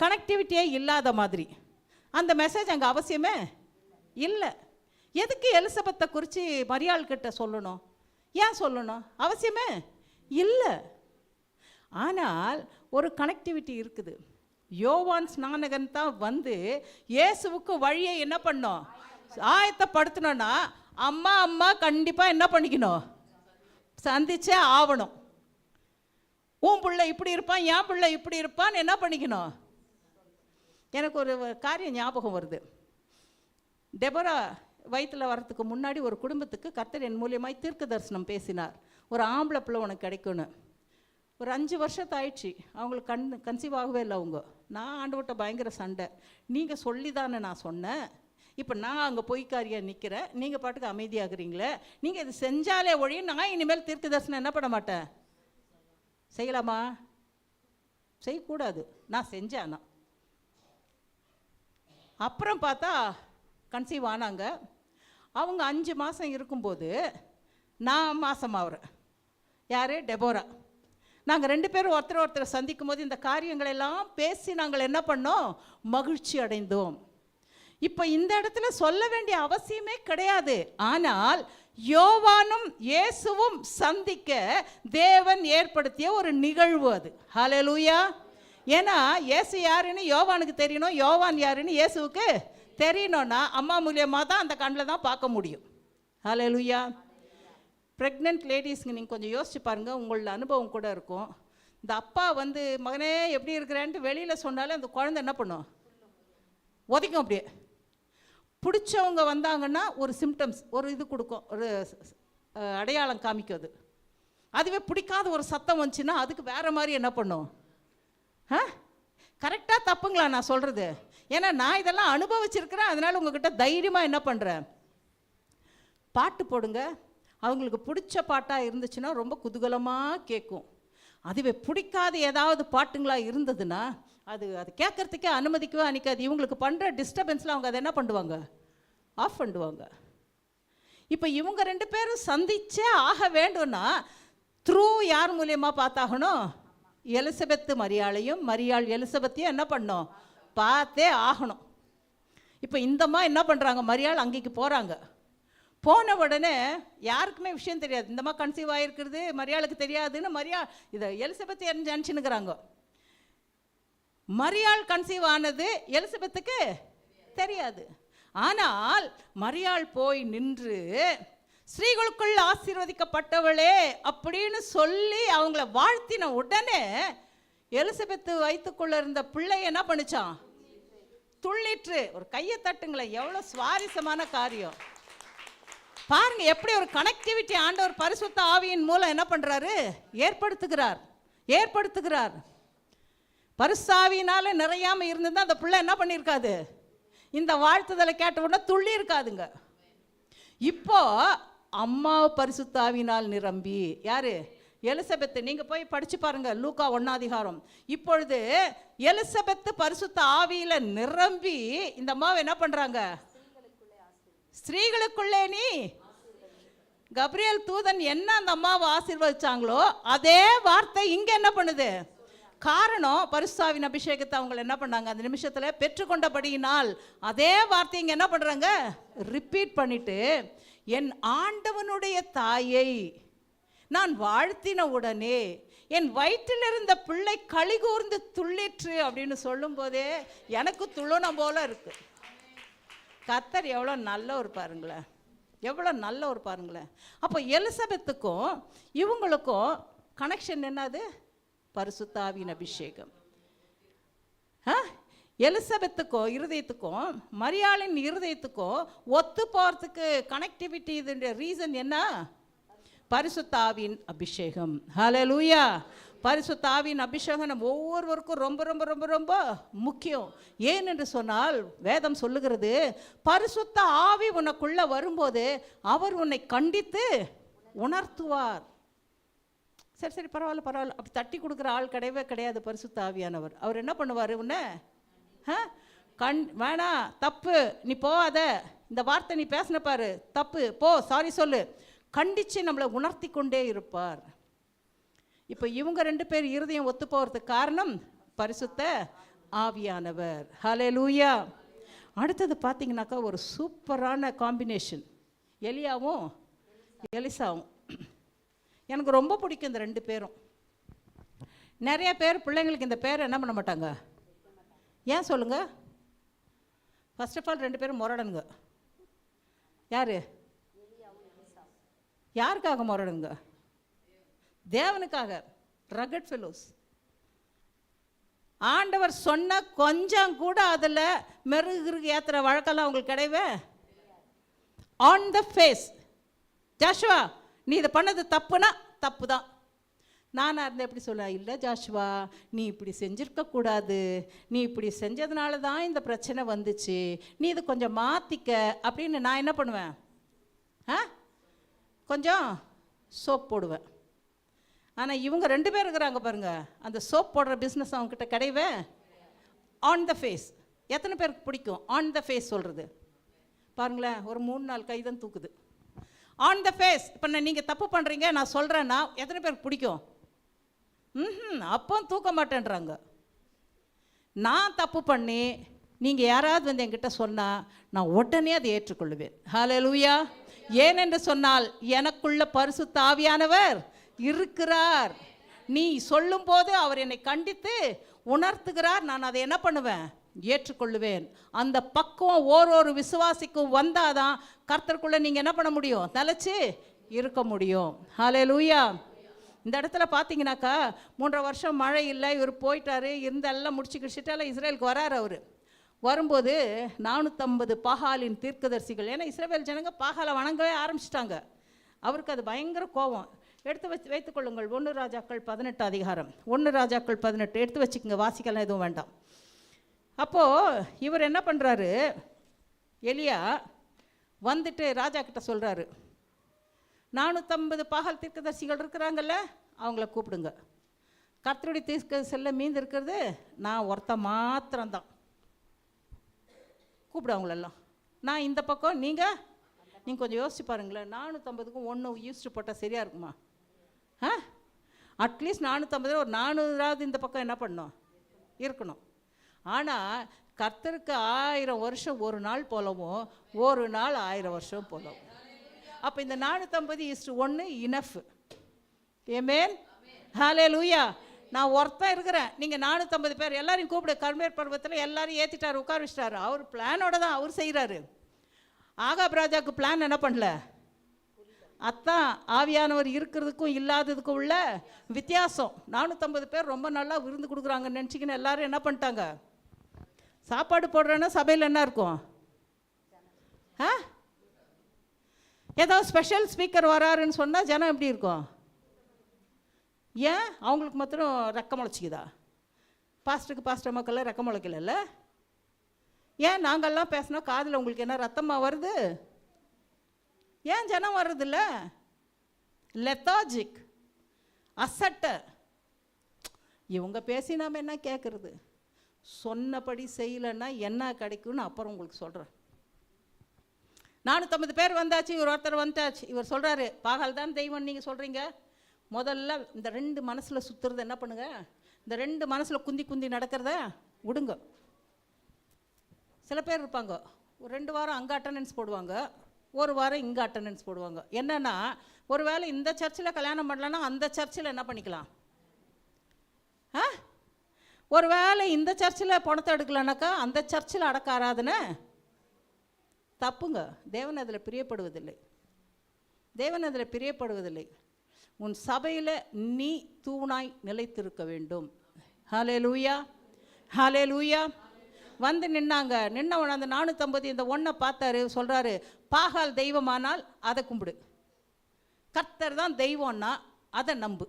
கனெக்டிவிட்டியே இல்லாத மாதிரி. அந்த மெசேஜ் அங்கே அவசியமே இல்லை. எதுக்கு எலிசபெத்தை குறித்து மரியாள் கிட்ட சொல்லணும்? ஏன் சொல்லணும்? அவசியமே இல்லை. ஆனால் ஒரு கனெக்டிவிட்டி இருக்குது. யோவான் ஸ்நானகன் தான் வந்து இயேசுவுக்கு வழியை என்ன பண்ணோம், ஆயத்தப்படுத்தணும்னா அம்மா அம்மா கண்டிப்பாக என்ன பண்ணிக்கணும், சந்திச்சே ஆகணும். உன் பிள்ளை இப்படி இருப்பான், என் பிள்ளை இப்படி இருப்பான்னு என்ன பண்ணிக்கணும். எனக்கு ஒரு காரியம் ஞாபகம் வருது. டெபரா வயிற்றில் வரத்துக்கு முன்னாடி ஒரு குடும்பத்துக்கு கர்த்தர் என் மூலியமாய் தீர்க்க தரிசனம் பேசினார். ஒரு ஆம்பளை பிள்ளை உனக்கு கிடைக்கும்னு. ஒரு 5 வருஷத்து ஆயிடுச்சு, அவங்களுக்கு கன்சீவ் ஆகவே இல்லை. அவங்க நான் ஆண்டவர்கிட்ட பயங்கர சண்டை, நீங்கள் சொல்லி தானே நான் சொன்னேன், இப்போ நான் அங்கே பொய்க்காரியாக நிற்கிறேன், நீங்கள் பாட்டுக்கு அமைதியாகிறீங்களே, நீங்கள் இது செஞ்சாலே ஒழிய நான் இனிமேல் தீர்க்க தரிசனம் என்ன பண்ண மாட்டேன். செய்யலாமா? செய்யக்கூடாது. நான் செஞ்சேன். அப்புறம் பார்த்தா கன்சீவ் ஆனாங்க. அவங்க 5 மாதம் இருக்கும்போது நான் மாசமாகிறேன். யார்? டெபோரா. நாங்கள் 2 பேரும் ஒருத்தர் சந்திக்கும் போது இந்த காரியங்களெல்லாம் பேசி நாங்கள் என்ன பண்ணோம், மகிழ்ச்சி அடைந்தோம். இப்போ இந்த இடத்துல சொல்ல வேண்டிய அவசியமே கிடையாது. ஆனால் யோவானும் இயேசுவும் சந்திக்க தேவன் ஏற்படுத்திய ஒரு நிகழ்வு அது. ஹல்லேலூயா. ஏன்னா இயேசு யாருன்னு யோவானுக்கு தெரியணும், யோவான் யாருன்னு இயேசுவுக்கு தெரியணும்னா அம்மா மூலியமாக தான் அந்த கண்ணில் தான் பார்க்க முடியும். ஹல்லேலூயா. ப்ரெக்னென்ட் லேடிஸ்க்கு நீங்கள் கொஞ்சம் யோசிச்சு பாருங்கள், உங்களோட அனுபவம் கூட இருக்கும். இந்த அப்பா வந்து மகனே எப்படி இருக்கிறேன்ட்டு வெளியில் சொன்னாலே அந்த குழந்தை என்ன பண்ணும்? ஒதைக்கும். அப்படியே பிடிச்சவங்க வந்தாங்கன்னா ஒரு சிம்டம்ஸ், ஒரு இது கொடுக்கும், ஒரு அடையாளம் காமிக்கும். அதுவே பிடிக்காத ஒரு சத்தம் வந்துச்சுன்னா அதுக்கு வேறு மாதிரி என்ன பண்ணும்? கரெக்டாக தப்புங்களா நான் சொல்கிறது? ஏன்னா நான் இதெல்லாம் அனுபவிச்சிருக்கிறேன். அதனால் உங்ககிட்ட தைரியமாக என்ன பண்ணுறேன், பாட்டு போடுங்க. அவங்களுக்கு பிடிச்ச பாட்டாக இருந்துச்சுன்னா ரொம்ப குதூகலமாக கேட்கும். அதுவே பிடிக்காத ஏதாவது பாட்டுங்களா இருந்ததுன்னா அது கேட்குறதுக்கே அனுமதிக்கவே அனுக்காது. இவங்களுக்கு பண்ணுற டிஸ்டர்பன்ஸில் அவங்க அதை என்ன பண்ணுவாங்க? ஆஃப் பண்ணுவாங்க. இப்போ இவங்க 2 பேரும் சந்திச்சே ஆக வேண்டும்னா த்ரூ யார் மூலியமாக பார்த்தாகணும்? எலிசபெத்து மரியாளையும், மரியாள் எலிசபெத்தையும் என்ன பண்ணோம்? பார்த்தே ஆகணும். இப்போ இந்தம்மா என்ன பண்ணுறாங்க? மரியாள் அங்கேக்கு போகிறாங்க. போன உடனே யாருக்குமே விஷயம் தெரியாது. இந்தம்மா கன்சீவ் ஆகிருக்கிறது மரியாளுக்கு தெரியாதுன்னு இதை எலிசபெத்து நினச்சின்னுக்கிறாங்க. மரியாள் கன்சீவ் ஆனது எலிசபெத்துக்கு தெரியாது. ஆனால் மரியாள் போய் நின்று ஸ்ரீகளுக்குள் ஆசீர்வதிக்கப்பட்டவளே அப்படின்னு சொல்லி அவங்கள வாழ்த்தின உடனே எலிசபெத்து வயிற்றுக்குள்ள இருந்த பிள்ளை என்ன பண்ணிச்சான்? துள்ளிற்று. ஒரு கையை தட்டுங்களேன், எவ்வளோ சுவாரஸ்யமான காரியம் பாருங்க. எப்படி ஒரு கனெக்டிவிட்டி ஆண்டவர் பரிசுத்த ஆவியின் மூலம் என்ன பண்றாரு? ஏற்படுத்துகிறார். பரிசாவினால நிறையாம இருந்தது அந்த பிள்ளை என்ன பண்ணியிருக்காது? இந்த வாழ்த்துதலை கேட்ட உடனே துள்ளி இருக்காதுங்க. இப்போ அம்மா பரிசுத்தாவினால் நிரம்பி, யாரு? எலிசபெத்து. நீங்க போய் படிச்சு பாருங்க லூக்கா 1ஆம் அதிகாரம். இப்பொழுது எலிசபெத்து பரிசுத்த ஆவியில நிரம்பி இந்த அம்மாவை என்ன பண்றாங்க? ஸ்திரீகளுக்குள்ளே நீ, கப்ரியேல் தூதன் என்ன அந்த அம்மாவை ஆசீர்வதிச்சாங்களோ அதே வார்த்தை இங்க என்ன பண்ணுது? காரணம் பரிசுத்தாவின் அபிஷேகத்தை அவங்க என்ன பண்ணாங்க? அந்த நிமிஷத்தில் பெற்றுக்கொண்டபடியினால் அதே வார்த்தை இங்கே என்ன பண்ணுறாங்க? ரிப்பீட் பண்ணிட்டு, என் ஆண்டவனுடைய தாயை நான் வாழ்த்தின உடனே என் வயிற்றில் இருந்த பிள்ளை களிகூர்ந்து துள்ளிற்று அப்படின்னு சொல்லும் போதே எனக்கு துள்ளணும் போல இருக்கு. கர்த்தர் எவ்வளோ நல்லவர் பாருங்களேன், எவ்வளோ நல்லவர் பாருங்களேன். அப்போ எலிசபெத்துக்கும் இவங்களுக்கும் கனெக்ஷன் என்னது? பரிசுத்த ஆவியின் அபிஷேகம். எலிசபெத்துக்கும் இருதயத்துக்கும் மரியாளின் இருதயத்துக்கும் ஒத்து போகிறதுக்கு கனெக்டிவிட்டி இதனுடைய ரீசன் என்ன? பரிசுத்த ஆவியின் அபிஷேகம். ஹல்லேலூயா. பரிசுத்த ஆவியின் அபிஷேகம் நம்ம ஒவ்வொருவருக்கும் ரொம்ப ரொம்ப ரொம்ப ரொம்ப முக்கியம். ஏனென்று சொன்னால் வேதம் சொல்லுகிறது, பரிசுத்த ஆவி உனக்குள்ள வரும்போது அவர் உன்னை கண்டித்து உணர்த்துவார். சரி பரவாயில்ல அப்படி தட்டி கொடுக்குற ஆள் கிடையவே கிடையாது பரிசுத்த ஆவியானவர். அவர் என்ன பண்ணுவார்? உன்னை வேணாம், தப்பு, நீ போகாத, இந்த வார்த்தை நீ பேசின பாரு, தப்பு, போ, சாரி சொல்லு, கண்டித்து நம்மளை உணர்த்தி கொண்டே இருப்பார். இப்போ இவங்க 2 பேர் இருதயம் ஒத்து போகிறதுக்கு காரணம் பரிசுத்த ஆவியானவர். ஹல்லேலூயா. அடுத்தது பார்த்தீங்கன்னாக்கா ஒரு சூப்பரான காம்பினேஷன், எலியாவும் எலிசாவும். எனக்கு ரொம்ப பிடிக்கும் இந்த 2 பேரும். நிறைய பேர் பிள்ளைங்களுக்கு இந்த பேரை என்ன பண்ண மாட்டாங்க. ஏன் சொல்லுங்க? ஃபர்ஸ்ட் ஆஃப் ஆல் 2 பேரும் முரடனுங்க. யாரு? யாருக்காக முரடனுங்க? தேவனுக்காக. Rugged fellows. ஆண்டவர் சொன்ன கொஞ்சம் கூட அதில் மெருகு ஏற்றுற வழக்கெல்லாம் அவங்களுக்கு கிடையவே. ஆன் த ஃபேஸ், ஜாஷுவா நீ இதை பண்ணது தப்புனா தப்பு தான். நானாக இருந்தேன் எப்படி சொல்ல, இல்லை ஜாஷுவா நீ இப்படி செஞ்சுருக்கக்கூடாது, நீ இப்படி செஞ்சதுனால தான் இந்த பிரச்சனை வந்துச்சு, நீ இதை கொஞ்சம் மாற்றிக்க அப்படின்னு நான் என்ன பண்ணுவேன்? கொஞ்சம் சோப் போடுவேன். ஆனால் இவங்க 2 பேர் இருக்கிறாங்க பாருங்க, அந்த சோப் போடுற பிஸ்னஸ் அவங்ககிட்ட கிடையவே. On the face. எத்தனை பேருக்கு பிடிக்கும் ஆன் த ஃபேஸ் சொல்கிறது? பாருங்களேன், ஒரு 3-4 கை தான் தூக்குது. On the face. இப்போ நீங்கள் தப்பு பண்ணுறீங்க நான் சொல்கிறேன்னா எத்தனை பேருக்கு பிடிக்கும்? அப்போ தூக்க மாட்டேன்றாங்க. நான் தப்பு பண்ணி நீங்கள் யாராவது வந்து என்கிட்ட சொன்னால் நான் உடனே அதை ஏற்றுக்கொள்வேன். ஹல்லேலூயா. ஏனென்று சொன்னால் எனக்குள்ள பரிசுத்த ஆவியானவர் இருக்கிறார். நீ சொல்லும் போது அவர் என்னை கண்டித்து உணர்த்துகிறார், நான் அதை என்ன பண்ணுவேன்? ஏற்றுக்கொள்ளுவேன். அந்த பக்குவம் ஒரு விசுவாசிக்கும் வந்தாதான் கர்த்தருக்குள்ள நீங்க என்ன பண்ண முடியும்? நிலைச்சு இருக்க முடியும். ஹல்லேலூயா. இந்த இடத்துல பார்த்தீங்கன்னாக்கா 3.5 வருஷம் மழை இல்லை, இவர் போயிட்டாரு, எல்லாம் முடிச்சுக்கிட்டாலும் இஸ்ரேலுக்கு வராரு. அவர் வரும்போது 450 பாகாலின் தீர்க்கதரிசிகள், ஏன்னா இஸ்ரவேல் ஜனங்க பாகாலை வணங்கவே ஆரம்பிச்சிட்டாங்க. அவருக்கு அது பயங்கர கோபம். எடுத்து வைத்துக்கொள்ளுங்கள் 1 ராஜாக்கள் 18 அதிகாரம், 1 ராஜாக்கள் 18 எடுத்து வச்சுக்கோங்க, வாசிக்கலாம் எதுவும் வேண்டாம். அப்போது இவர் என்ன பண்ணுறாரு, எலியா வந்துட்டு ராஜா கிட்ட சொல்கிறாரு, 450 பாகால் தீர்க்கதரிசிகள் இருக்கிறாங்கல்ல, அவங்கள கூப்பிடுங்க. கர்த்தருடைய தீர்க்க செல்ல மீந்து இருக்கிறது நான் ஒருத்த மாத்திரம்தான். கூப்பிடு அவங்களெல்லாம். நான் இந்த பக்கம், நீங்கள் கொஞ்சம் யோசிச்சு பாருங்களேன். 450க்கும் 1 யூஸ்டு போட்டால் சரியாக இருக்குமா? அட்லீஸ்ட் 450 ஒரு 400 இந்த பக்கம் என்ன பண்ணணும், இருக்கணும். ஆனால் கர்த்தருக்கு 1000 வருஷம் ஒரு நாள் போலவும், ஒரு நாள் 1000 வருஷம் போலவும். அப்போ இந்த 450:1 இனஃப். ஆமென், ஹல்லேலூயா. நான் ஒருத்தன் இருக்கிறேன், நீங்கள் 450 பேர் எல்லாரையும் கூப்பிடு. கர்மேல் பர்வத்தில் எல்லாரையும் ஏற்றிட்டார், உட்கார வச்சிட்டாரு. அவர் பிளானோட தான் அவர் செய்கிறாரு. ஆகாப் ராஜாவுக்கு பிளான் என்ன பண்ணல. அதான் ஆவியானவர் இருக்கிறதுக்கும் இல்லாததுக்கும் உள்ள வித்தியாசம். 450 பேர் ரொம்ப நல்லா விருந்து கொடுக்குறாங்கன்னு நினச்சிக்கின்னு எல்லாரும் என்ன பண்ணிட்டாங்க, சாப்பாடு போடுறேன்னா சபையில் என்ன இருக்கும், ஏதாவது ஸ்பெஷல் ஸ்பீக்கர் வராருன்னு சொன்னால் ஜனம் எப்படி இருக்கும்? ஏன் அவங்களுக்கு மாத்திரம் ரெக்க முளைச்சிக்குதா? பாஸ்டர் மக்கள்லாம் ரெக்க முளைக்கல. ஏன் நாங்கள்லாம் பேசினா காதில் உங்களுக்கு என்ன ரத்தமாக வருது? ஏன் ஜனம் வர்றதில்ல? லெத்தாஜிக், அசட்ட. இவங்க பேசி நாம் என்ன கேட்குறது? சொன்னபடி செய்யலைன்னா என்ன கிடைக்கும்னு அப்புறம் உங்களுக்கு சொல்கிறேன். 450 பேர் வந்தாச்சு, இவர் ஒருத்தர் வந்தாச்சு. இவர் சொல்கிறாரு, பாகால் தான் தெய்வம் நீங்கள் சொல்கிறீங்க. முதல்ல இந்த 2 மனசில் சுற்றுறத என்ன பண்ணுங்க, இந்த 2 மனசில் குந்தி நடக்கிறத விடுங்க. சில பேர் இருப்பாங்க, ஒரு 2 வாரம் அங்கே அட்டண்டன்ஸ் போடுவாங்க, ஒரு வாரம் இங்கே அட்டண்டன்ஸ் போடுவாங்க. என்னென்னா, ஒரு வேளை இந்த சர்ச்சில் கல்யாணம் பண்ணலன்னா அந்த சர்ச்சில் என்ன பண்ணிக்கலாம். ஒரு வேளை இந்த சர்ச்சில் பணத்தை எடுக்கலனாக்கா அந்த சர்ச்சில் அடக்க ஆராதனை தப்புங்க. தேவன் அதில் பிரியப்படுவதில்லை, தேவன் அதில் பிரியப்படுவதில்லை. உன் சபையில் நீ தூணாய் நிலைத்திருக்க வேண்டும். ஹல்லேலூயா, ஹல்லேலூயா. வந்து நின்னாங்க. நின்னவன் அந்த 450 இந்த 1 பார்த்தாரு, சொல்கிறாரு, பாகால் தெய்வமானால் அதை கும்பிடு, கர்த்தர் தான் தெய்வம்னா அதை நம்பு.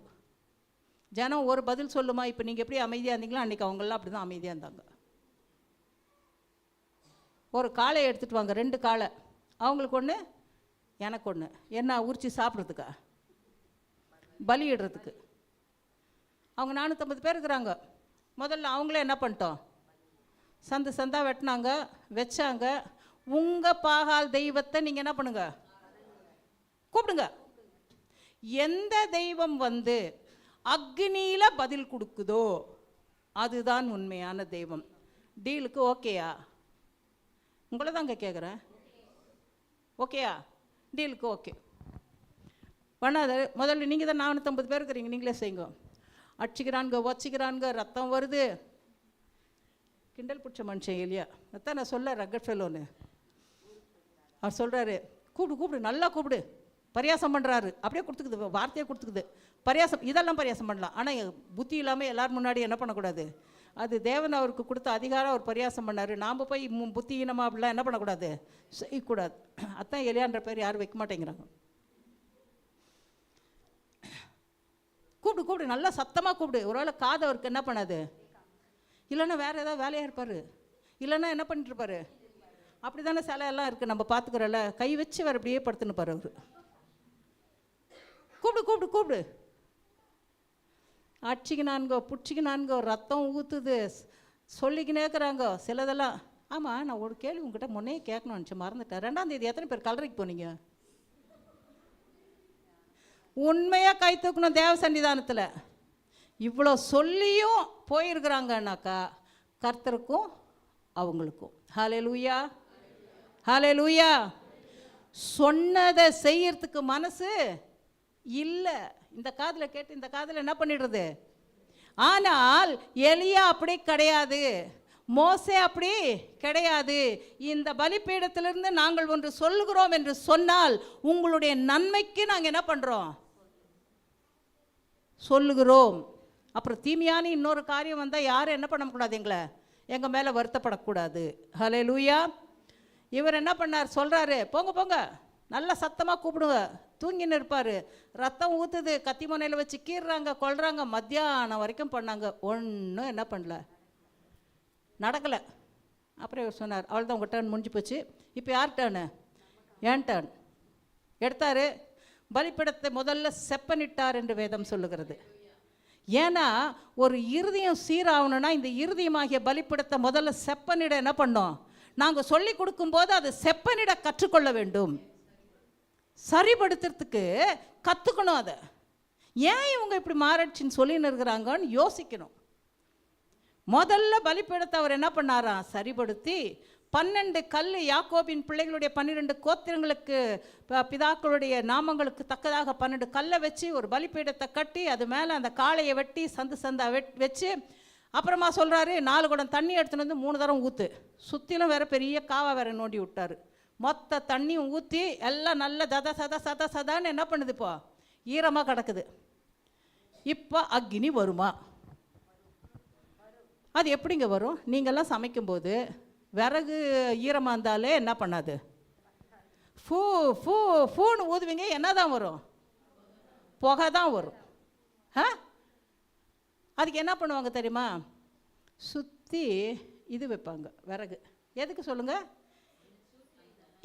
ஜனம் ஒரு பதில் சொல்லுமா? இப்போ நீங்கள் எப்படி அமைதியாக இருந்தீங்களோ அன்றைக்கி அவங்களாம் அப்படி தான் அமைதியாக இருந்தாங்க. ஒரு காளை எடுத்துகிட்டு வாங்க, 2 காளை, அவங்களுக்கு ஒன்று எனக்கு ஒன்று. என்ன உரிச்சி சாப்பிட்றதுக்கா, பலியிடுறதுக்கு? அவங்க 450 பேர் இருக்கிறாங்க. முதல்ல அவங்களே என்ன பண்ணிட்டோம், சந்தா வெட்டினாங்க, வச்சாங்க. உங்கள் பாகால் தெய்வத்தை நீங்கள் என்ன பண்ணுங்க, கூப்பிடுங்க. எந்த தெய்வம் வந்து அக்னியில் பதில் கொடுக்குதோ அதுதான் உண்மையான தெய்வம். டீலுக்கு ஓகேயா? உங்களை தாங்க கேட்குறேன், ஓகேயா? டீலுக்கு ஓகே பண்ணாத. முதல்ல நீங்கள் தான் 450 பேர் இருக்கிறீங்க, நீங்களே செய்யுங்க. அடிச்சுக்கிறானுங்க, வச்சுக்கிறானுங்க, ரத்தம் வருது. கிண்டல் பிடிச்ச மனுஷன் எலியா. அதான் நான் சொல்ல ரக்கட் ஃபெல்லோன்னு. அவர் சொல்கிறாரு, கூப்பிடு நல்லா கூப்பிடு. பரியாசம் பண்ணுறாரு, அப்படியே கொடுத்துக்குது, வார்த்தையை கொடுத்துக்குது. பரியாசம், இதெல்லாம் பரியாசம் பண்ணலாம். ஆனால் புத்தி இல்லாமல் எல்லோரும் முன்னாடி என்ன பண்ணக்கூடாது. அது தேவன் அவருக்கு கொடுத்த அதிகாரம். அவர் பரியாசம் பண்ணார். நாம் போய் புத்திஹீனமாக அப்படிலாம் என்ன பண்ணக்கூடாது, செய்யக்கூடாது. அதான் எலியான்ற பேர் யாரும் வைக்க மாட்டேங்கிறாங்க. கூப்பிடு நல்லா சத்தமாக கூப்பிடு. ஒருவேளை காது அவருக்கு என்ன பண்ணாது, இல்லைன்னா வேறு ஏதாவது வேலையாக இருப்பார், இல்லைன்னா என்ன பண்ணிட்டுருப்பார். அப்படி தானே சிலையெல்லாம் இருக்குது, நம்ம பார்த்துக்கிறோம்ல. கை வச்சு வேறு அப்படியே படுத்துன்னுப்பார் அவர். கூப்பிடு. அடிச்சிக்கினான்கோ, பிடிச்சிக்கினான்கோ, ரத்தம் ஊற்றுது, சொல்லிக்கினே இருக்கிறாங்க. சிலதெல்லாம். ஆமாம், நான் ஒரு கேள்வி உங்ககிட்ட முன்னே கேட்கணும்னு நினச்சேன், மறந்துட்டேன். 2ஆம் தேதி எத்தனை பேர் கல்லறைக்கு போனீங்க? உண்மையாக கை தூக்கணும் தேவ சன்னிதானத்தில். இவ்வளோ சொல்லியும் போயிருக்கிறாங்கன்னாக்கா கர்த்தருக்கும் அவங்களுக்கும். ஹல்லேலூயா, ஹல்லேலூயா. சொன்னதை செய்யறதுக்கு மனசு இல்லை. இந்த காதில் கேட்டு இந்த காதில் என்ன பண்ணிடுறது. ஆனால் எலியா அப்படி கிடையாது, மோசே அப்படி கிடையாது. இந்த பலிபீடத்திலிருந்து நாங்கள் ஒன்று சொல்லுகிறோம் என்று சொன்னால் உங்களுடைய நன்மைக்கு நாங்கள் என்ன பண்ணுறோம். சொல்லுகிறோம். அப்புறம் தீமையான இன்னொரு காரியம் வந்தால் யாரும் என்ன பண்ணக்கூடாது, எங்கள் மேலே வருத்தப்படக்கூடாது. ஹல்லேலூயா. இவர் என்ன பண்ணார், சொல்கிறாரு, போங்க போங்க, நல்லா சத்தமாக கூப்பிடுங்க. தூங்கின்னு இருப்பார். ரத்தம் ஊற்றுது, கத்தி முனையில் வச்சு கீறுறாங்க, கொல்றாங்க. மத்தியானம் வரைக்கும் பண்ணாங்க, ஒன்றும் என்ன பண்ணல, நடக்கலை. அப்புறம் இவர் சொன்னார், அவள் தான் உங்கள் டர்ன் முடிஞ்சு போச்சு, இப்போ யார் டர்னு, ஏன் டர்ன். எடுத்தார், பலிப்பிடத்தை முதல்ல செப்பனிட்டார் என்று வேதம் சொல்லுகிறது. ஏன்னா ஒரு இருதயம் சீராகணும்னா இந்த இருதயமாகிய பலிப்பிடத்தை முதல்ல செப்பனிட என்ன பண்ணோம், நாங்கள் சொல்லி கொடுக்கும்போது அதை செப்பனிட கற்றுக்கொள்ள வேண்டும். சரிபடுத்துறதுக்கு கற்றுக்கணும். அதை ஏன் இவங்க இப்படி மாறிடுச்சின்னு சொல்லின்னு இருக்கிறாங்கன்னு யோசிக்கணும். முதல்ல பலிப்பீடத்தை அவர் என்ன பண்ணாராம், சரிபடுத்தி 12 கல், யாக்கோபின் பிள்ளைகளுடைய 12 கோத்திரங்களுக்கு பிதாக்களுடைய நாமங்களுக்கு தக்கதாக 12 கல்லை வச்சு ஒரு பலிப்பீடத்தை கட்டி அது மேலே அந்த காளையை வெட்டி சந்து சந்தா வச்சு அப்புறமா சொல்கிறாரு, 4 குடம் தண்ணி எடுத்துன்னு வந்து 3 தரம் ஊற்று. சுற்றிலும் வேறு பெரிய காவா வேறு நோண்டி விட்டார். மொத்த தண்ணியும் ஊற்றி எல்லாம் நல்ல சதான்னு என்ன பண்ணுது, இப்போ ஈரமாக கிடக்குது. இப்போ அக்னி வருமா? அது எப்படிங்க வரும்? நீங்கள்லாம் சமைக்கும்போது விறகு ஈரமாக இருந்தாலே என்ன பண்ணாது, ஃபூன்னு ஊதுவீங்க, என்ன தான் வரும், புகை தான் வரும். அதுக்கு என்ன பண்ணுவாங்க தெரியுமா, சுற்றி இது வைப்பாங்க விறகு. எதுக்கு சொல்லுங்கள்?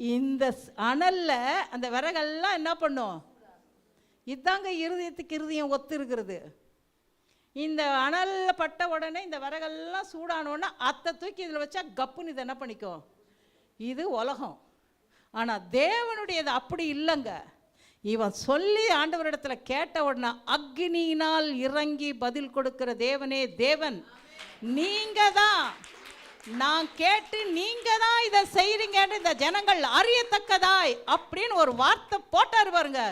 இந்த அனலில் அந்த விறகெல்லாம் என்ன பண்ணும், இதாங்க இருதயத்துக்கு இருதயம் ஒத்து இருக்கிறது. இந்த அனலில் பட்ட உடனே இந்த விறகெல்லாம் சூடானோடனே அத்தை தூக்கி இதில் வச்சா கப்புன்னு இது என்ன பண்ணிக்கும், இது உலகம். ஆனால் தேவனுடையது அப்படி இல்லைங்க. இவன் சொல்லி ஆண்டவரிடத்தில் கேட்ட உடனே அக்னியினால் இறங்கி பதில் கொடுக்கிற தேவனே தேவன். நீங்கள் தான், நான் கேட்டு நீங்கள் தான் இதை செய்கிறீங்கன்னு இந்த ஜனங்கள் அறியத்தக்கதாய் அப்படின்னு ஒரு வார்த்தை போட்டார் பாருங்க.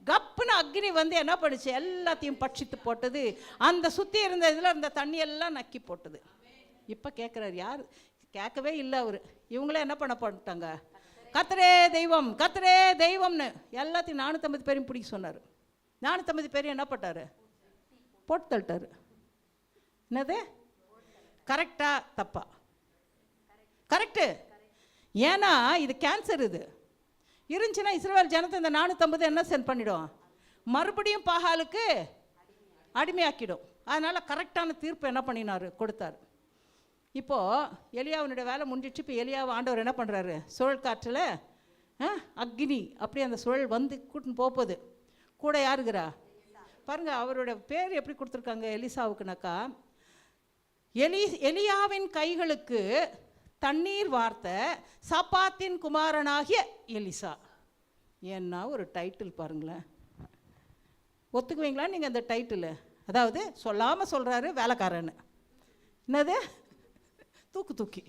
கப்புன்னு அக்னி வந்து என்ன பண்ணுச்சு, எல்லாத்தையும் பட்சித்து போட்டது. அந்த சுற்றி இருந்த இதில் இருந்த தண்ணியெல்லாம் நக்கி போட்டது. இப்போ கேட்குறாரு, யார் கேட்கவே இல்லை அவர். இவங்களே என்ன பண்ண போட்டாங்க, கர்த்தரே தெய்வம் கர்த்தரே தெய்வம்னு எல்லாத்தையும் 450 பேரையும் பிடிக்க சொன்னார். 450 பேரையும் என்ன பண்ணார், போட்டு தள்ளிட்டார். என்னது கரெக்டா தப்பா? கரெக்டு. ஏன்னா இது கேன்சர். இது இருந்துச்சுன்னா இஸ்ரவேல் ஜனத்தை இந்த 450 என்ன சென்ட் பண்ணிடும், மறுபடியும் பாகாலுக்கு அடிமையாக்கிடும். அதனால் கரெக்டான தீர்ப்பு என்ன பண்ணினார், கொடுத்தார். இப்போது எலியாவினுடைய வேலை முடிஞ்சிச்சு. இப்போ எலியாவை ஆண்டவர் என்ன பண்ணுறாரு, சுழல் காற்றில் அக்னி அப்படியே அந்த சுழல் வந்து கூட்டின்னு போகுது. கூட யாருக்குறா பாருங்கள், அவரோட பேர் எப்படி கொடுத்துருக்காங்க எலிசாவுக்குனாக்கா, எலியாவின் கைகளுக்கு தண்ணீர் வார்த்த சாப்பாத்தின் குமாரனாகிய எலிசா. என்ன ஒரு டைட்டில் பாருங்களேன். ஒத்துக்குவீங்களா நீங்கள் அந்த டைட்டில்? அதாவது சொல்லாமல் சொல்கிறாரு வேலைக்காரன்னு. என்னது தூக்கி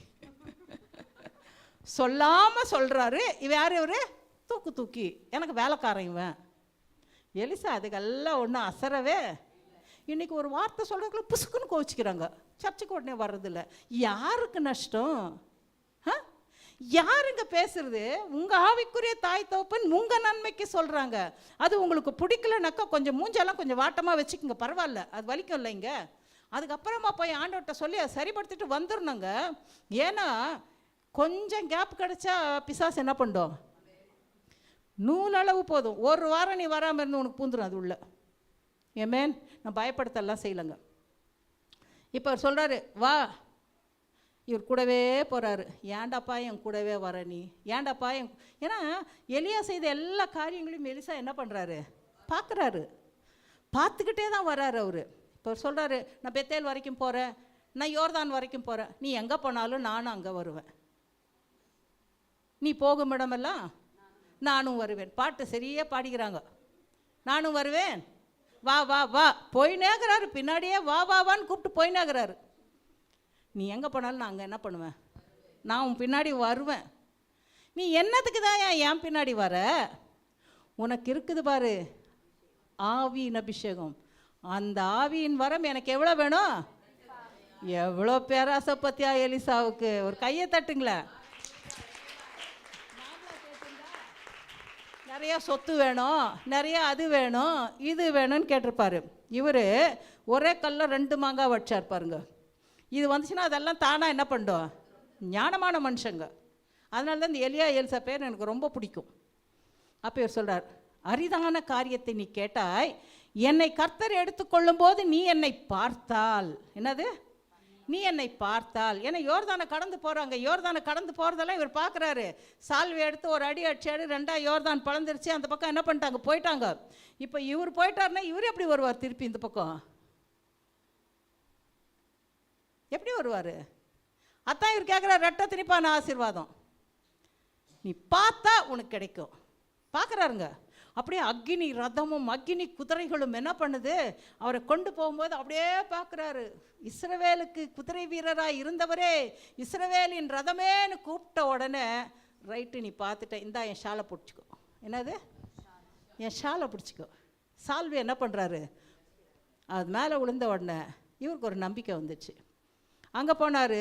சொல்லாமல் சொல்கிறாரு. இவ யார், இவர் தூக்கி எனக்கு வேலைக்காரன் இவன். எலிசா அதுக்கெல்லாம் ஒன்றும் அசரவே. இன்றைக்கி ஒரு வார்த்தை சொல்கிறதுக்குள்ள புசுக்குன்னு கோவிச்சுக்கிறாங்க. சர்ச்சுக்கு உடனே வர்றதில்ல. யாருக்கு நஷ்டம்? யாருங்க பேசுறது? உங்கள் ஆவிக்குரிய தாய் தோப்பன் உங்கள் நன்மைக்கு சொல்கிறாங்க. அது உங்களுக்கு பிடிக்கலனாக்கா கொஞ்சம் மூஞ்செல்லாம் கொஞ்சம் வாட்டமாக வச்சுக்கோங்க, பரவாயில்ல, அது வலிக்கும் இல்லைங்க. அதுக்கப்புறமா போய் ஆண்டவர்கிட்ட சொல்லி அதை சரிப்படுத்திட்டு வந்துடணுங்க. ஏன்னா கொஞ்சம் கேப் கிடச்சா பிசாசு என்ன பண்ணும், நூலளவு போதும். ஒரு வாரம் நீ வராமல் இருந்து உனக்கு பூந்துடும் அது உள்ள. ஏமேன், நான் பயப்படுத்தலாம் செய்யலைங்க. இப்போ அவர் சொல்கிறாரு, வா. இவர் கூடவே போகிறாரு. ஏண்டாப்பா என் கூடவே வர நீ, ஏண்டாப்பா என். ஏன்னா எலியா செய்த எல்லா காரியங்களையும் எலிசா என்ன பண்ணுறாரு, பார்க்குறாரு, பார்த்துக்கிட்டே தான் வர்றாரு அவர். இப்போ அவர் சொல்கிறாரு, நான் பெத்தேல் வரைக்கும் போகிறேன், நான் யோர்தான் வரைக்கும் போகிறேன், நீ எங்கே போனாலும் நானும் அங்கே வருவேன், நீ போகும் இடமெல்லாம் நானும் வருவேன். பாட்டு சரியாக பாடிக்கிறாங்க. நானும் வருவேன், வா வா வா. போயினேங்கிறாரு பின்னாடியே, வா வா வான்னு கூப்பிட்டு போயினேங்கிறாரு. நீ எங்கே போனாலும் நான் அங்கே என்ன பண்ணுவேன், நான் உன் பின்னாடி வருவேன். நீ என்னத்துக்கு தான் என் பின்னாடி வர? உனக்கு இருக்குது பாரு ஆவியின் அபிஷேகம். அந்த ஆவியின் வரம் எனக்கு எவ்வளோ வேணும்? எவ்வளோ பேராசை பத்தியா எலிசாவுக்கு. ஒரு கையை தட்டுங்களேன். நிறைய சொத்து வேணும், நிறைய அது வேணும், இது வேணும்னு கேட்டிருப்பாரு. இவர் ஒரே கல்ல 2 மாங்காய் வச்சார் பாருங்க. இது வந்துச்சுன்னா அதெல்லாம் தானாக என்ன பண்ணும்? ஞானமான மனுஷங்க. அதனால தான் இந்த எலியா எலிசா பேர் எனக்கு ரொம்ப பிடிக்கும். அப்போ இவர் சொல்கிறார், அரிதான காரியத்தை நீ கேட்டாய், என்னை கர்த்தர் எடுத்துக்கொள்ளும் போது நீ என்னை பார்த்தால். என்னது? நீ என்னை பார்த்தால். ஏன்னா யோர்தானை கடந்து போகிறாங்க. யோர்தானை கடந்து போகிறதெல்லாம் இவர் பார்க்குறாரு. சால்வை எடுத்து ஒரு அடி அடிச்சாடு, 2 யோர்தான் பழந்துருச்சு. அந்த பக்கம் என்ன பண்ணிட்டாங்க? போயிட்டாங்க. இப்போ இவர் போயிட்டாருன்னா இவர் எப்படி வருவார் திருப்பி இந்த பக்கம்? எப்படி வருவார்? அதான் இவர் கேட்குறாரு, ரெட்டை திணிப்பான ஆசீர்வாதம் நீ பார்த்தா உனக்கு கிடைக்கும். பார்க்குறாருங்க. அப்படியே அக்கினி ரதமும் அக்கினி குதிரைகளும் என்ன பண்ணுது? அவரை கொண்டு போகும்போது அப்படியே பார்க்குறாரு. இஸ்ரவேலுக்கு குதிரை வீரராக இருந்தவரே, இஸ்ரவேலின் ரதமேன்னு கூப்பிட்ட உடனே, ரைட்டு நீ பார்த்துட்ட, இந்தா என் ஷாலை பிடிச்சிக்கோ. என்னது? என் ஷாலை பிடிச்சிக்கோ. சால்வி என்ன பண்ணுறாரு? அது மேலே விழுந்த உடனே இவருக்கு ஒரு நம்பிக்கை வந்துச்சு. அங்கே போனார்,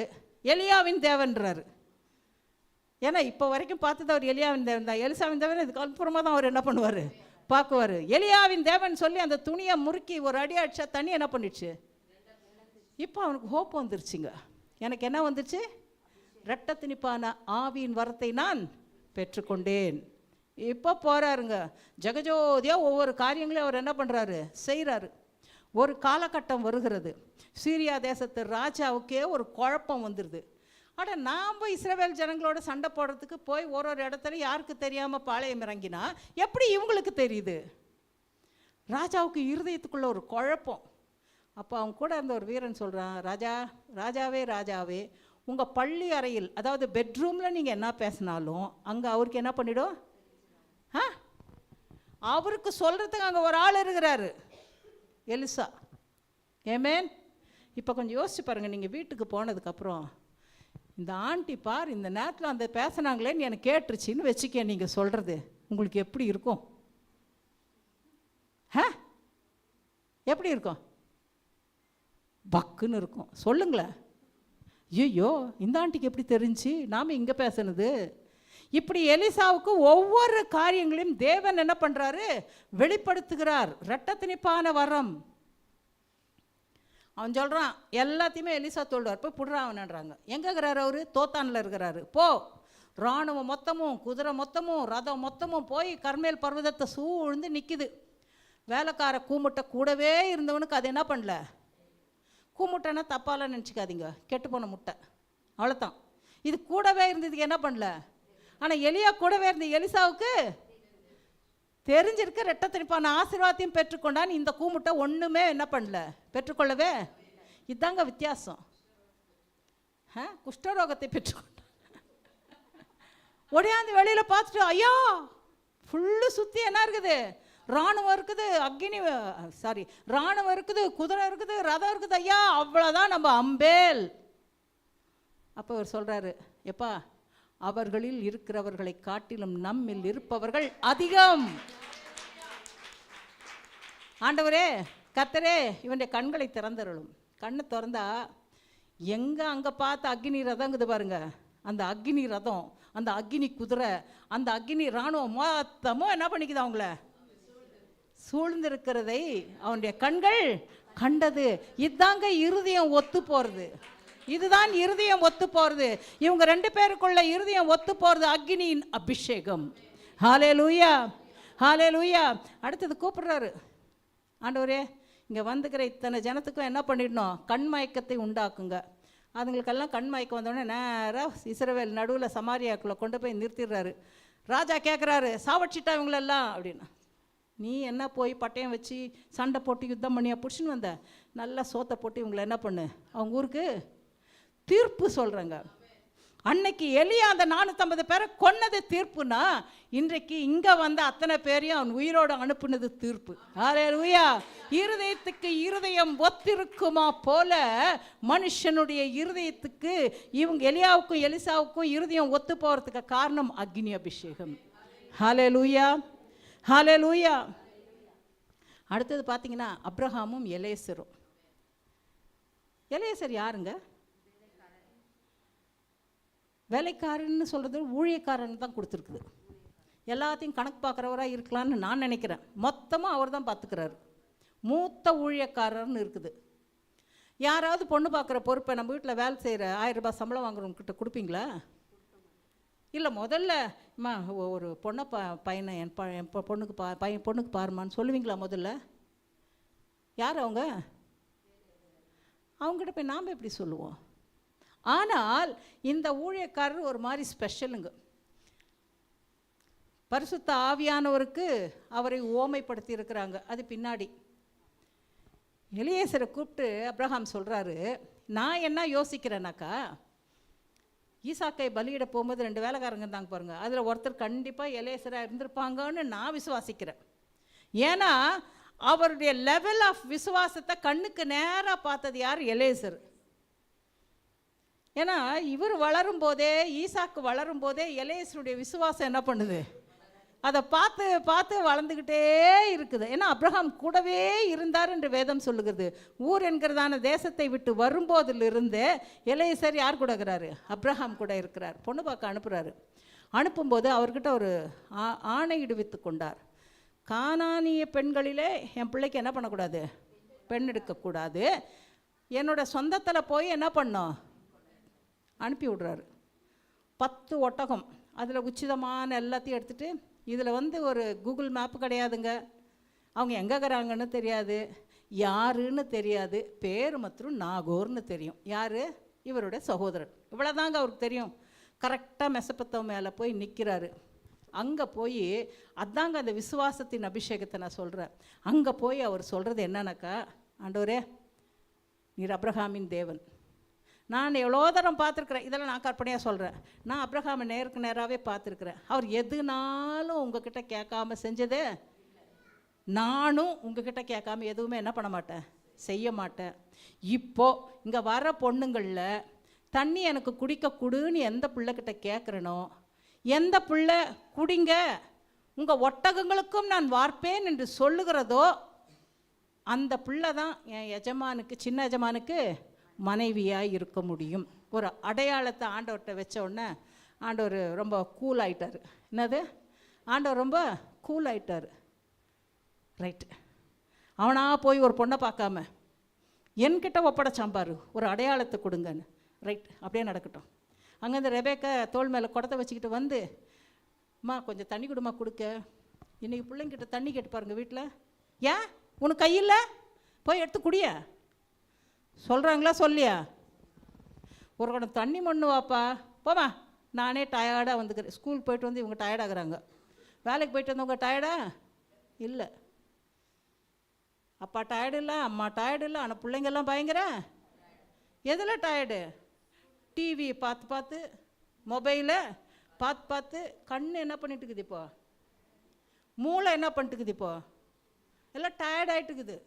எலியாவின் தேவன்றாரு. ஏன்னா இப்போ வரைக்கும் பார்த்தது அவர் எலியாவின் தேவன் தான். எலிசாவின் தேவன் இதுக்கு அப்புறமா தான் அவர் என்ன பண்ணுவார்? பார்க்குவார். எலியாவின் தேவன் சொல்லி அந்த துணியை முறுக்கி ஒரு அடி அடிச்சா தண்ணி என்ன பண்ணிடுச்சு? இப்போ அவனுக்கு ஹோப் வந்துருச்சுங்க. எனக்கு என்ன வந்துச்சு? ரெட்டை திணிப்பான ஆவியின் வரத்தை நான் பெற்றுக்கொண்டேன். இப்போ போகிறாருங்க. ஜெகஜோதியாக ஒவ்வொரு காரியங்களையும் அவர் என்ன பண்ணுறாரு? செய்கிறாரு. ஒரு காலகட்டம் வருகிறது, சீரியா தேசத்து ராஜாவுக்கே ஒரு குழப்பம் வந்துடுது. ஆனால் நாம் இஸ்ரவேல் ஜனங்களோட சண்டை போடுறதுக்கு போய் ஒரு இடத்துல யாருக்கு தெரியாமல் பாளையம் இறங்கினா எப்படி இவங்களுக்கு தெரியுது? ராஜாவுக்கு இருதயத்துக்குள்ள ஒரு குழப்பம். அப்போ அவங்க கூட இருந்த ஒரு வீரன் சொல்கிறான், ராஜாவே ராஜாவே, உங்கள் பள்ளி அறையில், அதாவது பெட்ரூமில் நீங்கள் என்ன பேசினாலும் அங்கே அவருக்கு என்ன பண்ணிடும்? அவருக்கு சொல்கிறதுக்கு அங்கே ஒரு ஆள் இருக்கிறாரு, எலிசா. ஏமேன். இப்போ கொஞ்சம் யோசிச்சு பாருங்கள். நீங்கள் வீட்டுக்கு போனதுக்கப்புறம் இந்த ஆண்டி பார் இந்த நேரத்தில் அந்த பேசினாங்களேன்னு எனக்கு கேட்டுருச்சின்னு வச்சுக்க, நீங்கள் சொல்கிறது உங்களுக்கு எப்படி இருக்கும்? எப்படி இருக்கும்? பக்குன்னு இருக்கும். சொல்லுங்களேன். ஐயோ, இந்த ஆண்டிக்கு எப்படி தெரிஞ்சு நாம் இங்கே பேசுனது? இப்படி எலிசாவுக்கு ஒவ்வொரு காரியங்களையும் தேவன் என்ன பண்ணுறாரு? வெளிப்படுத்துகிறார். ரெட்டை திணிப்பான வரம். அவன் சொல்கிறான், எல்லாத்தையுமே எலிசா சொல்லுவார், போய் புடுறா அவன்ன்றாங்க. எங்கே இருக்கிறாரு அவர்? தோத்தானில் இருக்கிறாரு. போ, இராணுவம் மொத்தமும் குதிரை மொத்தமும் ரதம் மொத்தமும் போய் கர்மேல் பர்வதத்தை சூழ்ந்து நிற்கிது. வேலைக்கார கூமுட்டை கூடவே இருந்தவனுக்கு அது என்ன பண்ணல? கூமுட்டைன்னா தப்பாலாம் நினச்சிக்காதீங்க, கெட்டு போன முட்டை, அவ்வளோதான். இது கூடவே இருந்ததுக்கு என்ன பண்ணல? ஆனால் எலியா கூடவே இருந்த எலிசாவுக்கு தெரிஞ்சிருக்க ரெட்டை திணிப்பான ஆசீர்வாதத்தையும் பெற்றுக்கொண்டான். இந்த கூமுட்டை ஒன்றுமே என்ன பண்ணல? பெற்றுக்கொள்ளவே. இதுதாங்க வித்தியாசம். குஷ்டரோகத்தை பெற்றுக்கொண்டான். ஒடியாந்து வெளியில் பார்த்துட்டு, ஐயா ஃபுல்லு சுற்றி என்ன இருக்குது? இராணுவம் இருக்குது, இராணுவம் இருக்குது, குதிரை இருக்குது, ரதம் இருக்குது. ஐயா அவ்வளோதான் நம்ம அம்பேல். அப்போ அவர் சொல்கிறாரு, எப்பா அவர்களில் இருக்கிறவர்களை காட்டிலும் நம்மில் இருப்பவர்கள் அதிகம். ஆண்டவரே கர்த்தரே இவனுடைய கண்களை திறந்தருளும். கண்ணை திறந்தா எங்கே அங்கே பார்த்து அக்னி ரதங்குது பாருங்க. அந்த அக்னி ரதம், அந்த அக்னி குதிரை, அந்த அக்னி இராணுவம் மொத்தமும் என்ன பண்ணிக்குது? அவங்கள சூழ்ந்திருக்கிறதை அவனுடைய கண்கள் கண்டது. இதுதாங்க இருதயம் ஒத்து போகிறது. இதுதான் இருதயம் ஒத்து போகிறது. இவங்க 2 பேருக்குள்ள இருதயம் ஒத்து போகிறது. அக்னியின் அபிஷேகம். ஹல்லேலூயா, ஹல்லேலூயா. அடுத்தது கூப்பிடுறாரு, ஆண்டவரே இங்கே வந்துக்கிற இத்தனை ஜனத்துக்கும் என்ன பண்ணிடணும்? கண்மயக்கத்தை உண்டாக்குங்க. அதுங்களுக்கெல்லாம் கண்மயக்கம் வந்தோடனே நேராக இஸ்ரவேல் நடுவில் சமாரியாக்குள்ளே கொண்டு போய் நிறுத்திடுறாரு. ராஜா கேட்குறாரு, சாவடிச்சிட்டா இவங்களெல்லாம் அப்படின்னு. நீ என்ன போய் பட்டயம் வச்சு சண்டை போட்டு யுத்தம் பண்ணியா பிடிச்சின்னு வந்த? நல்லா சோத்தை போட்டு இவங்களை என்ன பண்ணு, அவங்க ஊருக்கு தீர்ப்பு சொல்கிறாங்க. அன்னைக்கு எலியா அந்த 450 பேரை கொன்னது தீர்ப்புனா, இன்றைக்கு இங்கே வந்த அத்தனை பேரையும் அவன் உயிரோடு அனுப்புனது தீர்ப்பு. ஹல்லேலூயா. இருதயத்துக்கு இருதயம் ஒத்திருக்குமா போல மனுஷனுடைய இருதயத்துக்கு இவங்க எலியாவுக்கும் எலிசாவுக்கும் இருதயம் ஒத்து போகிறதுக்கு காரணம் அக்னி அபிஷேகம். ஹல்லேலூயா, ஹல்லேலூயா. அடுத்தது பார்த்தீங்கன்னா அப்ரஹாமும் எலேசரும். எலேசர் யாருங்க? வேலைக்காரன்னு சொல்கிறது ஊழியக்காரன் தான் கொடுத்துருக்குது. எல்லாத்தையும் கணக்கு பார்க்குறவராக இருக்கலான்னு நான் நினைக்கிறேன். மொத்தமாக அவர் தான் பார்த்துக்கிறாரு. மூத்த ஊழியக்காரர்னு இருக்குது. யாராவது பொண்ணு பார்க்குற பொறுப்பை நம்ம வீட்டில் வேலை செய்கிற 1000 ரூபாய் சம்பளம் வாங்குறவங்கக்கிட்ட கொடுப்பீங்களா? இல்லை, முதல்ல அம்மா ஒரு பொண்ணை பையனை என் பொண்ணுக்கு பொண்ணுக்கு பாருமான்னு சொல்லுவீங்களா? முதல்ல யார் அவங்க? அவங்ககிட்ட போய் நாம் எப்படி சொல்லுவோம்? ஆனால் இந்த ஊழியக்காரர் ஒரு மாதிரி ஸ்பெஷலுங்க. பரிசுத்த ஆவியானவருக்கு அவரை ஓமைப்படுத்தி இருக்கிறாங்க. அது பின்னாடி எலியேசரை கூப்பிட்டு அப்ரஹாம் சொல்கிறாரு, நான் என்ன யோசிக்கிறேன்னாக்கா, ஈசாக்கை பலியிட போகும்போது 2 வேலைக்காரங்க இருந்தாங்க பாருங்க, அதில் ஒருத்தர் கண்டிப்பாக எலியேசராக இருந்திருப்பாங்கன்னு நான் விசுவாசிக்கிறேன். ஏன்னா அவருடைய லெவல் ஆஃப் விசுவாசத்தை கண்ணுக்கு நேராக பார்த்தது யார்? எலியேசர். ஏன்னா இவர் வளரும் போதே, ஈசாக்கு வளரும் போதே எலியேசருடைய விசுவாசம் என்ன பண்ணுது? அதை பார்த்து பார்த்து வளர்ந்துக்கிட்டே இருக்குது. ஏன்னா அப்ரஹாம் கூடவே இருந்தார் என்று வேதம் சொல்லுகிறது. ஊர் என்கிறதான தேசத்தை விட்டு வரும்போதிலிருந்து எலியேசர் யார் கூட இருக்கிறாரு? அப்ரஹாம் கூட இருக்கிறார். பொண்ணு பார்க்க அனுப்புகிறாரு. அனுப்பும்போது அவர்கிட்ட ஒரு ஆணையிடுவித்து கொண்டார். கானானிய பெண்களிலே என் பிள்ளைக்கு என்ன பண்ணக்கூடாது? பெண் எடுக்கக்கூடாது. என்னோட சொந்தத்தில் போய் என்ன பண்ணோம்? அனுப்பி விடுறாரு. 10 ஒட்டகம், அதில் உச்சிதமான எல்லாத்தையும் எடுத்துகிட்டு, இதில் ஒரு கூகுள் மேப்பு கிடையாதுங்க, அவங்க எங்கே இருக்கிறாங்கன்னு தெரியாது, யாருன்னு தெரியாது, பேர் மற்றும் நாகோர்னு தெரியும். யார்? இவருடைய சகோதரன். இவ்வளோதாங்க அவருக்கு தெரியும். கரெக்டாக மெசப்பத்தவ மேலே போய் நிற்கிறாரு. அங்கே போய் அதாங்க அந்த விசுவாசத்தின் அபிஷேகத்தை நான் சொல்கிறேன். அங்கே போய் அவர் சொல்கிறது என்னன்னாக்கா, ஆண்டவரே நீர் அப்ரஹாமின் தேவன். நான் எவ்வளோ தரம் பார்த்துருக்குறேன், இதெல்லாம் நான் கற்பனையாக சொல்கிறேன். நான் அப்ரஹாமை நேருக்கு நேராகவே பார்த்துருக்குறேன். அவர் எதுனாலும் உங்ககிட்ட கேட்காம செஞ்சதே, நானும் உங்ககிட்ட கேட்காம எதுவுமே என்ன பண்ண மாட்டேன், செய்ய மாட்டேன். இப்போது இங்கே வர பொண்ணுங்களில் தண்ணி எனக்கு குடிக்க கொடுன்னு எந்த பிள்ளைக்கிட்ட கேட்குறனோ, எந்த பிள்ளை குடிங்க உங்கள் ஒட்டகங்களுக்கும் நான் வார்ப்பேன் என்று சொல்லுகிறதோ, அந்த பிள்ளை தான் என் எஜமானுக்கு, சின்ன எஜமானுக்கு மனைவியாக இருக்க முடியும். ஒரு அடையாளத்தை ஆண்டவர்கிட்ட வச்ச உடனே ஆண்டவர் ரொம்ப கூல் ஆகிட்டார். என்னது? ஆண்டவர் ரொம்ப கூல் ஆகிட்டார். ரைட்டு, அவனாக போய் ஒரு பொண்ணை பார்க்காம என்கிட்ட ஒப்படைச்சாம்பாரு, ஒரு அடையாளத்தை கொடுங்கன்னு. ரைட், அப்படியே நடக்கட்டும். அங்கேருந்து ரெபேக்கா தோள் மேலே குடத்தை வச்சுக்கிட்டு வந்து, அம்மா கொஞ்சம் தண்ணி கொடுமா கொடுக்க. இன்றைக்கி பிள்ளைங்கிட்ட தண்ணி கேட்டு பாருங்க வீட்டில். ஏன் உனக்கு கையில் போய் எடுத்து குடிய சொல்கிறாங்களா? சொல்லியா? ஒரு குடம் தண்ணி மண்ணு வாப்பா, போமா, நானே டயர்டாக வந்துக்கிறேன். ஸ்கூல் போயிட்டு வந்து இவங்க டயர்டாகிறாங்க. வேலைக்கு போயிட்டு வந்தவங்க டயர்டா இல்லை. அப்பா டயர்டு இல்லை, அம்மா டயர்டு இல்லை, ஆனால் பிள்ளைங்கெல்லாம் பயங்கர எதில் டயர்டு? டிவி பார்த்து பார்த்து, மொபைலை பார்த்து பார்த்து கண் என்ன பண்ணிட்டு இருக்குது, இப்போ மூளை என்ன பண்ணிட்டுக்குது, இப்போ எல்லாம் டயர்ட் ஆகிட்டுக்குது.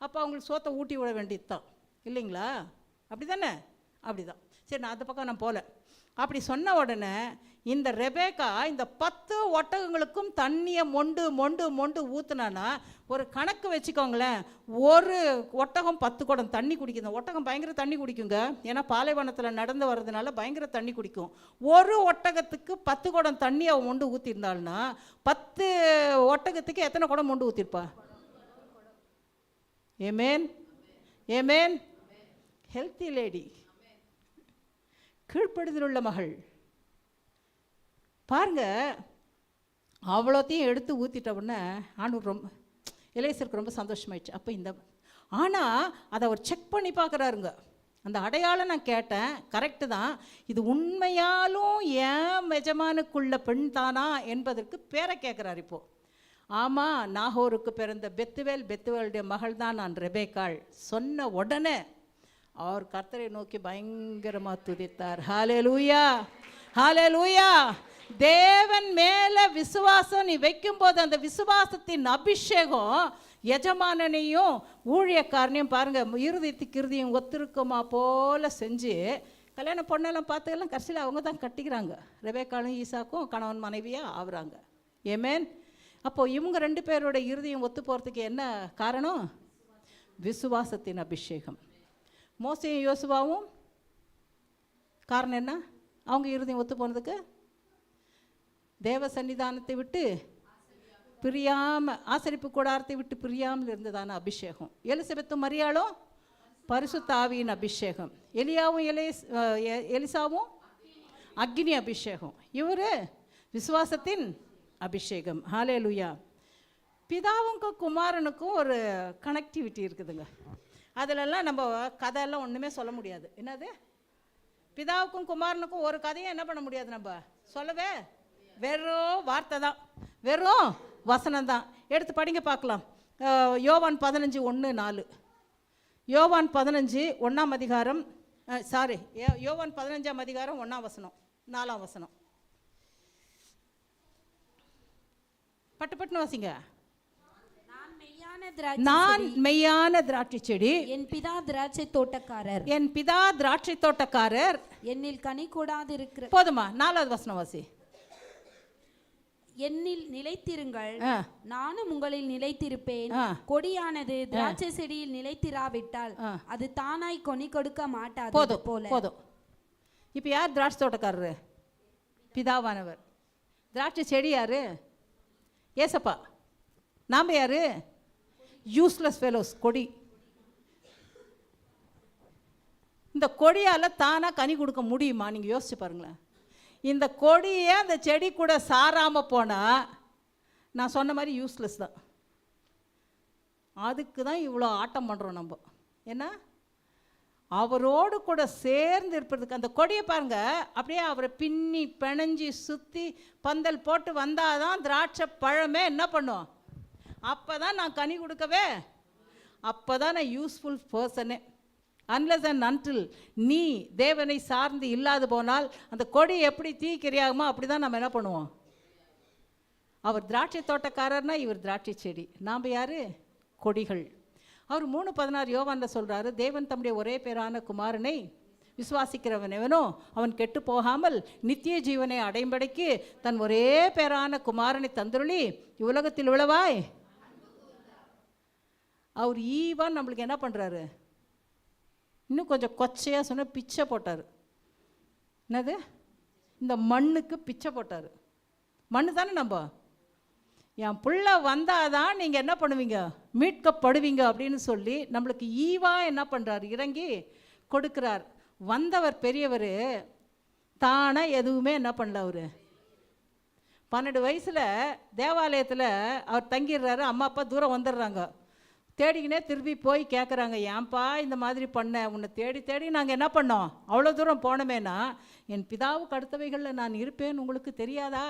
அப்போ அவங்களுக்கு சோத்தை ஊட்டி விட வேண்டியது தான் இல்லைங்களா? அப்படி தானே? அப்படி தான். சரி, நான் அந்த பக்கம் நான் போகல. அப்படி சொன்ன உடனே இந்த ரெபேக்கா இந்த 10 ஒட்டகங்களுக்கும் தண்ணியை மொண்டு மொண்டு மொண்டு ஊற்றுனானா, ஒரு கணக்கு வச்சுக்கோங்களேன், ஒரு ஒட்டகம் 10 குடம் தண்ணி குடிக்கும். இந்த ஒட்டகம் பயங்கர தண்ணி குடிக்குங்க. ஏன்னா பாலைவனத்தில் நடந்து வர்றதுனால பயங்கர தண்ணி குடிக்கும். ஒரு ஒட்டகத்துக்கு 10 குடம் தண்ணி அவன் மொண்டு ஊற்றிருந்தாள்னா 10 ஒட்டகத்துக்கு எத்தனை குடம் மொண்டு ஊற்றிருப்பா? ஏமேன், ஏமேன். ஹெல்த்தி லேடி, கீழ்ப்படுதல் உள்ள மகள். பாருங்க, அவ்வளோத்தையும் எடுத்து ஊற்றிட்ட உடனே ஆண்டவர் ரொம்ப, எலியேசருக்கு ரொம்ப சந்தோஷமாயிடுச்சு. அப்போ இந்த ஆனால் அதை அவர் செக் பண்ணி பார்க்குறாருங்க. அந்த அடையாளம் நான் கேட்டேன், கரெக்டு தான், இது உண்மையாலும் ஏன் எஜமானுக்குள்ள பெண் தானா என்பதற்கு பேரை கேட்குறாரு. இப்போது ஆமாம், நாகோருக்கு பிறந்த பெத்துவேலுடைய மகள் தான் நான் ரெபேக்காள் சொன்ன உடனே அவர் கர்த்தரை நோக்கி பயங்கரமாக துதித்தார். ஹல்லேலூயா, ஹல்லேலூயா. தேவன் மேலே விசுவாசம் நீ வைக்கும்போது அந்த விசுவாசத்தின் அபிஷேகம் எஜமானனையும் ஊழியக்காரனையும் பாருங்க, இருதயத்துக்கு இருதயம் ஒத்திருக்குமா போல செஞ்சு கல்யாண பொண்ணெல்லாம் பார்த்துக்கலாம். கடைசியில் அவங்க தான் கட்டிக்கிறாங்க. ரெபேக்காலும் ஈசாக்கும் கணவன் மனைவியாக ஆகுறாங்க. ஏமேன். அப்போது இவங்க 2 பேரோட இருதயம் ஒத்து போகிறதுக்கு என்ன காரணம்? விசுவாசத்தின் அபிஷேகம். மோசேயும் யோசுவாவும் காரணம் என்ன? அவங்க இருதயம் ஒத்து போனதுக்கு தேவ சன்னிதானத்தை விட்டு பிரியாம, ஆசரிப்பு கூடாரத்தை விட்டு பிரியாமல் இருந்ததான அபிஷேகம். எலிசபெத்தும் மரியாளும் பரிசுத்த ஆவியின் அபிஷேகம். எலியாவும் எலிசாவும் அக்னி அபிஷேகம். இவர் விசுவாசத்தின் அபிஷேகம். ஹல்லேலூயா. பிதாவுக்கும் குமாரனுக்கும் ஒரு கனெக்டிவிட்டி இருக்குதுங்க. அதிலெல்லாம் நம்ம கதையெல்லாம் ஒன்றுமே சொல்ல முடியாது. என்னது, பிதாவுக்கும் குமாரனுக்கும் ஒரு கதையை என்ன பண்ண முடியாது, நம்ம சொல்லவே. வெறும் வார்த்தை தான், வெறும் வசனம் தான். எடுத்து படிங்க பார்க்கலாம். யோவான் 15:1-4. யோவான் 15:1 அதிகாரம், யோவான் 15 அதிகாரம் 1 வசனம் 4 வசனம். பட்டுன்னு வாசிங்க. நான் மெய்யான திராட்சை செடி, என் பிதா திராட்சை தோட்டக்காரர். என் பிதா திராட்சை தோட்டக்காரர், என்னில் கனி கூடாது இருக்கிற. போதுமா? 4வது வசனம் வாசி. என்னில் நிலைத்திருங்கள், நானும் உங்களில் நிலைத்திருப்பேன். கொடியானது திராட்சை செடியில் நிலைத்திராவிட்டால் அது தானாய் கனி கொடுக்க மாட்டாது. போதும் போதும். இப்ப யார் திராட்சை தோட்டக்காரரு? பிதாவானவர். திராட்சை செடி யாரு? ஏசப்பா. நாம யாரு? யூஸ்லெஸ் ஃபெலோஸ், கொடி. இந்த கொடியால் தானாக கனி கொடுக்க முடியுமா? நீங்கள் யோசிச்சு பாருங்களேன். இந்த கொடியே அந்த செடி கூட சாராமல் போனால் நான் சொன்ன மாதிரி யூஸ்லெஸ் தான். அதுக்கு தான் இவ்வளோ ஆட்டம் பண்ணுறோம் நம்ம. ஏன்னா அவரோடு கூட சேர்ந்து இருப்பதுக்கு. அந்த கொடியை பாருங்க, அப்படியே அவரை பின்னி பிணைஞ்சி சுற்றி பந்தல் போட்டு வந்தால் தான் திராட்சை பழமே என்ன பண்ணும். அப்போ தான் நான் கனி கொடுக்கவே, அப்போ தான் நான் யூஸ்ஃபுல் பர்சனே. அன்லெஸ் அண்ட் அன்டில் நீ தேவனை சார்ந்து இல்லாது போனால் அந்த கொடி எப்படி தீக்கிரியாகுமோ அப்படி தான் நம்ம என்ன பண்ணுவோம். அவர் திராட்சை தோட்டக்காரர்னா இவர் திராட்சை செடி, நாம் யார்? கொடிகள். அவர் 3:16 யோவானில் சொல்கிறாரு, தேவன் தம்முடைய ஒரே பேரான குமாரனை விசுவாசிக்கிறவன் எவனோ அவன் கெட்டு போகாமல் நித்திய ஜீவனை அடைம்படைக்கு தன் ஒரே பேரான குமாரனை தந்துருளி இவ்வுலகத்தில் உளவாய். அவர் ஈவான் நம்மளுக்கு என்ன பண்ணுறாரு? இன்னும் கொஞ்சம் கொச்சையாக சொன்ன பிச்சை போட்டார். என்னது? இந்த மண்ணுக்கு பிச்சை போட்டார். மண்ணு தானே நம்ம. என் பிள்ளை வந்தாதான் நீங்கள் என்ன பண்ணுவீங்க, மீட்கப்படுவீங்க அப்படின்னு சொல்லி நம்மளுக்கு ஈவா என்ன பண்ணுறாரு, இறங்கி கொடுக்குறார். வந்தவர் பெரியவர், தானே எதுவுமே என்ன பண்ணல. அவர் 12 வயசில் தேவாலயத்தில் அவர் தங்கிடுறாரு. அம்மா அப்பா தூரம் வந்துடுறாங்க. தேடிக்கினே திரும்பி போய் கேட்குறாங்க, ஏன்பா இந்த மாதிரி பண்ண, உன்னை தேடி தேடி நாங்கள் என்ன பண்ணோம், அவ்வளோ தூரம் போனோமேனா, என் பிதாவுக்கு அடுத்தவைகளில் நான் இருப்பேன்னு உங்களுக்கு தெரியாதா?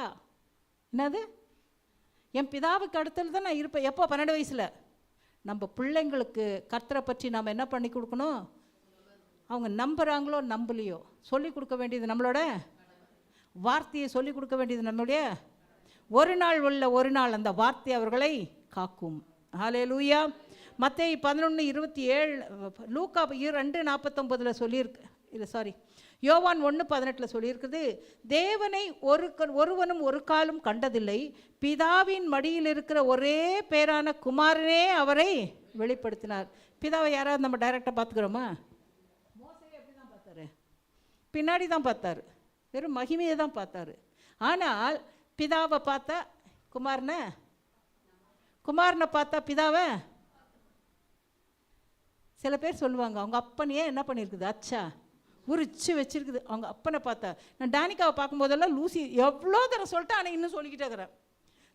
என்னது? என் பிதாவுக்கு அடுத்தது தான் நான் இருப்பேன். எப்போ? 12 வயசில். நம்ம பிள்ளைங்களுக்கு கர்த்தரை பற்றி நாம் என்ன பண்ணி கொடுக்கணும்? அவங்க நம்புகிறாங்களோ நம்பலையோ சொல்லி கொடுக்க வேண்டியது நம்மளோட வார்த்தையை, சொல்லி கொடுக்க வேண்டியது நம்மளுடைய. ஒரு நாள் உள்ள ஒரு நாள் அந்த வார்த்தை அவர்களை காக்கும். ஹல்லேலூயா. மத்தேயு 11:27, லூக்கா 2:49 சொல்லியிருக்கு. இல்லை சாரி, யோவான் 1:18 சொல்லியிருக்குது, தேவனை ஒருவனும் ஒரு காலம் கண்டதில்லை, பிதாவின் மடியில் இருக்கிற ஒரே பேரான குமாரனே அவரை வெளிப்படுத்தினார். பிதாவை யாராவது நம்ம டைரெக்டாக பார்த்துக்கிறோமா? மோசே எப்படி தான் பார்த்தாரு? பின்னாடி தான் பார்த்தாரு, வெறும் மகிமையை தான் பார்த்தாரு. ஆனால் பிதாவை பார்த்தா குமாரனை, குமாரனை பார்த்தா பிதாவை. சில பேர் சொல்லுவாங்க, அவங்க அப்பனையே என்ன பண்ணியிருக்குது, அச்சா உரிச்சு வச்சிருக்குது. அவங்க அப்பனை பார்த்தா, நான் டானிகாவை பார்க்கும்போதெல்லாம் லூசி எவ்வளோ தரம் சொல்லிட்டு ஆனால் இன்னும் சொல்லிக்கிட்டே இருக்கிறேன்.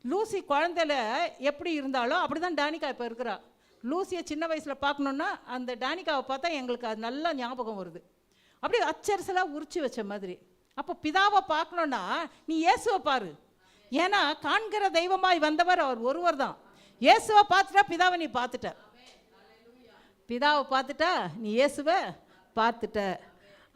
லூசி குழந்தையில எப்படி இருந்தாலும் அப்படி தான் டானிகா இப்போ இருக்கிறா. லூசியை சின்ன வயசில் பார்க்கணுன்னா அந்த டானிகாவை பார்த்தா எங்களுக்கு அது நல்லா ஞாபகம் வருது. அப்படி அச்சரிசலாக உரிச்சு வச்ச மாதிரி. அப்போ பிதாவை பார்க்கணுன்னா நீ இயேசுவை பாரு. ஏன்னா காண்கிற தெய்வமாய் வந்தவர் அவர் ஒருவர் தான். இயேசுவை பார்த்துட்டா பிதாவை நீ பார்த்துட்ட, பிதாவை பார்த்துட்டா நீ இயேசுவை பார்த்துட்ட.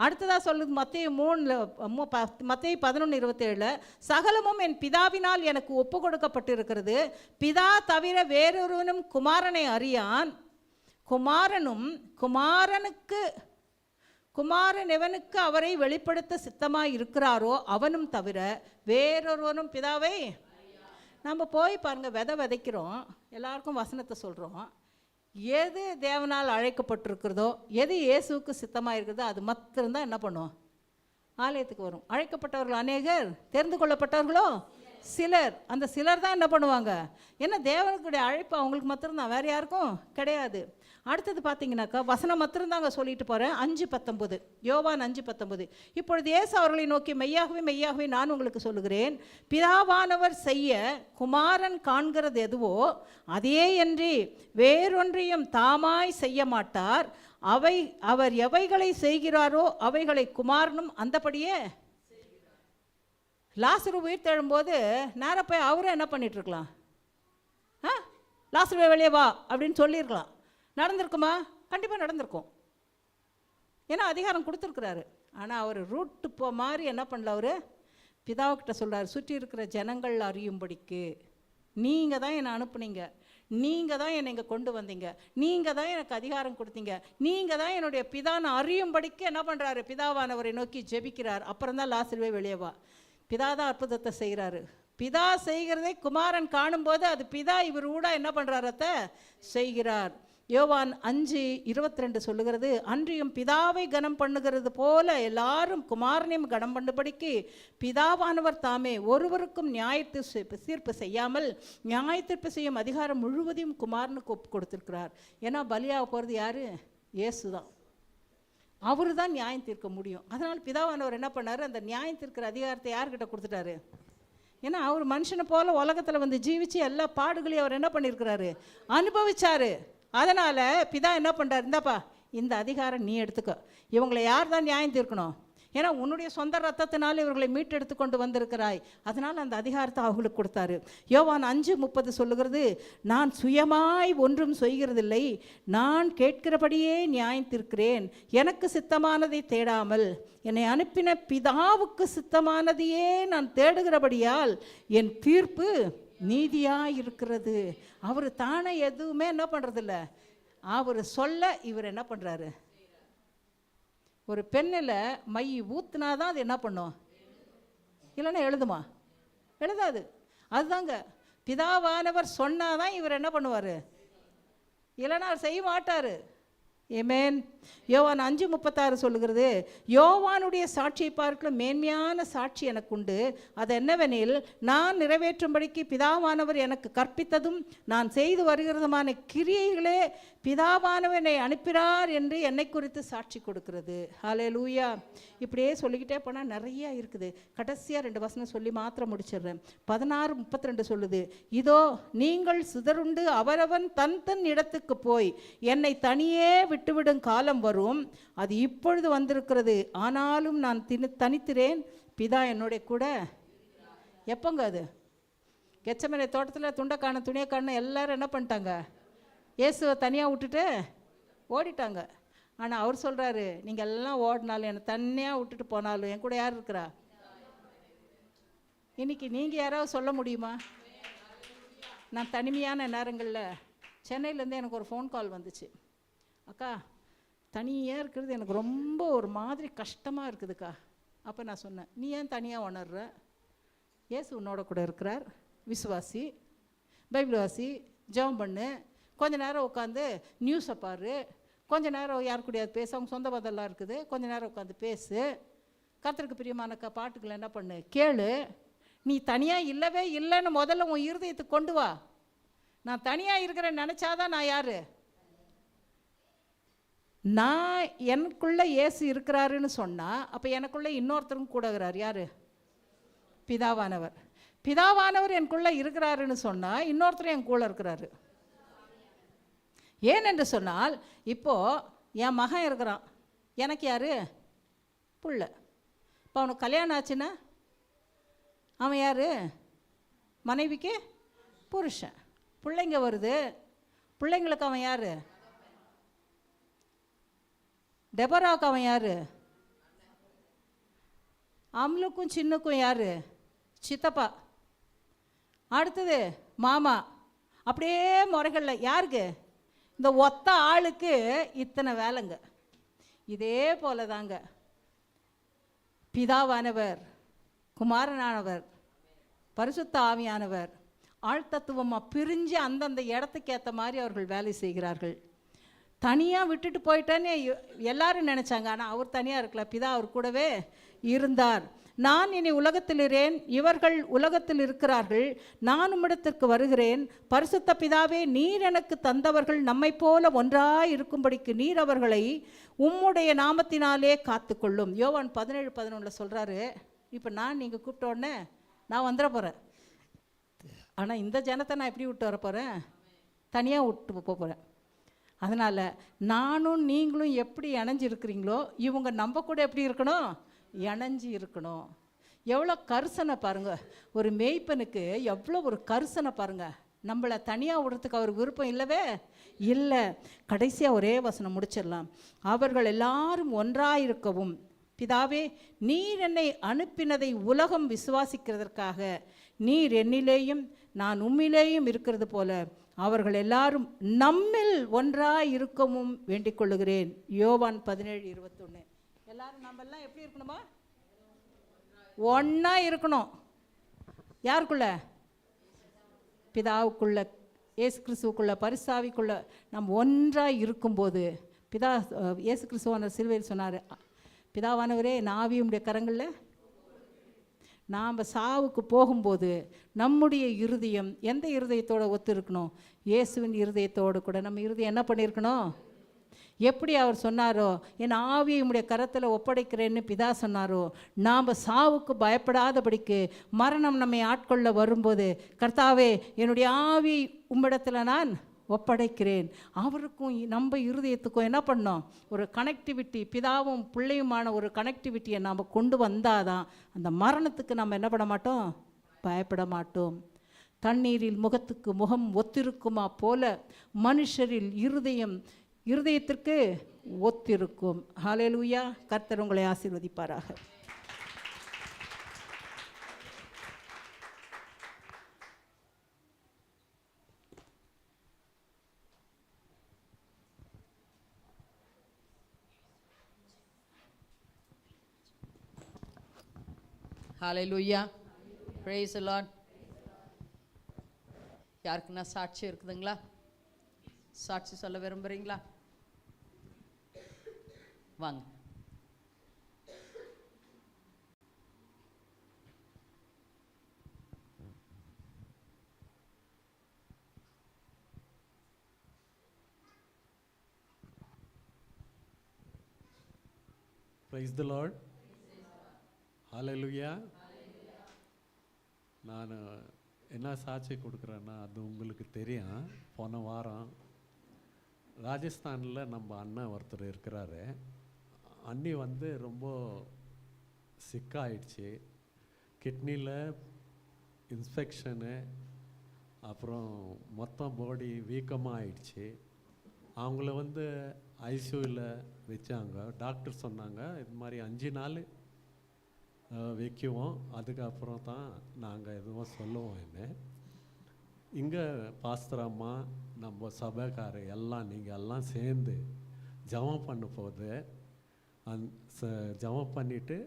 அடுத்ததாக சொல்லுது மத்தேயு 11:27, சகலமும் என் பிதாவினால் எனக்கு ஒப்பு கொடுக்கப்பட்டிருக்கிறது, பிதா தவிர வேறொருவனும் குமாரனை அறியான், குமாரன் எவனுக்கு அவரை வெளிப்படுத்த சித்தமாய் இருக்கிறாரோ அவனும் தவிர வேறொருவனும் பிதாவை. நம்ம போய் பாருங்கள், விதைக்கிறோம், எல்லாருக்கும் வசனத்தை சொல்கிறோம். எது தேவனால் அழைக்கப்பட்டிருக்கிறதோ, எது இயேசுவுக்கு சித்தமாக இருக்கிறதோ அது மாத்திரம்தான் என்ன பண்ணுவோம், ஆலயத்துக்கு வரும். அழைக்கப்பட்டவர்கள் அநேகர், தெரிந்து கொள்ளப்பட்டவர்களோ சிலர், அந்த சிலர் தான் என்ன பண்ணுவாங்க, ஏன்னா தேவனுடைய அழைப்பு அவங்களுக்கு மாத்திரம்தான், வேறு யாருக்கும் கிடையாது. அடுத்தது பார்த்தீங்கன்னாக்கா வசனம் மாத்திரம்தாங்க சொல்லிட்டு போகிறேன். 5:19, யோவான் 5:19. இப்பொழுது இயேசு அவர்களை நோக்கி, மெய்யாகவே மெய்யாகவே நான் உங்களுக்கு சொல்லுகிறேன், பிதாவானவர் செய்ய குமாரன் காண்கிறது எதுவோ அதே அன்றி வேறொன்றையும் தாமாய் செய்ய மாட்டார். அவர் எவைகளை செய்கிறாரோ அவைகளை குமாரனும் அந்தபடியே. லாசரு உயிர் தெழும்போது நேராக போய் அவரும் என்ன பண்ணிட்டு இருக்கலாம், லாசருவே வெளியே வா அப்படின்னு சொல்லியிருக்கலாம். நடந்திருக்குமா? கண்டிப்பாக நடந்திருக்கும், ஏன்னா அதிகாரம் கொடுத்துருக்குறாரு. ஆனால் அவர் ரூட்டு மாதிரி என்ன பண்ணல, அவர் பிதாவுக்கிட்ட சொல்கிறார், சுற்றி இருக்கிற ஜனங்கள் அறியும்படிக்கு நீங்கள் தான் என்னை அனுப்புனீங்க, நீங்கள் தான் என்னை இங்கே கொண்டு வந்தீங்க, நீங்கள் தான் எனக்கு அதிகாரம் கொடுத்தீங்க, நீங்கள் தான் என்னுடைய பிதான்னு அறியும்படிக்கு என்ன பண்ணுறாரு, பிதாவானவரை நோக்கி ஜெபிக்கிறார். அப்புறம் தான் லாசருவே வெளியே வா. பிதா தான் அற்புதத்தை செய்கிறாரு. பிதா செய்கிறதை குமாரன் காணும்போது அது பிதா இவர் கூட என்ன பண்ணுறாரத்த செய்கிறார். யோவான் 5:22 சொல்லுகிறது, அன்றியும் பிதாவை கனம் பண்ணுகிறது போல எல்லாரும் குமாரனையும் கனம் பண்ணும்படிக்கு பிதாவானவர் தாமே ஒருவருக்கும் தீர்ப்பு செய்யாமல் நியாய தீர்ப்பு செய்யும் அதிகாரம் முழுவதையும் குமாரனுக்கு ஒப்பு கொடுத்துருக்கிறார். ஏன்னா பலியாக போகிறது யார்? இயேசு தான். அவரு தான் நியாயம் தீர்க்க முடியும். அதனால் பிதாவானவர் என்ன பண்ணார், அந்த நியாயம் தீர்க்கிற அதிகாரத்தை யார்கிட்ட கொடுத்துட்டாரு? ஏன்னா அவர் மனுஷனை போல உலகத்தில் வந்து ஜீவிச்சு எல்லா பாடுகளையும் அவர் என்ன பண்ணியிருக்கிறாரு, அனுபவிச்சாரு. அதனால் பிதா என்ன பண்ணுறாரு, இந்தாப்பா இந்த அதிகாரம் நீ எடுத்துக்க. இவங்களை யார் தான் நியாயம் தீர்க்கணும்? ஏன்னா உன்னுடைய சொந்த ரத்தத்தினால இவர்களை மீட்டெடுத்து கொண்டு வந்திருக்கிறாய். அதனால் அந்த அதிகாரத்தை அவங்களுக்கு கொடுத்தாரு. யோவான் 5:30 சொல்லுகிறது, நான் சுயமாய் ஒன்றும் செய்கிறதில்லை, நான் கேட்கிறபடியே நியாயம் தீர்க்கிறேன். எனக்கு சித்தமானதை தேடாமல் என்னை அனுப்பின பிதாவுக்கு சித்தமானதையே நான் தேடுகிறபடியால் என் தீர்ப்பு நீதியாக இருக்கிறது. அவர் தானே எதுவுமே என்ன பண்ணுறதில்ல, அவர் சொல்ல இவர் என்ன பண்ணுறாரு. ஒரு பெண்ணில் மை ஊத்துனா தான் அது என்ன பண்ணும், இல்லைன்னா எழுதுமா? எழுதாது. அதுதாங்க பிதாவானவர் சொன்னாதான் இவர் என்ன பண்ணுவார், இல்லைன்னா அவர் செய்ய மாட்டார். ஏமேன். யோவான் 5:36 சொல்லுகிறது, யோவானுடைய சாட்சியை பார்க்கலும் மேன்மையான சாட்சி எனக்கு உண்டு. அது என்னவெனில், நான் நிறைவேற்றும்படிக்கு பிதாவானவர் எனக்கு கற்பித்ததும் நான் செய்து வருகிறதுமான கிரியைகளே பிதாவானவனை அனுப்பினார் என்று என்னை குறித்து சாட்சி கொடுக்கிறது. ஹல்லேலூயா. இப்படியே சொல்லிக்கிட்டே போனால் நிறையா இருக்குது. கடைசியாக 2 வசனம் சொல்லி மாத்திரம் முடிச்சிடுறேன். 16:32 சொல்லுது, இதோ நீங்கள் சிதறுண்டு அவரவன் தன் தன் இடத்துக்கு போய் என்னை தனியே விட்டுவிடும் காலம் வரும், அது இப்பொழுது வந்திருக்கிறது. ஆனாலும் நான் தனித்திரேன், பிதா என்னுடைய கூட. எப்போங்க அது? கெச்சமனை தோட்டத்தில் துண்டைக்கான துணியக்கான எல்லாரும் என்ன பண்ணிட்டாங்க, இயேசுவை தனியாக விட்டுட்டு ஓடிட்டாங்க. ஆனால் அவர் சொல்கிறாரு, நீங்கள் எல்லாம் ஓடினாலும் என்னை தனியாக விட்டுட்டு போனாலும் என் கூட யார் இருக்கிறா? இன்னைக்கு நீங்கள் யாராவது சொல்ல முடியுமா? நான் தனிமையான நேரங்களில் சென்னையிலேருந்து எனக்கு ஒரு ஃபோன் கால் வந்துச்சு, அக்கா தனியாக இருக்கிறது எனக்கு ரொம்ப ஒரு மாதிரி கஷ்டமாக இருக்குதுக்கா. அப்போ நான் சொன்னேன், நீ ஏன் தனியாக உணர்ற? இயேசு உன்னோட கூட இருக்கிறார், விசுவாசி, பைபிள் வாசி, ஜெபம் பண்ணு, கொஞ்ச நேரம் உட்காந்து நியூஸை பாரு, கொஞ்ச நேரம் யார் கூடயாவது பேசு, அவங்க சொந்த பதெல்லாம் இருக்குது, கொஞ்ச நேரம் உட்காந்து பேசு, கர்த்தருக்கு பிரியமான பாட்டுக்களை என்ன பண்ணு கேளு. நீ தனியாக இல்லவே இல்லைன்னு முதல்ல உன் இருதயத்துக்கு கொண்டு வா. நான் தனியாக இருக்கிறேன்னு நினச்சாதான் நான் யார்? நான் எனக்குள்ளே இயேசு இருக்கிறாருன்னு சொன்னால் அப்போ எனக்குள்ளே இன்னொருத்தரும் கூட இருக்கிறார். யார்? பிதாவானவர். பிதாவானவர் எனக்குள்ளே இருக்கிறாருன்னு சொன்னால் இன்னொருத்தரும் என் கூட இருக்கிறாரு. ஏனென்று சொன்னால், இப்போது என் மகன் இருக்கிறான், எனக்கு யார்? புள்ள. இப்போ அவனுக்கு கல்யாணம் ஆச்சுன்னா அவன் யார்? மனைவிக்கு புருஷன். பிள்ளைங்க வருது, பிள்ளைங்களுக்கு அவன் யார்? டெபராவுக்கு அவன் யார்? அம்லுக்கும் சின்னுக்கும் யார்? சித்தப்பா. அடுத்தது மாமா. அப்படியே முறைகளில் யாருக்கு? இந்த ஒத்த ஆளுக்கு இத்தனை வேலைங்க. இதே போல தாங்க பிதாவானவர், குமாரனானவர், பரிசுத்த ஆவியானவர் ஆழ்த்தத்துவமாக பிரிஞ்சு அந்தந்த இடத்துக்கு ஏற்ற மாதிரி அவர்கள் வேலை செய்கிறார்கள். தனியாக விட்டுட்டு போயிட்டேன்னு எல்லாரும் நினச்சாங்க. ஆனால் அவர் தனியாக இருக்கல, பிதா அவர் கூடவே இருந்தார். நான் இனி உலகத்தில் இருக்கிறேன், இவர்கள் உலகத்தில் இருக்கிறார்கள், நான் உம்மிடத்திற்கு வருகிறேன். பரிசுத்த பிதாவே, நீர் எனக்கு தந்தவர்கள் நம்மை போல ஒன்றாய் இருக்கும்படிக்கு நீர் அவர்களை உம்முடைய நாமத்தினாலே காத்துக்கொள்ளும். யோவான் 17:11 சொல்கிறாரு. இப்போ நீங்கள் கூப்பிட்ட உடனே நான் வந்துட போகிறேன். ஆனால் இந்த ஜனத்தை நான் எப்படி விட்டு வர போகிறேன்? தனியாக விட்டு போகிறேன். அதனால் நானும் நீங்களும் எப்படி இணைஞ்சிருக்கிறீங்களோ இவங்க நம்ம கூட எப்படி இருக்கணும்? இணைஞ்சி இருக்கணும். எவ்வளோ கரிசனை பாருங்கள், ஒரு மேய்ப்பனுக்கு எவ்வளோ ஒரு கரிசனை பாருங்கள். நம்மளை தனியாக விடுறதுக்கு அவருக்கு விருப்பம் இல்லவே இல்லை. கடைசியாக ஒரே வசனம் முடிச்சிடலாம். அவர்கள் எல்லாரும் ஒன்றாயிருக்கவும், பிதாவே, நீர் என்னை அனுப்பினதை உலகம் விசுவாசிக்கிறதற்காக நீர் என்னிலேயும் நான் உம்மிலேயும் இருக்கிறது போல அவர்கள் எல்லாரும் நம்மில் ஒன்றாய் இருக்கவும் வேண்டிக் கொள்ளுகிறேன். யோவான் 17:21. எல்லாரும் நம்மெல்லாம் எப்படி இருக்கணுமா? ஒன்றா இருக்கணும். யாருக்குள்ள? பிதாவுக்குள்ள, இயேசு கிறிஸ்துவுக்குள்ள, பரிசாவிக்குள்ள நம்ம ஒன்றாக இருக்கும்போது பிதா இயேசு கிறிஸ்துவான சிலுவையில் சொன்னார், பிதாவானவரே நாவியுடைய கரங்களில். நாம் சாவுக்கு போகும்போது நம்முடைய இருதயம் எந்த இருதயத்தோடு ஒத்து இருக்கணும்? இயேசுவின் இருதயத்தோடு கூட நம்ம இருதயம் என்ன பண்ணியிருக்கணும்? எப்படி அவர் சொன்னாரோ, என் ஆவியை உம்முடைய கரத்தில் ஒப்படைக்கிறேன்னு பிதா சொன்னாரோ, நாம் சாவுக்கு பயப்படாதபடிக்கு மரணம் நம்மை ஆட்கொள்ள வரும்போது, கர்த்தாவே என்னுடைய ஆவி உம்மிடத்தில் நான் ஒப்படைக்கிறேன். அவருக்கும் நம்ம இருதயத்துக்கும் என்ன பண்ணோம்? ஒரு கனெக்டிவிட்டி, பிதாவும் பிள்ளையுமான ஒரு கனெக்டிவிட்டியை நாம் கொண்டு வந்தால் தான் அந்த மரணத்துக்கு நம்ம என்ன பண்ண மாட்டோம்? பயப்பட மாட்டோம். தண்ணீரில் முகத்துக்கு முகம் ஒத்திருக்குமா போல மனுஷரில் இருதயத்திற்கு ஒத்திருக்கும். ஹல்லேலூயா. கர்த்தர் உங்களை ஆசீர்வதிப்பாராக. ஹalleluya. praise the lord. யாருக்குன்னா சாட்சி இருக்குதுங்களா? சாட்சி சொல்ல விரும்புறீங்களா? வாங்க. Praise the Lord. Hallelujah. நான் என்ன சாட்சி கொடுக்குறேன்னா அது உங்களுக்கு தெரியும். போன வாரம் ராஜஸ்தானில் நம்ம அண்ணன் ஒருத்தர் இருக்கிறாரு. அண்ணி ரொம்ப சிக்காயிடுச்சு. கிட்னியில் இன்ஸ்பெக்ஷனு, அப்புறம் மொத்தம் பாடி வீக்கமாக ஆயிடுச்சு. அவங்கள ஐசியூவில் வச்சாங்க. டாக்டர் சொன்னாங்க இது மாதிரி 5 நாள் வைக்குவோம், அதுக்கப்புறம் தான் நாங்கள் எதுவும் சொல்லுவோம். என்ன இங்கே பாஸ்டர் அம்மா, நம்ம சபைக்காரர் எல்லாம் நீங்கள் எல்லாம் சேர்ந்து ஜெபம் பண்ண போது ஜெபம் பண்ணிவிட்டு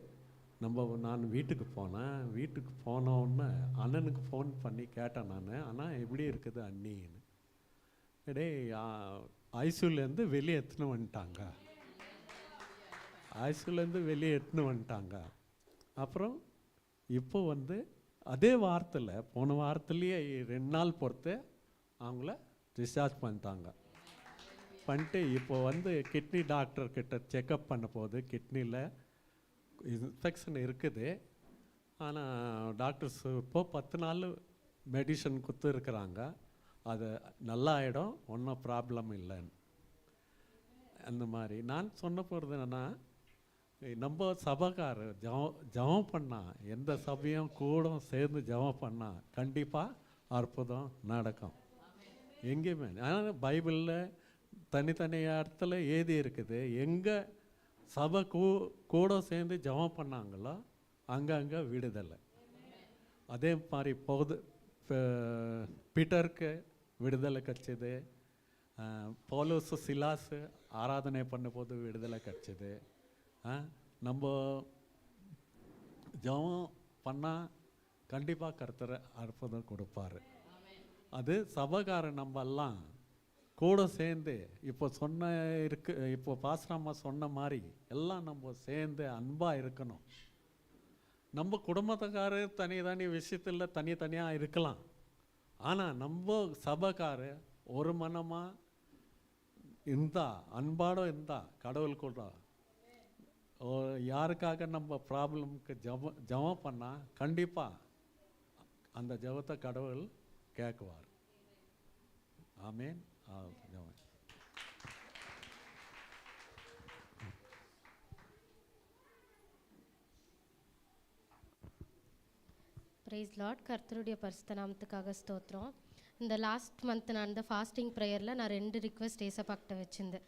நான் வீட்டுக்கு போனேன். வீட்டுக்கு போனோன்னே அண்ணனுக்கு ஃபோன் பண்ணி கேட்டேன் நான், ஆனால் எப்படி இருக்குது அண்ணின்னு. ஐசியூலேருந்து வெளியே எடுத்துன்னு வந்துட்டாங்க. அப்புறம் இப்போ அதே வாரத்தில், போன வாரத்துலேயே 2 நாள் பொறுத்து அவங்கள டிஸ்சார்ஜ் பண்ணிட்டு இப்போ கிட்னி டாக்டர்கிட்ட செக்கப் பண்ண போது கிட்னியில் இன்ஃபெக்ஷன் இருக்குது. ஆனால் டாக்டர்ஸ் இப்போ 10 நாள் மெடிசன் கொடுத்துருக்குறாங்க, அது நல்லா ஆகிடும், ஒன்றும் ப்ராப்ளம் இல்லைன்னு. அந்த மாதிரி நான் சொன்ன போகிறது என்னென்னா, நம்ம சபைக்காரர் ஜெபம் பண்ணால், எந்த சபையும் கூட சேர்ந்து ஜெபம் பண்ணால் கண்டிப்பாக அற்புதம் நடக்கும். எங்கேயுமே ஆனால் பைபிளில் தனித்தனி இடத்துல ஏதி இருக்குது. எங்கே சபை கூட சேர்ந்து ஜெபம் பண்ணாங்களோ அங்கங்கே விடுதலை. அதே மாதிரி பீட்டருக்கு விடுதலை கிடச்சிது. பவுலோஸ் சிலாஸ் ஆராதனை பண்ண போது விடுதலை கிடச்சிது. நம்ம ஜெபம் பண்ணால் கண்டிப்பாக கர்த்தர் அற்புதம் கொடுப்பார். அது சபைக்காரன் நம்ம எல்லாம் கூட சேர்ந்து இப்போ பாஸ்டர் அம்மா சொன்ன மாதிரி எல்லாம் நம்ம சேர்ந்து அன்பாக இருக்கணும். நம்ம குடும்பத்துக்காரர் தனி விஷயத்தில் தனியாக இருக்கலாம். ஆனால் நம்ம சபைக்கார ஒரு மனமாக இருந்தா, அன்பாடோ இருந்தா, கடவுள் கூட யாருக்காக நம்ம ப்ராப்ளம்க்கு ஜெபம் பண்ணால் கண்டிப்பாக அந்த ஜெபத்தை கடவுள் கேட்குவார். ஆமேன். ஜெபம். Praise Lord. கர்த்தருடைய பரிசுத்த நாமத்துக்காக ஸ்தோத்திரம். இந்த லாஸ்ட் மந்த் நான் இந்த ஃபாஸ்டிங் ப்ரேயரில் நான் 2 ரிக்வெஸ்ட் ஏசப்பாக்கிட்ட வச்சுருந்தேன்.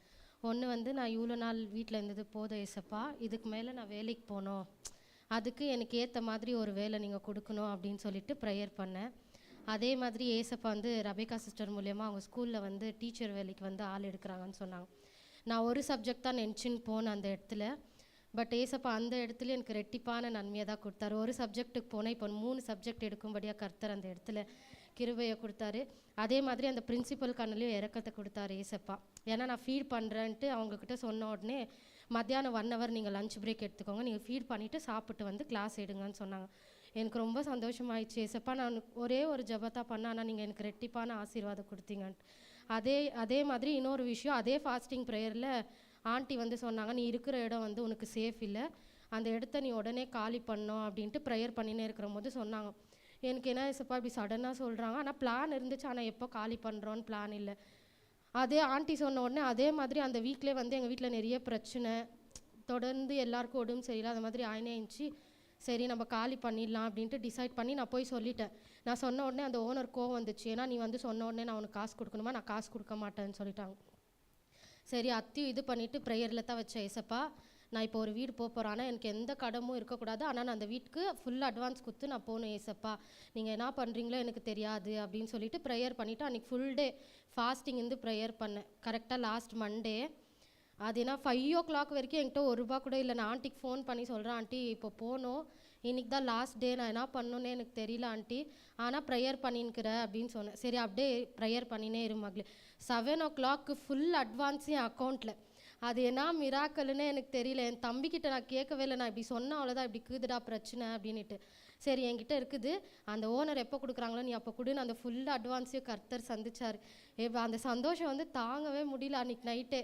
ஒன்று வந்து நான் இவ்வளோ நாள் வீட்டில் இருந்தது போதும் ஏசப்பா, இதுக்கு மேலே நான் வேலைக்கு போகணும், அதுக்கு எனக்கு ஏற்ற மாதிரி ஒரு வேலை நீங்கள் கொடுக்கணும் அப்படின்னு சொல்லிட்டு ப்ரேயர் பண்ணேன். அதே மாதிரி ஏசப்பா வந்து ரபேக்கா சிஸ்டர் மூலயமா அவங்க ஸ்கூலில் வந்து டீச்சர் வேலைக்கு வந்து ஆள் எடுக்கிறாங்கன்னு சொன்னாங்க. நான் ஒரு சப்ஜெக்ட் தான் நினச்சின்னு போனேன் அந்த இடத்துல. பட் ஏசப்பா அந்த இடத்துல எனக்கு ரெட்டிப்பான நன்மையை தான் கொடுத்தாரு. ஒரு சப்ஜெக்ட்டுக்கு போனேன், இப்போ 3 சப்ஜெக்ட் எடுக்கும்படியாக கர்த்தர் அந்த இடத்துல கிருபையை கொடுத்தாரு. அதே மாதிரி அந்த பிரின்சிபல் கண்ணிலையும் இறக்கத்தை கொடுத்தாரு ஏசப்பா. ஏன்னா நான் ஃபீட் பண்ணுறேன்ட்டு அவங்கக்கிட்ட சொன்ன உடனே மத்தியானம் 1 hour நீங்கள் லஞ்ச் பிரேக் எடுத்துக்கோங்க, நீங்கள் ஃபீட் பண்ணிவிட்டு சாப்பிட்டு வந்து கிளாஸ் எடுங்கன்னு சொன்னாங்க. எனக்கு ரொம்ப சந்தோஷமாயிடுச்சு. ஏசப்பா நான் ஒரே ஒரு ஜபத்தா பண்ணேன், ஆனால் நீங்கள் எனக்கு ரெட்டிப்பான ஆசீர்வாதம் கொடுத்தீங்கன்ட்டு. அதே மாதிரி இன்னொரு விஷயம், அதே ஃபாஸ்டிங் ப்ரேயரில் ஆண்டி வந்து சொன்னாங்க, நீ இருக்கிற இடம் வந்து உனக்கு சேஃப் இல்லை, அந்த இடத்த நீ உடனே காலி பண்ணோம் அப்படின்ட்டு ப்ரேயர் பண்ணினே இருக்கிற போது சொன்னாங்க. எனக்கு என்ன ஏசப்பா இப்படி சடனாக சொல்கிறாங்க, ஆனால் பிளான் இருந்துச்சு, ஆனால் எப்போ காலி பண்ணுறோன்னு பிளான் இல்லை. அதே ஆண்டி சொன்ன உடனே அதே மாதிரி அந்த வீக்லேயே வந்து எங்கள் வீட்டில் நிறைய பிரச்சனை, தொடர்ந்து எல்லாருக்கும் உடம்பு சரியில்லை, அது மாதிரி ஆயினேச்சு. சரி நம்ம காலி பண்ணிடலாம் அப்படின்ட்டு டிசைட் பண்ணி நான் போய் சொல்லிட்டேன். நான் சொன்ன உடனே அந்த ஓனர் கோவம் வந்துச்சு, ஏன்னா நீ வந்து சொன்ன உடனே நான் உனக்கு காசு கொடுக்கணுமா, நான் காசு கொடுக்க மாட்டேன்னு சொல்லிட்டாங்க. சரி அத்தையும் இது பண்ணிவிட்டு ப்ரேயரில் தான் வச்சேன், ஏசப்பா நான் இப்போ ஒரு வீடு போகிறேன், ஆனால் எனக்கு எந்த கடமும் இருக்கக்கூடாது, ஆனால் நான் அந்த வீட்டுக்கு ஃபுல் அட்வான்ஸ் கொடுத்து நான் போகணும் ஏசப்பா, நீங்கள் என்ன பண்ணுறீங்களோ எனக்கு தெரியாது அப்படின்னு சொல்லிட்டு ப்ரேயர் பண்ணிவிட்டு அன்றைக்கி ஃபுல் டே ஃபாஸ்டிங் இருந்து ப்ரேயர் பண்ணேன். கரெக்டாக லாஸ்ட் மண்டே அது ஏன்னா 5 o'clock வரைக்கும் என்கிட்ட ₹1 கூட இல்லை. நான் ஆண்டிக்கு ஃபோன் பண்ணி சொல்கிறேன், ஆண்டி இப்போ போகணும், இன்றைக்கி தான் லாஸ்ட் டே, நான் என்ன பண்ணணுன்னே எனக்கு தெரியல ஆண்டி, ஆனால் ப்ரேயர் பண்ணின்னுக்கிறேன் அப்படின்னு சொன்னேன். சரி அப்படியே ப்ரேயர் பண்ணினே இருமாங்களே. 7 o'clock ஃபுல் அட்வான்ஸ் என் அக்கௌண்ட்டில். அது என்ன மிராக்கல்னு எனக்கு தெரியல. என் தம்பிக்கிட்ட நான் கேட்கவே இல்லை, நான் இப்படி சொன்ன அவ்வளோதான், இப்படி இருக்குதுடா பிரச்சனை அப்படின்ட்டு. சரி என்கிட்ட இருக்குது, அந்த ஓனர் எப்போ கொடுக்குறாங்களோ நீ அப்போ கொடுன்னு அந்த ஃபுல் அட்வான்ஸையும் கர்த்தர் சந்திச்சார். அந்த சந்தோஷம் வந்து தாங்கவே முடியல. அன்றைக்கி நைட்டே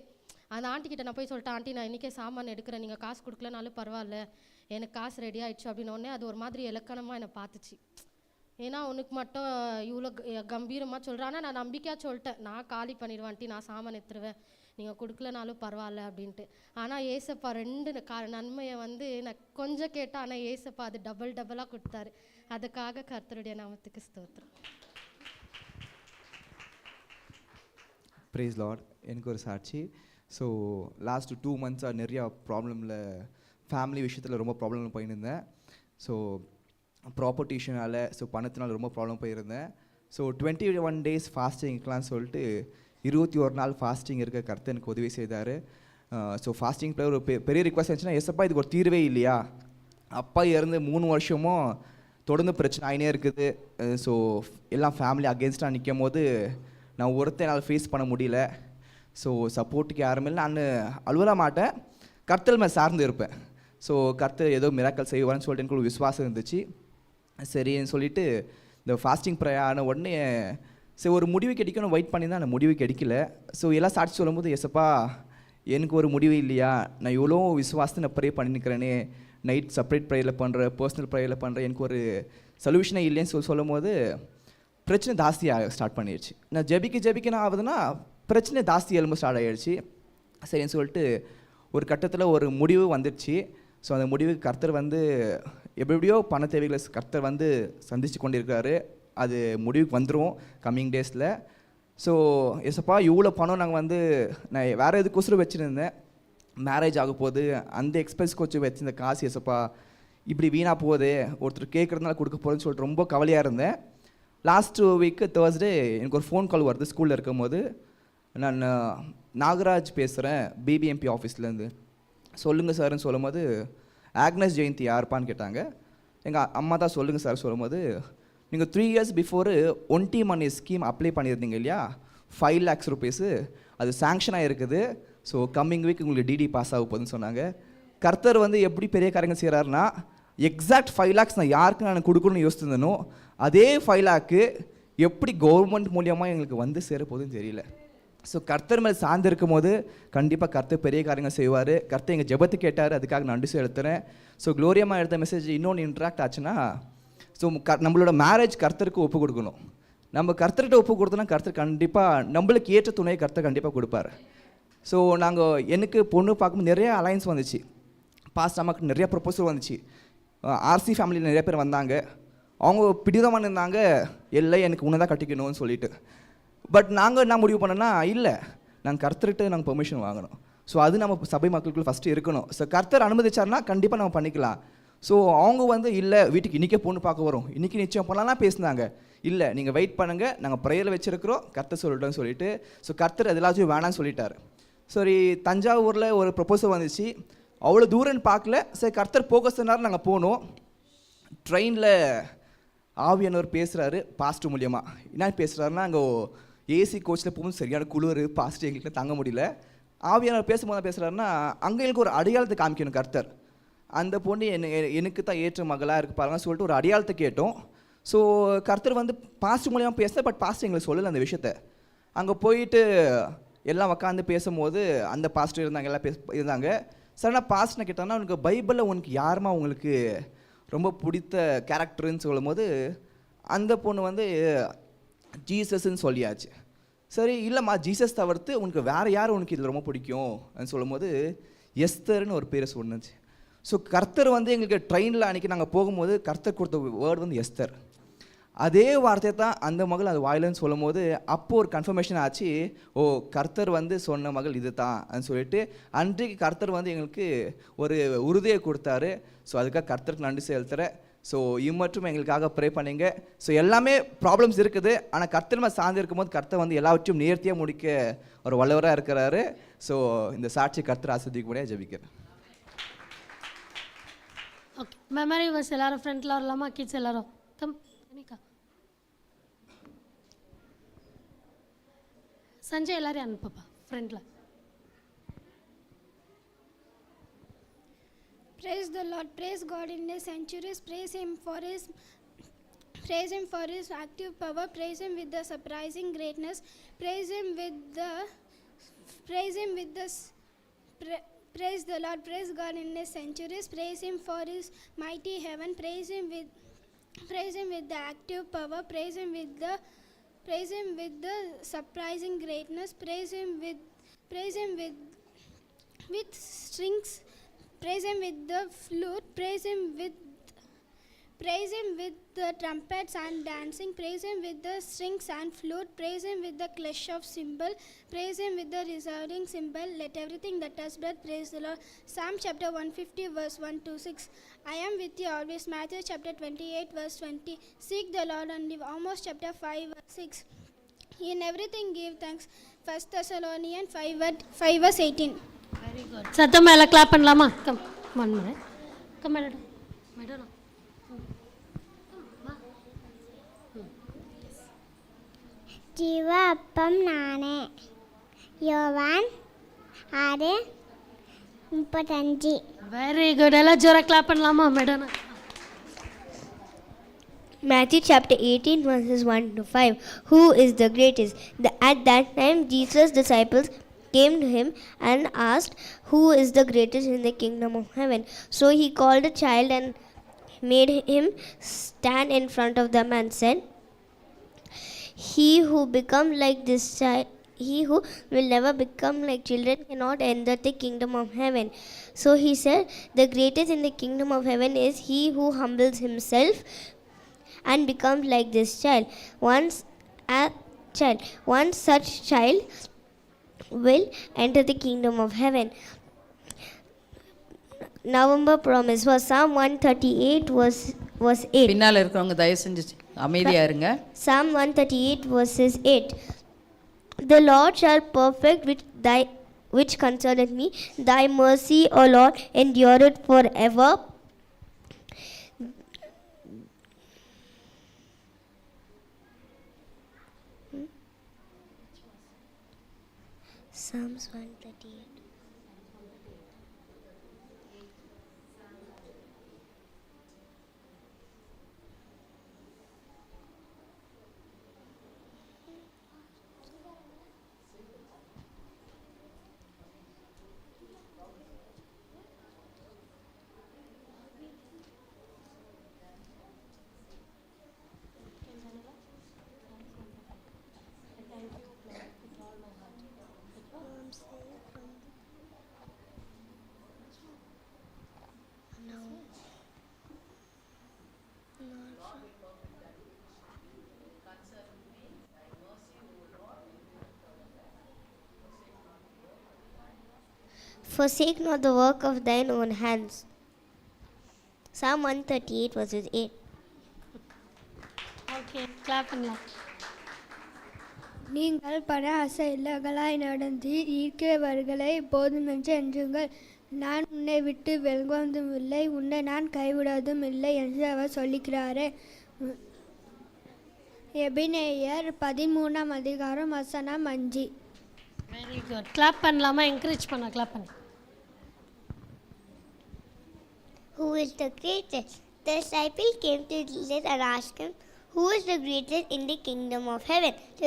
அந்த ஆண்டிக்கிட்ட நான் போய் சொல்லிட்டேன், ஆண்டி நான் இன்றைக்கே சாமான் எடுக்கிறேன், நீங்கள் காசு கொடுக்கலனாலும் பரவாயில்ல, எனக்கு காசு ரெடி ஆகிடுச்சு அப்படின்னோடனே அது ஒரு மாதிரி இலக்கணமாக என்னை பார்த்துச்சு. ஏன்னா உனக்கு மட்டும் இவ்வளோ கம்பீரமாக சொல்கிறேன், ஆனால் நான் நம்பிக்கையாக சொல்லிட்டேன், நான் காலி பண்ணிடுவேன் ஆண்டி, நான் சாமான் எடுத்துருவேன், நீங்கள் கொடுக்கலனாலும் பரவாயில்ல அப்படின்ட்டு. ஆனால் ஏசப்பா 2 நன்மையை வந்து நான் கொஞ்சம் கேட்டேன், ஆனால் ஏசப்பா அது டபுளாக கொடுத்தாரு. அதுக்காக கர்த்தருடைய நாமத்துக்கு ஸ்தோத்திரம். Praise Lord. எனக்கு ஒரு சாட்சி. ஸோ லாஸ்ட் 2 months நிறையா ப்ராப்ளமில், ஃபேமிலி விஷயத்தில் ரொம்ப ப்ராப்ளம் போயிருந்தேன். ஸோ ப்ராப்பர்ட்டி இஷ்யூனால், ஸோ பணத்தினால ரொம்ப ப்ராப்ளம் போயிருந்தேன். ஸோ 21 days ஃபாஸ்டிங் இருக்கலாம்னு சொல்லிட்டு 21 நாள் ஃபாஸ்டிங் இருக்க கர்த்தர் எனக்கு உதவி செய்தார். ஸோ ஃபாஸ்டிங் ஒரு பெரிய ரிக்வஸ்ட் இருந்துச்சுன்னா, ஏசப்பா இதுக்கு ஒரு தீர்வே இல்லையா, அப்பா இறந்து 3 வருஷமும் தொடர்ந்து பிரச்சனை ஆகினே இருக்குது. ஸோ எல்லாம் ஃபேமிலி அகேன்ஸ்டாக நிற்கும் போது நான் ஒருத்தனால் ஃபேஸ் பண்ண முடியல. ஸோ சப்போர்ட்டுக்கு யாருமே இல்லை, நான் அழுவல மாட்டேன், கர்த்தர் மேலே சார்ந்து இருப்பேன். ஸோ கர்த்தர் ஏதோ மிராக்கல் செய்வான்னு சொல்லிட்டு எனக்கு ஒரு விசுவாசம் இருந்துச்சு. சரின்னு சொல்லிவிட்டு இந்த ஃபாஸ்டிங் ப்ரேயர் ஆன உடனே சரி ஒரு முடிவு கிடைக்கணும் வெயிட் பண்ணி தான் அந்த முடிவு கிடைக்கல. ஸோ எல்லாம் சாட்சி சொல்லும்போது, ஏசப்பா எனக்கு ஒரு முடிவு இல்லையா, நான் எவ்வளோ விசுவாசத்தை நான் ப்ரே பண்ணிக்கிறேனே, நைட் செப்பரேட் ப்ரேயரில் பண்ணுறேன், பர்சனல் ப்ரேயரில் பண்ணுறேன், எனக்கு ஒரு சொல்யூஷனே இல்லைன்னு சொல்லும் போது பிரச்சனை ஜாஸ்தியாக ஸ்டார்ட் பண்ணிடுச்சு. நான் ஜெபிக்க நான் ஆகுதுன்னா பிரச்சனை ஜாஸ்தி எலும்பு ஸ்டார்ட் ஆகிடுச்சு. சரின்னு சொல்லிட்டு ஒரு கட்டத்தில் ஒரு முடிவு வந்துடுச்சு. ஸோ அந்த முடிவுக்கு கர்த்தர் வந்து எப்படியோ பண தேவைகளை கர்த்தர் வந்து சந்தித்து கொண்டிருக்காரு. அது முடிவுக்கு வந்துடும் கம்மிங் டேஸில். ஸோ ஏசப்பா இவ்வளோ பணம் நாங்கள் வந்து நான் வேறு எதுக்கோசரம் வச்சுருந்தேன், மேரேஜ் ஆக போகுது, அந்த எக்ஸ்பென்ஸ்க்கு வச்சு வச்சுருந்த காசு ஏசப்பா இப்படி வீணாக போகுது, ஒருத்தர் கேட்குறதுனால கொடுக்க போகிறேன்னு சொல்லிட்டு ரொம்ப கவலையாக இருந்தேன். லாஸ்ட் வீக்கு தேர்ஸ்டே எனக்கு ஒரு ஃபோன் கால் வருது. ஸ்கூலில் இருக்கும்போது, நான் நாகராஜ் பேசுகிறேன் பிபிஎம்பி ஆஃபீஸ்லேருந்து, சொல்லுங்கள் சார்ன்னு சொல்லும்போது, ஆக்னஸ் ஜெயந்தி யாருப்பான்னு கேட்டாங்க. எங்கள் அம்மா தான் சொல்லுங்கள் சார் சொல்லும்போது, நீங்கள் 3 years பிஃபோரு ஒன்டி மணி ஸ்கீம் அப்ளை பண்ணியிருந்தீங்க இல்லையா, 5 lakhs rupees, அது சாங்ஷன் ஆகிருக்குது. ஸோ கம்மிங் வீக் உங்களுக்கு டிடி பாஸ் ஆக போகுதுன்னு சொன்னாங்க. கர்த்தர் வந்து எப்படி பெரிய காரியங்கள் செய்கிறாருன்னா, எக்ஸாக்ட் 5 lakhs நான் யாருக்கு நான் கொடுக்கணும்னு யோசிச்சிருந்தேனோ அதே 5 lakh எப்படி கவர்மெண்ட் மூலியமாக எங்களுக்கு வந்து சேர போகுதுன்னு தெரியல. ஸோ கர்த்தர் மேலே சார்ந்திருக்கும் போது கண்டிப்பாக கர்த்தர் பெரிய காரியங்கள் செய்வார். கர்த்தர் எங்கள் ஜெபத்து கேட்டார், அதுக்காக நன்றி செலுத்துகிறேன். ஸோ க்ளோரியமாக எடுத்த மெசேஜ் இன்னொன்று இன்ட்ராக்ட் ஆச்சுன்னா, ஸோ நம்மளோட மேரேஜ் கர்த்தருக்கு ஒப்பு கொடுக்கணும். நம்ம கர்த்தர்கிட்ட ஒப்பு கொடுத்தோன்னா கர்த்தர் கண்டிப்பாக நம்மளுக்கு ஏற்ற துணையை கர்த்தர் கண்டிப்பாக கொடுப்பார். ஸோ நாங்கள் எனக்கு பொண்ணு பார்க்கும்போது நிறைய அலைன்ஸ் வந்துச்சு. பாஸ்ட் நமக்கு நிறைய ப்ரொப்போசல் வந்துச்சு. ஆர்சி ஃபேமிலியில் நிறைய பேர் வந்தாங்க. அவங்க பிடிதமாக இருந்தாங்க, இல்லை எனக்கு உன்னை தான் கட்டிக்கணும்னு சொல்லிட்டு. பட் நாங்கள் என்ன முடிவு பண்ணோன்னா, இல்லை நாங்கள் கர்த்தர்கிட்ட நாங்கள் பெர்மிஷன் வாங்கணும். ஸோ அது நம்ம சபை மக்களுக்குள்ள ஃபஸ்ட்டு இருக்கணும். ஸோ கர்த்தர் அனுமதிச்சார்னா கண்டிப்பாக நம்ம பண்ணிக்கலாம். ஸோ அவங்க இல்லை வீட்டுக்கு இன்றைக்கே பொண்ணு பார்க்க வரும், இன்றைக்கி நிச்சயம் பண்ணலாம் பேசினாங்க. இல்லை நீங்கள் வெயிட் பண்ணுங்கள், நாங்கள் ப்ரேயரில் வச்சுருக்கிறோம், கர்த்தர் சொல்லட்டோன்னு சொல்லிட்டு. ஸோ கர்த்தர் எதெல்லாச்சும் வேணான்னு சொல்லிட்டார். சரி, தஞ்சாவூரில் ஒரு ப்ரொப்போசல் வந்துச்சு. அவ்வளோ தூரம்னு பார்க்கல. சரி கர்த்தர் போக சொன்னார், நாங்கள் போனோம். ட்ரெயினில் ஆவியானவர் பேசுகிறாரு பாஸ்டர் மூலியமாக. என்ன பேசுகிறாருன்னா, அங்கே ஏசி கோச்சில் போகும்போது சரியான குளிர், பாஸ்டர் எங்களுக்கு தாங்க முடியல. ஆவியானவர் பேசும்போது பேசுகிறாருன்னா, அங்கே எங்களுக்கு ஒரு அடையாளத்தை காமிக்கணும் கர்த்தர். அந்த பொண்ணு எனக்கு தான் ஏற்ற மகளாக இருக்கு பாருங்க சொல்லிட்டு ஒரு அடையாளத்தை கேட்டோம். ஸோ கர்த்தர் பாஸ்டர் மூலியமாக பேச, பட் பாஸ்டர் எங்களுக்கு சொல்லலை அந்த விஷயத்த. அங்கே போயிட்டு எல்லாம் உட்காந்து பேசும்போது அந்த பாஸ்டர் இருந்தாங்க, எல்லாம் இருந்தாங்க. சார் பாஸ்டர் கேட்டாங்கன்னா, உனக்கு பைபிளில் உனக்கு யாருமா உங்களுக்கு ரொம்ப பிடித்த கேரக்டர்னு சொல்லும் போது அந்த பொண்ணு ஜீசஸ்ன்னு சொல்லியாச்சு. சரி, இல்லைம்மா ஜீசஸ் தவிர்த்து உனக்கு வேறு யார் உனக்கு இதில் ரொம்ப பிடிக்கும் அப்படின்னு சொல்லும் போது எஸ்தர்னு ஒரு பேரை சொன்னுச்சு. ஸோ கர்த்தர் எங்களுக்கு ட்ரெயினில் அன்றைக்கி நாங்கள் போகும்போது கர்த்தர் கொடுத்த வேர்டு எஸ்தர். அதே வார்த்தையை தான் அந்த மகள் அது வாயிலன்னு சொல்லும் போது அப்போது ஒரு கன்ஃபர்மேஷன் ஆச்சு. ஓ, கர்த்தர் சொன்ன மகள் இது தான் அப்படின்னு சொல்லிட்டு அன்றைக்கு கர்த்தர் எங்களுக்கு ஒரு உறுதியை கொடுத்தாரு. ஸோ அதுக்காக கர்த்தருக்கு நன்றி செலுத்துகிறேன். ஸோ இம்மற்றும் எங்களுக்காக ப்ரே பண்ணிங்க. ஸோ எல்லாமே ப்ராப்ளம்ஸ் இருக்குது, ஆனால் கர்த்தர் மேலே சார்ந்து இருக்கும்போது கர்த்தர் எல்லாவற்றையும் நேர்த்தியாக முடிக்க ஒரு வல்லவராக இருக்கிறாரு. ஸோ இந்த சாட்சி கர்த்தர் ஆசிர்வதிக்க முடியாது ஜெபிக்கிறேன். ஓகே, மெமரி வர்ஸ் எல்லாரும் ஃப்ரண்ட்டில் வரலாமா? கிட்ஸ் எல்லாரும் கம். சஞ்சய் எல்லாரையும் அனுப்பப்பா ஃப்ரண்ட்டில். Praise the Lord, praise God in His sanctuaries, praise Him for His active power, praise Him with the surprising greatness, praise the Lord, praise God in His sanctuaries, praise Him for His mighty heaven, praise Him with the active power, praise Him with the surprising greatness, praise Him with strings. Praise Him with the flute, praise Him with the trumpets and dancing, praise Him with the strings and flute, praise Him with the clash of cymbal, praise Him with the resounding cymbal. Let everything that has breath praise the Lord. Psalm chapter 150 verse 1 to 6. I am with you always. Matthew chapter 28 verse 20. Seek the Lord and live. Amos chapter 5 verse 6. In everything give thanks. 1 Thessalonians 5 verse 18. Very good. சத்தம் மேலே clap பண்ணலாமா? Come 1 minute. Come madam madam. ஜீவ அப்பம் நானே. யோவான் 6:35. Very good. எல்லாம் ஜோரா clap பண்ணலாமா madam? Matthew chapter 18 verses 1 to 5. Who is the greatest? At that time Jesus' disciples came to him and asked, who is the greatest in the kingdom of heaven? So he called a child and made him stand in front of them and said, he who will never become like children cannot enter the kingdom of heaven. So he said, the greatest in the kingdom of heaven is he who humbles himself and becomes like this child. One such child will enter the kingdom of heaven. November promise was Psalm 138 verse 8. பின்னால இருக்கவங்க தயவு செஞ்சு அமைதியா இருங்க. Psalm 138 verses 8. The Lord shall perfect which concerneth me. Thy mercy, O Lord, endureth forever. Psalms 138. forsake not the work of thine own hands. Psalm 138 verses 8. Okay clap பண்ணலாம். நீங்கள் பண ஆசை இல்லகளாய் நடந்து ஈர்க்கிறவர்களை போதுமென்று என்றுங்கள். நான் உன்னை விட்டு வெல்வதும் இல்லை, உன்னை நான் கைவிடுவதும் இல்லை என்று அவர் சொல்லுகிறாரே. எபினேயர் 13 அதிகாரம் வசனம் 5. Very good. கிளாப் பண்ணலாமா? என்கரேஜ் பண்ண கிளாப் பண்ண. Who is the greatest? The disciple came to Jesus and asked him, who is the greatest in the kingdom of heaven? So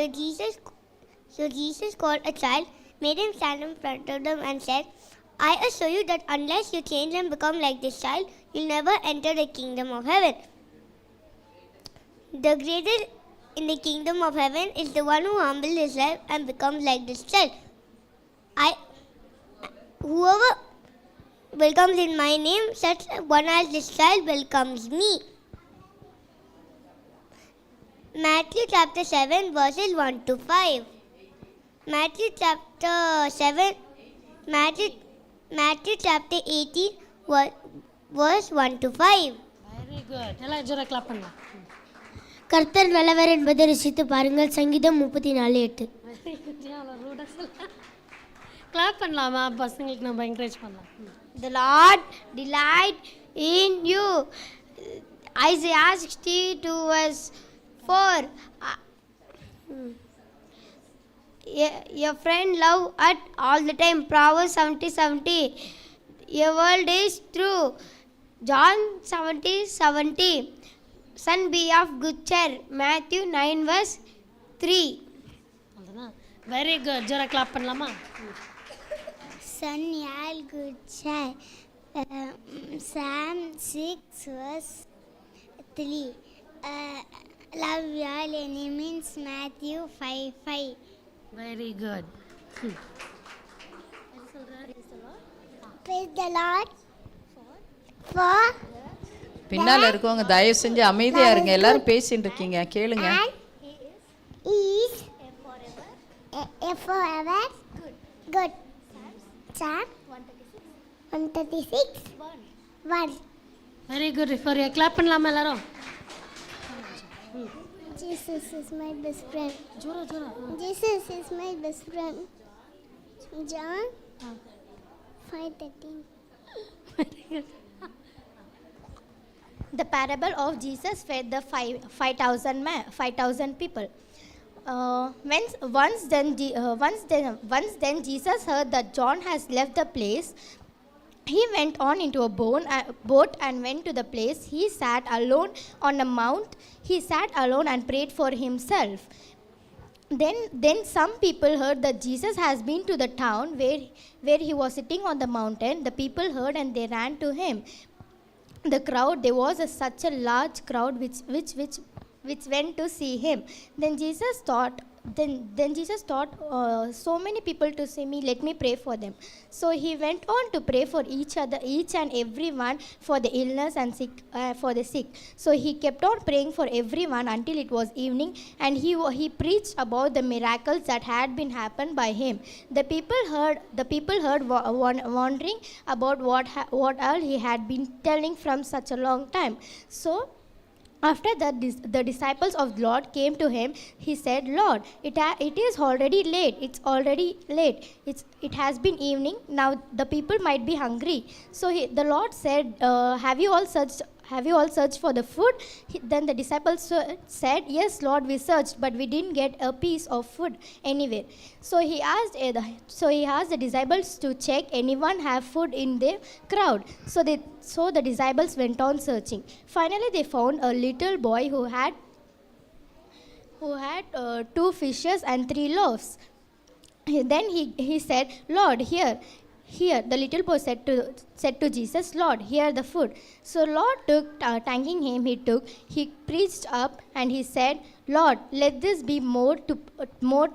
Jesus called a child, made him stand in front of them and said, I assure you that unless you change and become like this child, you'll never enter the kingdom of heaven. The greatest in the kingdom of heaven is the one who humbles himself and becomes like this child. Whoever welcomes in my name, such one as this child welcomes me. Matthew chapter 7 verses 1 to 5. Matthew chapter 18 verse 1 to 5. Very good. எல்லாம் ஜோரா clap பண்ணலாம். கர்த்தர் நல்லவர் என்பதை ருசித்து பாருங்கள். சங்கீதம் 34:8. Very good. அவ்வளோ ரூடாக சொல்ல. கிளாப் பண்ணலாமா? பசங்களுக்கு நம்ம என்கரேஜ் பண்ணலாம். The Lord delight in you. Isaiah 62 verse 4. Your friend love at all the time. Proverbs 70:70. Your world is true. John 70:70. Son, be of good cheer. Matthew 9 verse 3. அதுதான். Very good. ஜோரா clap பண்ணலாமா? Son, all good cheer. Psalm 6 verse 3. Love your enemies. Matthew 5:5. Very good. Praise the Lord. For பின்னால் இருக்கவங்க தயவு செஞ்சு அமைதியா இருங்க. எல்லாரும் பேசிட்டு இருக்கீங்க, கேளுங்க. is forever good. Psalm 136 1. Very good. For you clap பண்ணலாமா எல்லாரும்? Jesus is my best friend. Zohra Zohra. Jesus is my best friend. John 5:13. The parable of Jesus fed the 5,000 people. Once then Jesus heard that John has left the place. He went on into a boat and went to the place. He sat alone on a mount. He sat alone and prayed for himself. Then some people heard that Jesus has been to the town where he was sitting on the mountain. The people heard and they ran to him. There was such a large crowd which went to see him. Then Jesus thought, so many people to see me, let me pray for them. So he went on to pray for each and everyone for the illness and for the sick. So he kept on praying for everyone until it was evening, and he preached about the miracles that had been happened by him. The people heard wondering about what all he had been telling from such a long time. So after that, the disciples of the Lord came to him. He said, Lord, it is already late. It's already late. It has been evening. Now the people might be hungry. So the Lord said, have you all searched for the food? Then the disciples said, yes, Lord, we searched, but we didn't get a piece of food anywhere. So he asked the disciples to check anyone have food in the crowd. So the disciples went on searching. Finally, they found a little boy who had 2 fishes and 3 loaves. Then he said, Lord, here. The little boy said to Jesus, Lord, here the food. So Lord took, thanking him, he preached up and he said, Lord, let this be more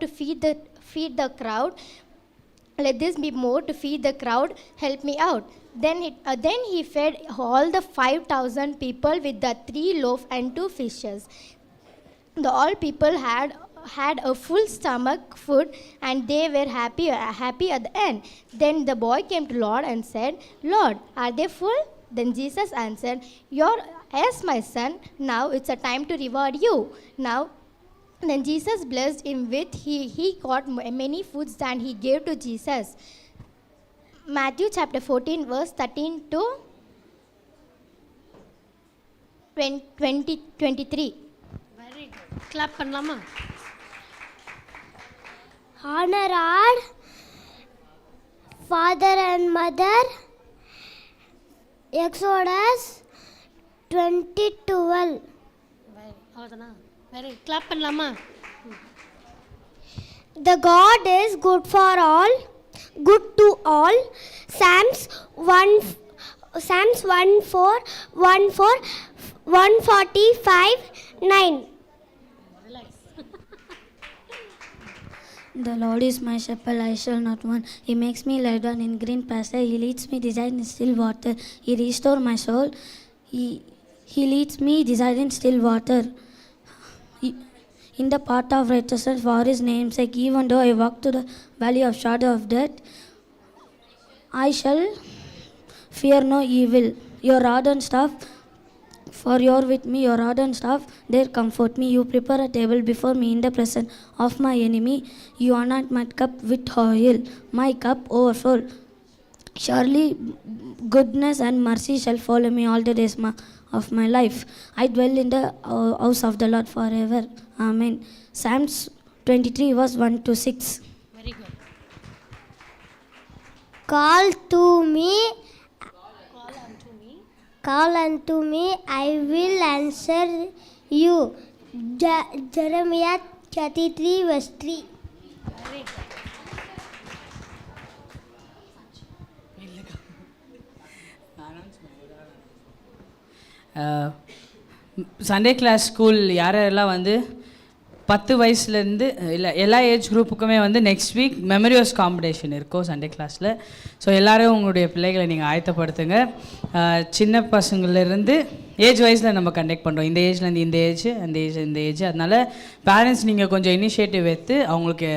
to feed the crowd. Let this be more to feed the crowd. Help me out. Then he fed all the 5,000 people with the 3 loaves and 2 fishes. All people had a full stomach food, and they were happy at the end. Then the boy came to Lord and said, Lord, are they full? Then Jesus answered, yes, my son, now it's a time to reward you. Then Jesus blessed him with, he got many foods than he gave to Jesus. Matthew chapter 14 verse 13 to 23. Very good. Clap பண்ணலாமா? Honor our father and mother. Exodus 20:12. அவ்வளோதானா? Very clap பண்ணலாமா? The God is good for all, good to all. Psalms 145:9. The Lord is my shepherd, I shall not want. He makes me lie down in green pasture. He leads me beside in still water. He restores my soul. He leads me beside in still water. In the path of righteousness for his name's sake, even though I walk through the valley of shadow of death, I shall fear no evil. Your rod and staff, for you're with me, your rod and staff, they comfort me. You prepare a table before me in the presence of my enemy. You anoint my cup with oil. My cup overflows. Surely goodness and mercy shall follow me all the days of my life. I dwell in the house of the Lord forever. Amen. Psalms 23 verse 1 to 6. Very good. Call unto me, I will answer you. Jeremiah 33 verse 3. Very good. Sunday class school யாரெல்லாம் வந்து 10 வயசுலேருந்து இல்லை எல்லா age குரூப்புக்குமே வந்து next week memories competition இருக்கும் Sunday கிளாஸில். So எல்லோரும் உங்களுடைய பிள்ளைகளை நீங்கள் ஆயத்தப்படுத்துங்க. சின்ன பசங்கள்லேருந்து ஏஜ் வைஸில் நம்ம கண்டக்ட் பண்ணுறோம். இந்த ஏஜ்லேருந்து இந்த ஏஜ், அந்த ஏஜ் இந்த ஏஜ். அதனால் பேரண்ட்ஸ் நீங்கள் கொஞ்சம் இனிஷியேட்டிவ் எடுத்து அவங்களுக்கு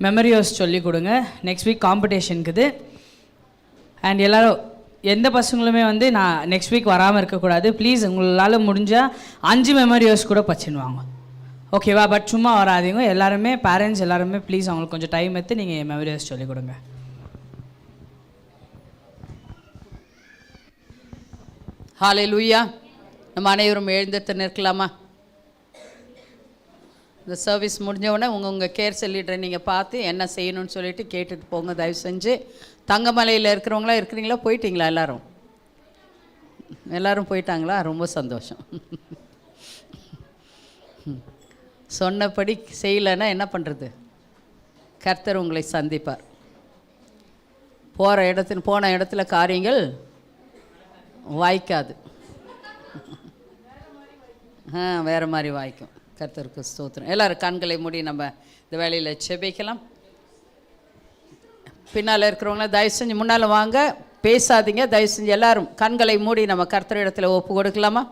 மெமரியோஸ் சொல்லிக் கொடுங்க. Next week காம்படிஷனுக்குது. அண்ட் எல்லோரும் எந்த பசங்களுமே வந்து நான் நெக்ஸ்ட் வீக் வராமல் இருக்கக்கூடாது. ப்ளீஸ் உங்களால் முடிஞ்சால் 5 மெமரியோஸ் கூட பச்சின்வாங்க, ஓகேவா? பட் சும்மா வராதிங்க. எல்லாருமே பேரண்ட்ஸ் எல்லாருமே ப்ளீஸ் அவங்களுக்கு கொஞ்சம் டைம் எடுத்து நீங்கள் மெமரியோஸ் சொல்லிக் கொடுங்க. ஹல்லேலூயா. நம்ம அனைவரும் எழுந்திருத்து நிற்கலாமா? இந்த சர்வீஸ் முடிஞ்சவுடனே உங்கள் கேர் லீடரை நீங்கள் பார்த்து என்ன செய்யணும்னு சொல்லிட்டு கேட்டுட்டு போங்க. தயவு செஞ்சு தங்கமலையில் இருக்கிறவங்களா இருக்கிறீங்களா? போயிட்டீங்களா? எல்லோரும் போயிட்டாங்களா? ரொம்ப சந்தோஷம். சொன்னபடி செய்யலைன்னா என்ன பண்ணுறது? கர்த்தர் உங்களை சந்திப்பார். போன இடத்துல காரியங்கள் வாய்க்காது, வேறு மாதிரி வாய்க்கும். கர்த்தருக்கு ஸ்தோத்திரம். எல்லோரும் கண்களை மூடி நம்ம இந்த வேலையில் செபிக்கலாம். பின்னால் இருக்கிறவங்கள தயவு செஞ்சு முன்னால் வாங்க, பேசாதீங்க. தயவு செஞ்சு எல்லாரும் கண்களை மூடி நம்ம கர்த்தர் இடத்துல ஒப்பு கொடுக்கலாமா?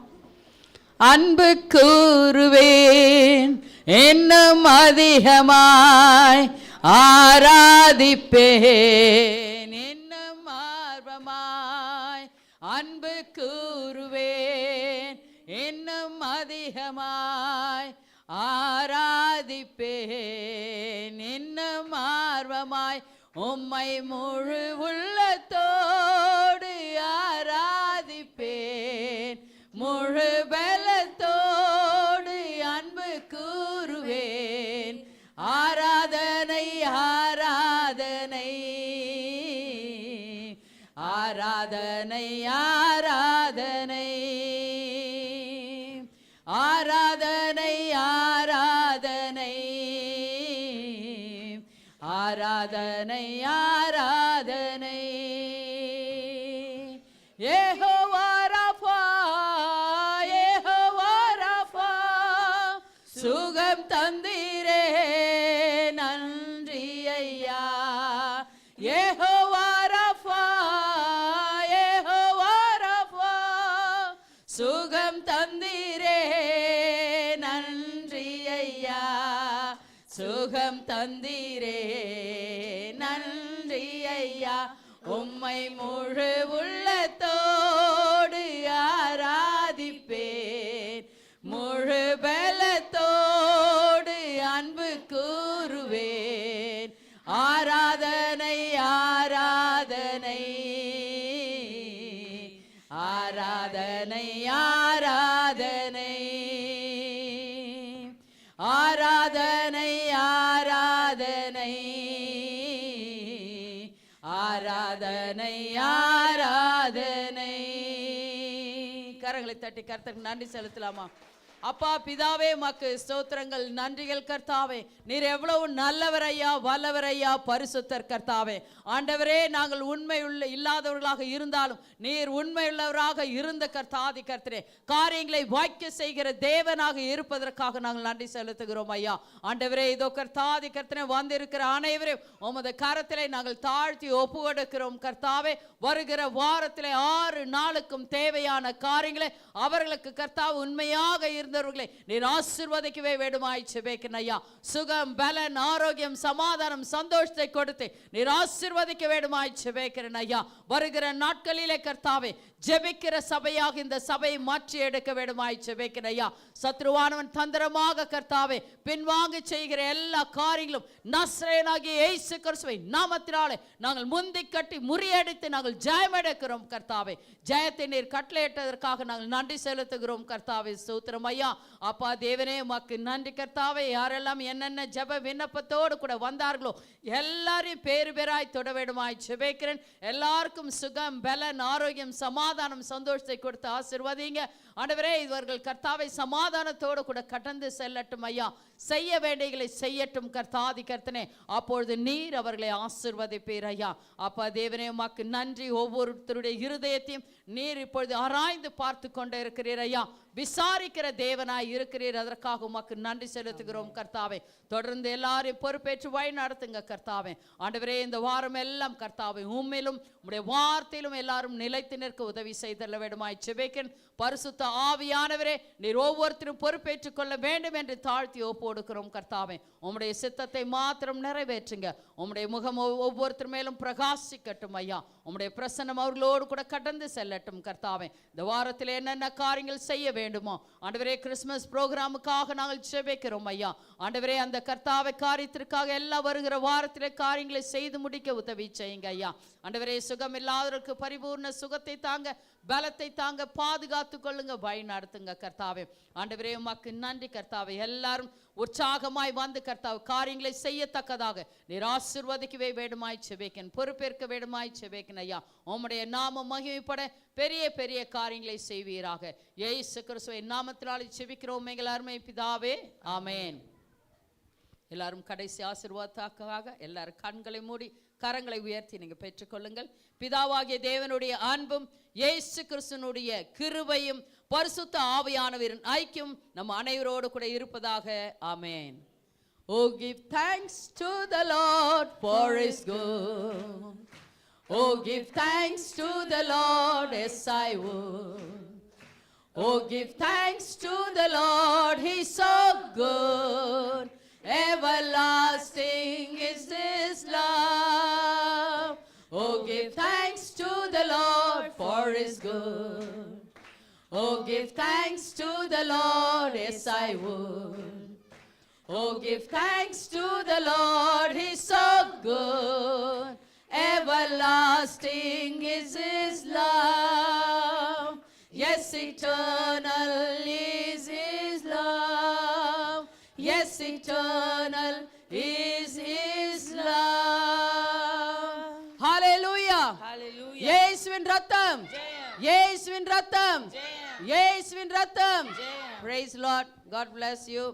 அன்பு கூறுவேன் இன்னும் அதிகமாய் ஆராதிப்பேன் இன்னும் ஆர்வமாய். அன்பு கூறுவேன் இன்னும் அதிகமாய் ஆராதிப்பேன் இன்னும் ஆர்வமாய். உம்மை முழு உள்ளத்தோடு ஆராதிப்பேன் முழு பலத்தோடு அன்பு கூறுவேன். ஆராதனை ஆராதனை ஆராதனை ஆராதனை ஆராதனை ஆராதனை ஆராதனை ஆராதனை. யெகோவா ராஃபா, யெகோவா ராஃபா, சுகம் தந்தீரே நன்றி ஐயா. யெகோவா ராஃபா, யெகோவா ராஃபா, சுகம் தந்தீரே நன்றி ஐயா. சுகம் தந்தீரே நன்றி ஐயா, உம்மை முழு உள்ளத்தோடு ஆராதிப்பேன், முழு பலத்தோடு அன்பு கூறுவேன். ஆராதனை ஆராதனை ஆராதனை ஆராதனை ஆராதனை ஆராதனை ஆராதனை ஆராதனை. கரங்களை தட்டி கர்த்தருக்கு நன்றி செலுத்தலாமா? அப்பா பிதாவே உமக்கு ஸ்தோத்திரங்கள், நன்றிகள் கர்த்தாவே. நீர் எவ்வளவு நல்லவர் ஐயா, வல்லவர் ஐயா, பரிசுத்தர் கர்த்தாவே. ஆண்டவரே, நாங்கள் உண்மை இல்லாதவர்களாக இருந்தாலும் நீர் உண்மையுள்ளவராக இருந்த கர்த்தாதி கர்த்தரே, காரியங்களை வாய்க்க செய்கிற தேவனாக இருப்பதற்காக நாங்கள் நன்றி செலுத்துகிறோம் ஐயா. ஆண்டவரே, இதோ கர்த்தாதி கர்த்தரே வந்திருக்கிற அனைவரையும் உமது கரத்திலே நாங்கள் தாழ்த்தி ஒப்பு கொடுக்கிறோம் கர்த்தாவே. வருகிற வாரத்திலே 6 நாளுக்கும் தேவையான காரியங்களை அவர்களுக்கு கர்த்தாவே உண்மையாக இருந்தவர்களை நீர் ஆசீர்வதிக்கவே வேண்டுமாய் ஜெபிக்கிறேன் ஐயா. சுகம், பலன், ஆரோக்கியம், சமாதானம், சந்தோஷத்தை கொடுத்து நீர் ஆசீர்வதிக்க வேண்டுமாய் ஜெபிக்கிறேன் ஐயா. வருகிற நாட்களிலே கர்த்தாவே ஜெபிக்கிற சபையாக இந்த சபையை மாற்றி எடுக்க வேண்டுமாய் ஜெபிக்கிறேன் ஐயா. சத்ருவானவன் தந்திரமாக கர்த்தாவே பின்வாங்கி செய்கிற எல்லா காரியங்களும் நசரேயனாகிய இயேசு கிறிஸ்துவின் நாமத்தினாலே நாங்கள் முந்தி கட்டி முறியடித்து நாங்கள் ஜெயம் எடுக்கிறோம் கர்த்தாவே. ஜெயத்தை நீர் கட்டளையிட்டதற்காக நாங்கள் நன்றி செலுத்துகிறோம் கர்த்தாவே. ஸ்தோத்திரம் ஐயா. அப்பா தேவனே உமக்கு நன்றி கர்த்தாவே. யாரெல்லாம் என்னென்ன ஜெப விண்ணப்பத்தோடு கூட வந்தார்களோ எல்லாரையும் பேரு பேராய் தொட வேண்டுமாய் ஜெபிக்கிறேன். எல்லாருக்கும் சுகம், பலன், ஆரோக்கியம், சமாதானம், சந்தோஷத்தை கொடுத்து ஆசீர்வதிங்க ஆண்டவரே. இவர்கள் கர்த்தாவை சமாதானத்தோடு கூட கடந்து செல்லட்டும் ஐயா. செய்ய வேண்டியகளை செய்யட்டும் கர்த்தாதி கர்த்தனே. அப்பொழுது நீர் அவர்களை ஆசீர்வதிப்பீர் ஐயா. அப்பா தேவனே உமக்கு நன்றி. ஒவ்வொருத்தருடைய இருதயத்தையும் நீர் இப்பொழுது ஆராய்ந்து பார்த்து கொண்டே இருக்கிறீர் ஐயா. விசாரிக்கிற தேவனாய் இருக்கிறீர். அதற்காக உமக்கு நன்றி செலுத்துகிறோம் கர்த்தாவே. தொடர்ந்து எல்லாரையும் பொறுப்பேற்று வழி நடத்துங்க கர்த்தாவே. ஆண்டவரே, இந்த வாரம் எல்லாம் கர்த்தாவே உம்மிலும் உம்முடைய வார்த்தையிலும் எல்லாரும் நிலைத்து நிற்க உதவி செய்தல்ல வேண்டுமாய் ஜெபிக்கிறேன். பரிசுத்த ஆவியானவரே, நீர் ஒவ்வொருத்தரும் பொறுப்பேற்றுக் கொள்ள வேண்டும் என்று தாழ்த்தி ஒப்புக்கொடுக்கிறோம் கர்த்தாவே. உம்முடைய சித்தத்தை மாத்திரம் நிறைவேற்றுங்க. உம்முடைய முகம் ஒவ்வொருத்தர் மேலும் பிரகாசிக்கட்டும் ஐயா. உம்முடைய பிரசன்னம் அவர்களோடு கூட கடந்து செல்லட்டும் கர்த்தாவே. இந்த வாரத்தில் என்னென்ன காரியங்கள் செய்ய வேண்டுமோ ஆண்டவரே, கிறிஸ்துமஸ் ப்ரோக்ராமுக்காக நாங்கள் ஜெபிக்கிறோம் ஐயா. ஆண்டவரே, அந்த கர்த்தாவை காரியத்திற்காக எல்லாம் வருகிற வாரத்திலே காரியங்களை செய்து முடிக்க உதவி செய்யுங்க ஐயா. ஆண்டவரே, சுகம் இல்லாதவருக்கு பரிபூர்ண சுகத்தை தாங்க, பலத்தை தாங்க, பாதுகாத்து கொள்ளுங்க, வழி நடத்துங்க கர்த்தாவே. ஆண்டவரே உமக்கு நன்றி கர்த்தாவே. எல்லாரும் உற்சாகமாய் வந்து கர்த்தாவே காரியங்களை செய்யத்தக்கதாக நீர் ஆசீர்வதிக்கவே வேண்டுமாய் ஜெபிக்கிறேன். பொறுப்பேற்க வேண்டுமாய் ஜெபிக்கிறேன் ஐயா. உம்முடைய நாமம் மகிமைப்பட பெரிய பெரிய காரியங்களை செய்வீராக. இயேசு கிறிஸ்துவின் நாமத்தினாலே ஜெபிக்கிறோம் எங்கள் அருமை பிதாவே, ஆமென். எல்லாரும் கடைசி ஆசீர்வாதத்துக்காக எல்லாரும் கண்களை மூடி கரங்களை உயர்த்தி நீங்க பெற்றுக்கொள்ளுங்கள். பிதாவாகிய தேவனுடைய அன்பும் இயேசு கிறிஸ்துவினுடைய கிருபையும் பரிசுத்த ஆவியானவரின் ஐக்கியம் நம் அனைவரோடு கூட இருப்பதாக. ஆமென். Oh, give thanks to the Lord for his good. Oh, give thanks to the Lord, yes I would. Oh, give thanks to the Lord, he's so good. Everlasting is his love. Oh, give thanks to the Lord for his good. Oh, give thanks to the Lord, yes I would. Oh, give thanks to the Lord, he's so good. Everlasting is his love. Yes, eternal is his love. Yes, eternal is his love. Hallelujah. Hallelujah. இயேசுவின் ரத்தம், இயேசுவின் ரத்தம், இயேசுவின் ரத்தம். Praise Lord. God bless you.